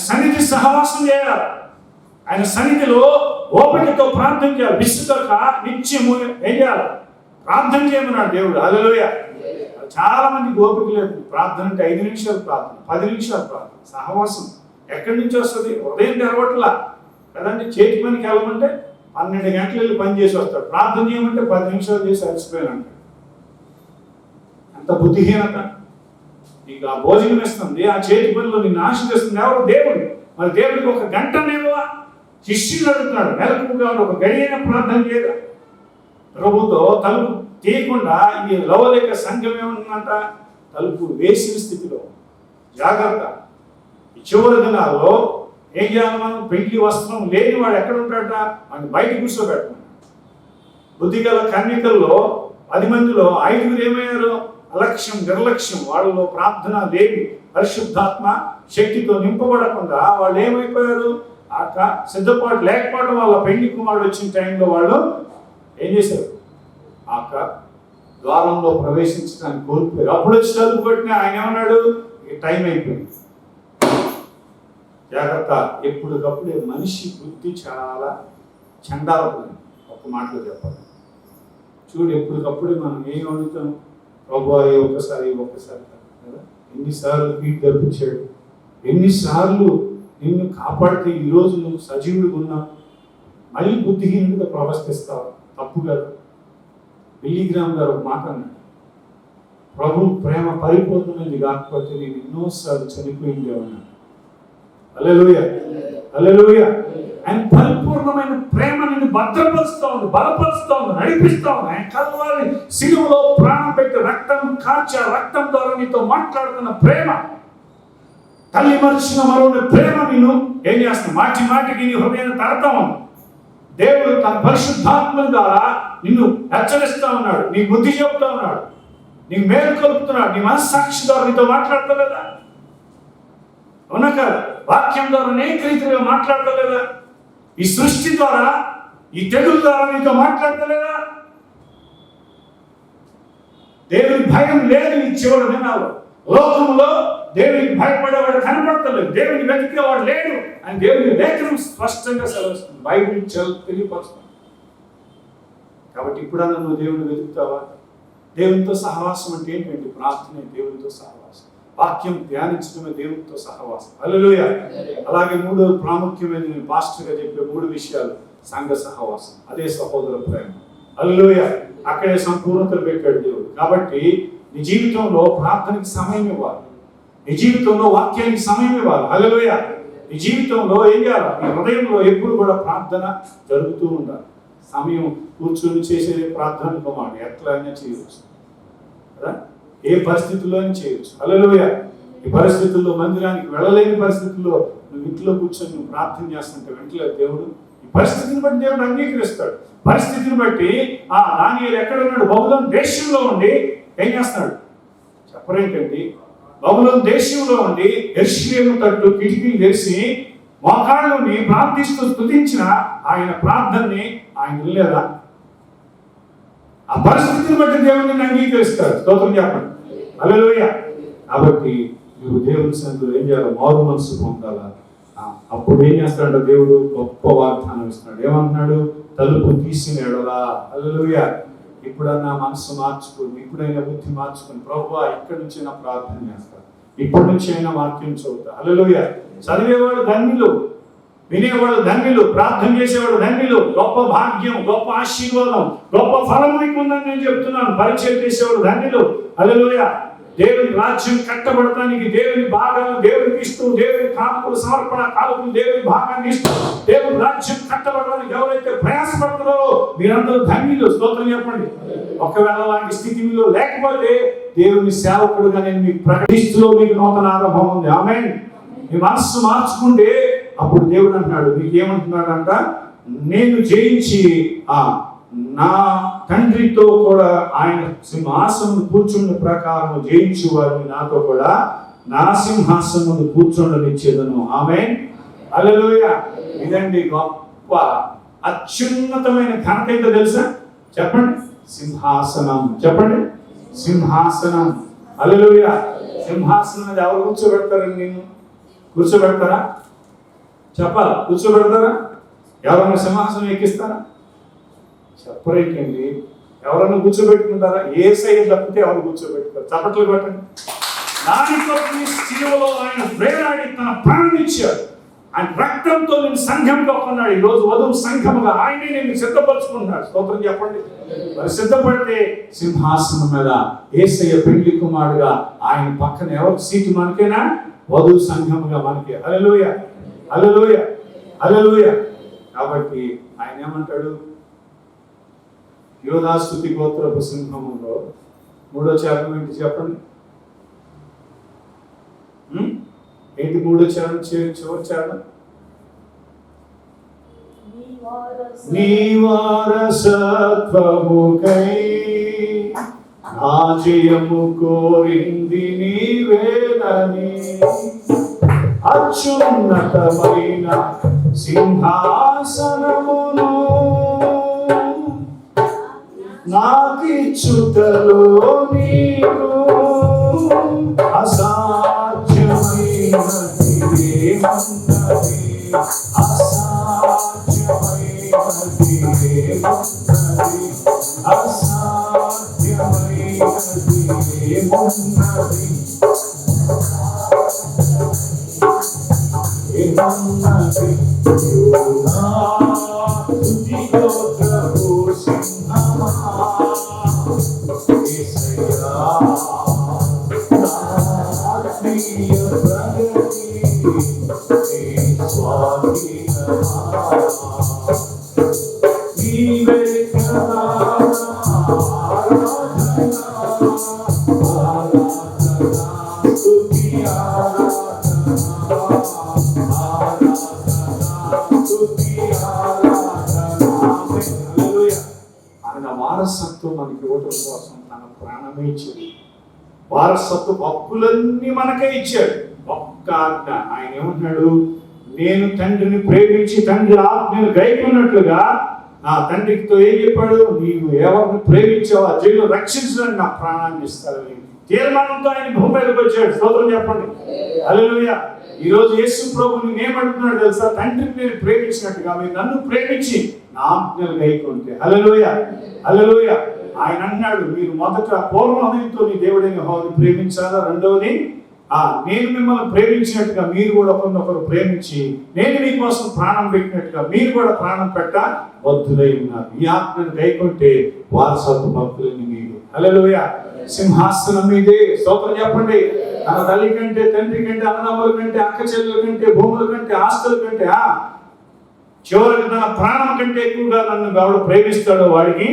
సన్నిధి సహవాసం చేయాలి. ఆయన సన్నిధిలో ఓపికతో ప్రార్థన చేయాలి. విసుగక నిత్యము ఏం చేయాలి? ప్రార్థన చేయమన్నాడు దేవుడు. హల్లెలూయా. చాలా మందికి ఓపిక లేదు. ప్రార్థన అంటే 5 నిమిషాలు ప్రార్థన, 10 నిమిషాలు ప్రార్థన. సహవాసం ఎక్కడి నుంచి వస్తుంది? ఉదయం తెరవట్లా కదండి. చేతి పనికి వెళ్ళమంటే 12 గంటలు వెళ్ళి పని చేసి వస్తాడు. ప్రార్థన చేయమంటే 10 నిమిషాలు చేసి అలసిపోయానంట. అంత బుద్ధిహీనత. నీకు ఆ భోజనం ఇస్తుంది, ఆ చేతి పనిలో నిన్ను ఆశీర్వదిస్తుంది ఎవరు? దేవుడు. మరి దేవుడికి ఒక గంట నిలవా? శిష్యులు అడుగుతున్నాడు, మెలకుగా ఒక గడియైన ప్రార్థన చేయరా? ప్రభుతో తలుపు తీయకుండా ఈ లవలేక సంఘం ఏమన్నంట, తలుపు వేసిన స్థితిలో. జాగ్రత్త. ఈ చివరి దినాల్లో ఏం చేయాలి మనం? పెళ్లి వస్త్రం లేని వాడు ఎక్కడ ఉంటాడట? ఆయన బయట కూర్చోబెట్టమన్నాడు. బుద్ధిగల కన్యకల్లో 10 మందిలో 5 ఏమయ్యారు? అలక్ష్యం, నిర్లక్ష్యం. వాళ్ళలో ప్రార్థన లేవి, పరిశుద్ధాత్మ శక్తితో నింపబడకుండా వాళ్ళు ఏమైపోయారు? సిద్ధపాటు లేకపోవడం వల్ల పెళ్లి కుమారుడు వచ్చిన టైంలో వాళ్ళు ఏం చేశారు? ద్వారంలో ప్రవేశించడానికి కోల్పోయారు. అప్పుడు వచ్చి తలుపు కొట్టిన ఆయన ఏమన్నాడు? టైం అయిపోయింది. జాగ్రత్త. ఎప్పటికప్పుడు మనిషి బుద్ధి చాలా చండాలపోయింది. ఒక్క మాటలో చెప్పాలి. చూడు, ఎప్పటికప్పుడు మనం ఏం అడుగుతాం? ప్రభు ఒక్కసారి కదా. ఎన్నిసార్లు ఫీట్ తప్పించాడు, ఎన్నిసార్లు నిన్ను కాపాడితే ఈరోజు నువ్వు సజీవుడిగా ఉన్నావు. మళ్ళీ బుద్ధిహీనుడిగా ప్రవర్తిస్తావు. తప్పు కాదు. బిల్లీగ్రామ్ గారు ఒక మాట అన్నాడు, ప్రభు ప్రేమ పరిపూర్ణమైంది కాకపోతే నేను ఎన్నోసార్లు చనిపోయింది అన్నాడు. హల్లెలూయా, హల్లెలూయా. ఆయన పరిపూర్ణమైన ప్రేమ నిన్ను భద్రపరుస్తూ ఉంది, బలపరుస్తూ ఉంది, నడిపిస్తూ ఉంది. ఆయన కల్వారి శిలువలో ప్రాణం పెట్టి రక్తం కార్చే రక్తం ద్వారా నీతో మాట్లాడుతున్న ప్రేమ, తల్లి మరిచిన మరొక ప్రేమ నిన్ను ఏం చేస్తున్నా? మాటి మాటికి నీ హృదయాన్ని తడతా ఉంది. దేవుడు తన పరిశుద్ధాత్మ ద్వారా నిన్ను హెచ్చరిస్తూ ఉన్నాడు, నీ బుద్ధి చెప్తా ఉన్నాడు, నీకు మేలు కలుపుతున్నాడు. నీ మనస్సాక్షి ద్వారా నీతో మాట్లాడతలేదా? అవునా కదా? వాక్యం ద్వారా అనేక రీతిగా మాట్లాడతలేదా? ఈ సృష్టి ద్వారా, ఈ తెగుల ద్వారా నీతో మాట్లాడతలేదా? దేవుని భయం లేదు ఈ చివరి దినాల్లో. లోకంలో దేవునికి భయపడేవాడు కనపడతలేదు, దేవుని వెతికేవాడు లేడు అని దేవుని లేఖనం స్పష్టంగా సెలవుస్తుంది, బైబిల్ తెలియపరుస్తుంది. కాబట్టి ఇప్పుడన్నా నువ్వు దేవుని వెతుకుతావా? దేవునితో సహవాసం అంటే ఏంటంటే ప్రార్థనే దేవునితో సహవాసం, వాక్యం ధ్యానించడమే దేవునితో సహవాసం. హల్లెలూయా. అలాగే 3వ ప్రాముఖ్యమైన నేను పాస్టర్గా చెప్పే 3 విషయాలు. సంఘ సహవాసం, అదే సహోదర ప్రేమ. హల్లెలూయా. అక్కడే సంపూర్ణతలు పెట్టాడు దేవుడు. కాబట్టి నీ జీవితంలో ప్రార్థనకి సమయం ఇవ్వాలి, నీ జీవితంలో వాక్యానికి సమయం ఇవ్వాలి. హల్లెలూయా. నీ జీవితంలో ఏం చేయాలి? నీ హృదయంలో ఎప్పుడు కూడా ప్రార్థన జరుగుతూ ఉండాలి. సమయం కూర్చొని చేసే ప్రార్థన కుమారుడు ఎట్లా అయినా చేయవచ్చు కదా, ఏ పరిస్థితుల్లోనే చేయవచ్చు. హల్లెలూయా. ఈ పరిస్థితుల్లో మందిరానికి వెళ్ళలేని పరిస్థితుల్లో నువ్వు ఇంట్లో కూర్చొని నువ్వు ప్రార్థన చేస్తుంటే వెంటనే దేవుడు ఈ పరిస్థితిని బట్టి దేవుడు అంగీకరిస్తాడు. పరిస్థితిని బట్టి దానియేలు ఎక్కడ ఉన్నాడు? బబులోను దేశంలో ఉండి ఏం చేస్తున్నాడు చెప్పరేంటండి? బబులోను దేశంలో ఉండి యెరూషలేము తట్టు కిటికీలు తెరిచి మోకాళ్ళని ప్రార్థిస్తూ స్తుతించిన ఆయన ప్రార్థనని ఆయన వినలేదా? ఆ పరిస్థితిని బట్టి దేవుడిని అంగీకరిస్తాడు. స్తోత్రం చెప్పండి. హల్లెలూయా. కాబట్టి నువ్వు దేవుని సన్నిధిలో ఏం చేయాలి? మారు మనసు పొందాలా. అప్పుడు ఏం చేస్తాడంటే దేవుడు గొప్ప వాగ్దానం ఇస్తున్నాడు. ఏమంటున్నాడు? తలుపు తీసిన ఎడలా. హల్లెలూయా. ఇప్పుడన్నా మనసు మార్చుకుని, ఇప్పుడైనా బుద్ధి మార్చుకుని, ప్రభువా ఇక్కడి నుంచి అయినా ప్రార్థన చేస్తాను, ఇప్పటి నుంచి అయినా వాక్యం చదువుతా. హల్లెలూయా. చదివేవాడు ధన్యులు, వినేవాడు ధన్యులు, ప్రార్థన చేసేవాడు ధన్యులు. గొప్ప భాగ్యం, గొప్ప ఆశీర్వాదం, గొప్ప ఫలం మీకు ఉందని నేను చెప్తున్నాను. పరిచయం చేసేవాడు ధన్యులు. హల్లెలూయా. దేవుని రాజ్యం కట్టబడటానికి దేవుని భాగాలను దేవునికి ఇస్తూ, దేవుని కానుకలు సమర్పణ కానుకలు దేవుని భాగాన్ని ఇస్తూ దేవుని రాజ్యం కట్టబడడానికి ఎవరైతే ప్రయాసపడుతున్నారో మీరందరూ ధన్యులు. స్తోత్రం చెప్పండి. ఒకవేళ అలాంటి స్థితి మీలో లేకపోతే దేవుని సేవకుడుగా నేను మీకు ప్రకటిస్తూ మీకు నూతన ఆరంభం ఉంది. ఆమేన్. మీ మనస్సు మార్చుకుంటే అప్పుడు దేవుడు అంటున్నాడు, మీకు ఏమంటున్నాడంట? నేను జయించి నా తండ్రితో కూడా ఆయన సింహాసనం కూర్చున్న ప్రకారం జయించు వారిని నాతో కూడా నా సింహాసనం కూర్చుండనిచ్చేదను. ఆమేన్. హల్లెలూయా. ఇదండి గొప్ప అత్యున్నతమైన ఘనత ఏంటో తెలుసా? చెప్పండి. సింహాసనం. చెప్పండి. సింహాసనం. హల్లెలూయా. సింహాసనం మీద ఎవరు కూర్చోబెడతారండి? నిన్ను కూర్చోబెడతారా? చెప్పాలి. కూర్చోబెడతారా? ఎవరన్నా సింహాసనం ఎక్కిస్తారా? చెప్పరేకండి. ఎవరన్నా కూర్చోబెట్టుకుంటారా? యేసయ్య తప్పితే ఎవరు కూర్చోబెట్టుతారు? చప్పట్లు కొట్టండి. దాని కొరకు ఈ శిలువలో ఆయన వేలాడి తన ప్రాణం ఇచ్చాడు. ఆయన రక్తంతో నేను సంఘంగా కొన్నాడు. ఈ రోజు వధువు సంఘముగా ఆయనే నేను సిద్ధపరచుకున్నాడు. స్తోత్రం చెప్పండి. మరి సిద్ధపడితే సింహాసనం మీద యేసయ్య పెళ్లి కుమారుడుగా ఆయన పక్కన ఎవరు సీటు? మనకేనా? వధువు సంఘముగా మనకే. హల్లెలూయా, హల్లెలూయా, హల్లెలూయా. కాబట్టి ఆయన ఏమంటాడు? యోధా స్తుతి గోత్రపు సింహములో 3వ చరణం ఏంటి చెప్పండి? ఏంటి 3వ చరణం చివరి చరణం? నీ వారసత్వముకై నా జయము కోరింది నీవేనని అత్యున్నతమైన సింహాసనమును నాకిచ్చుటలో నీకు అసాధ్యమైనది ఏమున్నది? అసాధ్యమైనది ఏమున్నది? అసాధ్యమైనది ఏమున్నది? ఏమున్నది? యోధా స్తుతి గోత్రపు సింహమా యేసయ్యా ఆత్మీయ ప్రగతి నీ స్వాధీనమా నీవే కదా ఆరాధన స్తుతి ఆయన వారసత్వం మనకి ఇవ్వటం కోసం తన ప్రాణమే ఇచ్చాడు. వారసత్వ హక్కులన్నీ మనకే ఇచ్చాడు. ఒక్క ఆజ్ఞ. ఆయన ఏమంటున్నాడు? నేను తండ్రిని ప్రేమించి తండ్రి ఆజ్ఞను గైకొన్నట్లుగా నా తండ్రితో ఏం చెప్పాడు? నీవు ఎవరిని ప్రేమించావో ఆ జైలు రక్షించడానికి నా ప్రాణాన్ని ఇస్తాడని తీర్మానంతో ఆయన భూమి మీదకి వచ్చాడు. స్తోత్రం చెప్పండి. హల్లెలూయా. ఈ రోజు యేసు ప్రభువుని నేనేమంటున్నాడు తెలుసా? తండ్రిని నేను ప్రేమించినట్టుగా మీరు నన్ను ప్రేమించి నా ఆజ్ఞలు గైకొంటే. హల్లెలూయా, హల్లెలూయా. ఆయన అన్నాడు, మీరు మొదట పూర్ణ హృదయంతో నీ దేవుడైన యెహోవాను ప్రేమించాలా, రెండవది నేను మిమ్మల్ని ప్రేమించినట్టుగా మీరు కూడా ఒకరినొకరు ప్రేమించి నేను మీకోసం ప్రాణం పెట్టినట్టుగా మీరు కూడా ప్రాణం పెట్ట బద్ధులై ఉన్నారు. ఈ ఆజ్ఞను గైకొంటే వారసత్వ భక్తులని మీరు. హల్లెలూయా. సింహాసనం మీదే. స్తోత్రం చెప్పండి. తన తల్లి కంటే, తండ్రి కంటే, అన్నదమ్ముల కంటే, అక్క చెల్లెల కంటే, భూముల కంటే, ఆస్తుల కంటే, చివరికి తన ప్రాణం కంటే ఎక్కువగా నన్ను ఎవడు ప్రేమిస్తాడో వాడికి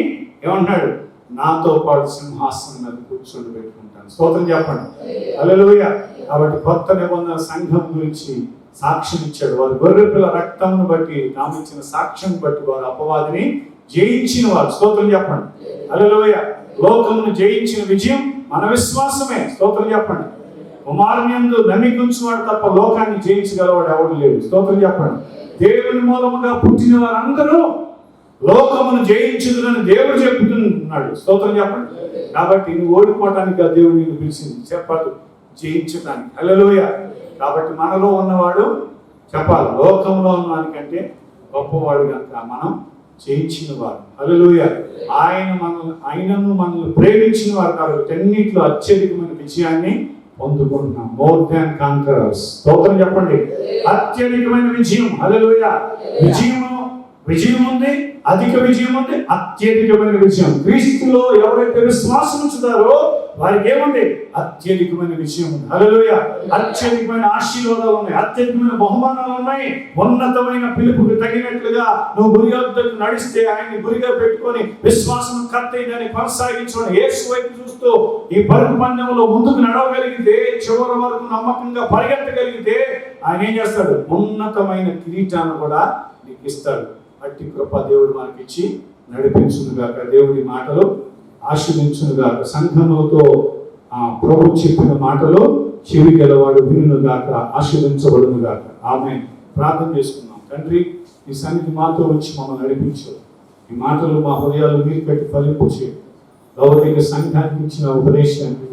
ఏమంటున్నాడు? నాతో పాటు సింహాసనం మీద కూర్చొని పెట్టుకుంటాను. స్తోత్రం చెప్పండి. హల్లెలూయా. కాబట్టి కొత్త నిబంధన సంఘం గురించి సాక్ష్యం ఇచ్చాడు. వారు గొర్రెపిల్ల రక్తమును బట్టి నామించిన సాక్ష్యం బట్టి వారు అపవాదిని జయించిన వారు. స్తోత్రం చెప్పండి. హల్లెలూయా. లోకమును జయించిన విజయం మన విశ్వాసమే. స్తోత్రం చెప్పండి. కుమారుని యందు నమ్మికుంచువాడు తప్ప లోకాన్ని జయించగలవాడు ఎవడు లేడు. స్తోత్రం చెప్పండి. దేవుని మూలముగా పుట్టిన వారందరూ లోకమును జయించుదురని దేవుడు చెప్తున్నాడు. స్తోత్రం చెప్పండి. కాబట్టి నువ్వు ఓడిపోవటానికి ఆ దేవుడు నిన్ను పిలిచింది, చెప్పాలి జయించడానికి. హల్లెలూయా. కాబట్టి మనలో ఉన్నవాడు చెప్పాలి, లోకంలో ఉన్నవానికంటే గొప్పవాడు కనుక మనం జయించిన వారు. హల్లెలూయా. ఆయనను మనల్ని ప్రేమించిన వారు కాబట్టి అన్నింటిలో అత్యధికమైన విజయాన్ని పొందుకుంటున్నాం. More than conquerors. స్తోత్రం చెప్పండి. అత్యధికమైన విజయం. హల్లెలూయా. విజయం ఉంది, అధిక విజయం ఉంది, అత్యధికమైన విజయం. క్రీస్తులో ఎవరైతే విశ్వాసం ఉంచుతారో వారికి ఏముంది? అత్యధికమైన విజయం ఉంది. హల్లెలూయా. అత్యధికమైన ఆశీర్వాదాలు ఉన్నాయి, అత్యధికమైన బహుమానాలు ఉన్నాయి. ఉన్నతమైన పిలుపుకు తగినట్లుగా నువ్వు గురి వద్దకు నడిస్తే ఆయన్ని గురిగా పెట్టుకొని విశ్వాసం కర్తయి దాన్ని కొనసాగించుకొని యేసు వైపు చూస్తూ ఈ పరుగు పందెంలో ముందుకు నడవగలిగితే, చివరి వరకు నమ్మకంగా పరిగెత్తగలిగితే ఆయన ఏం చేస్తాడు? ఉన్నతమైన కిరీటాన్ని కూడా నీకు ఇస్తాడు. అట్టి కృప దేవుడు మనకిచ్చి నడిపించునుగాక. దేవుడి మాటలు ఆశీర్వదించునుగాక. సంఘములతో ప్రభు చెప్పిన మాటలు చెవి గలవాడు వినుగాక, ఆశీర్వదించబడునుగాక. ఆమేన్. ప్రార్థన చేసుకుందాం. తండ్రి, ఈ సన్నిధి మాతో వచ్చి మమ్మల్ని నడిపించు. ఈ మాటలు మా హృదయాలు మీరు పెట్టి ఫలించు. లౌకిక సంఘానికి ఇచ్చిన ఉపదేశాన్ని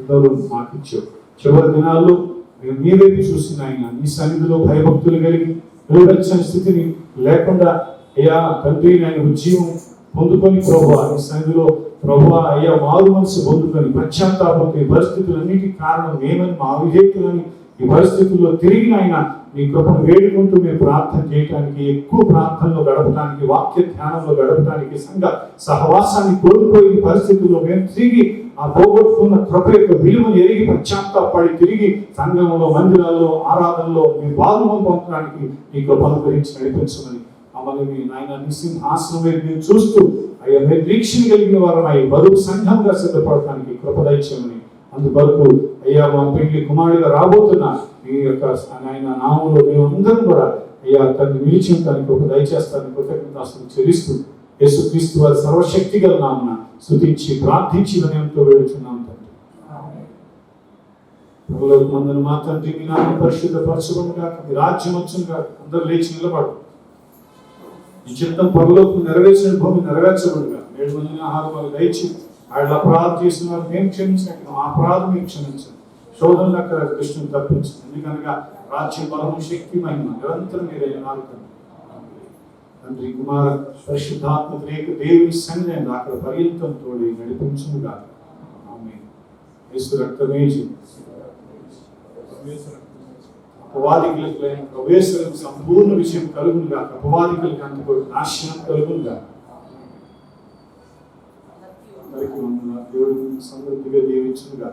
మాకు ఇచ్చు. చివరి దినాల్లో మేము మీ వైపు చూసిన ఆయన ఈ సన్నిధిలో భయభక్తులు కలిగి నిలబెచ్చని స్థితిని లేకుండా అయ్యా తండ్రి నేను ఉద్యమం పొందుకొని ప్రభువా నీ సన్నిధిలో ప్రభువా అయ్యా మారు మనసు పొందుకొని పశ్చాత్తాపంతో ఈ పరిస్థితులన్నిటికీ కారణం ఏమని మా అవిధేయతలని ఈ పరిస్థితుల్లో తిరిగి ఆయన నీ కృపను వేడుకుంటూ మేము ప్రార్థన చేయడానికి, ఎక్కువ ప్రార్థనలో గడపడానికి, వాక్య ధ్యానంలో గడపడానికి, సంఘ సహవాసాన్ని కోల్పోయి ఈ పరిస్థితుల్లో మేము తిరిగి ఆ పోగొట్టుకున్న కృప యొక్క విలువను ఎరిగి పశ్చాత్తాపడి తిరిగి సంఘంలో, మందిరాల్లో, ఆరాధనలో మేము పాల్గొన పొందడానికి నీ కృపను గురించి నడిపించమని మమ్మల్ని నాయన నిసింహాసనం మేము చూస్తూ అయ్యా మేము నిరీక్షణ కలిగిన వారం అయ్యి బరువు సంఘంగా సిద్ధపడటానికి కృప దయచేయమని అందువరకు అయ్యా మా పెళ్లి కుమారుడిగా రాబోతున్న ఈ యొక్క ఆయన నామంలో మేమందరం కూడా అయ్యా తను నిలిచి ఉండడానికి ఒక దయచేస్తానని కృతజ్ఞతాస్తులు చెల్లిస్తూ యేసుక్రీస్తు వారి సర్వశక్తి గల నామన స్తుతించి ప్రార్థించి వినయంతో వేడుచున్నాం తండ్రి. మందును మాత్రం మీ నామం పరిశుద్ధ పరచుగా మీ రాజ్యం వచ్చుగా అందరూ లేచి నిలబడు. ఈ చిత్తం పరలోకం నెరవేర్చిన భూమి నెరవేర్చబడుగా 7 మందిని ఆహారం వాళ్ళు దయచి వాళ్ళ అపరాధం చేసిన వారు మేము క్షమించినట్టు మా అపరాధం మేము క్షమించండి. శోధనలు అక్కడ కృష్ణను తప్పించండి. ఎందుకనగా రాజ్యం బలము శక్తి మహిమ నిరంతరం మీరే నాలుగు తండ్రి కుమార పరిశుద్ధాత్మ త్రియేక దేవుని సన్నిధిని అక్కడ పర్యంతం తోడి నడిపించునుగా. ఆమేన్. యేసు రక్తమే అపవాదికులకు ప్రవేశలకు సంపూర్ణ విషయం కలుగునుగా. అపవాదికులకు అంత నాశనం కలుగునుగా. అందరికీ దేవుడు సమృద్ధిగా దీవించునుగా.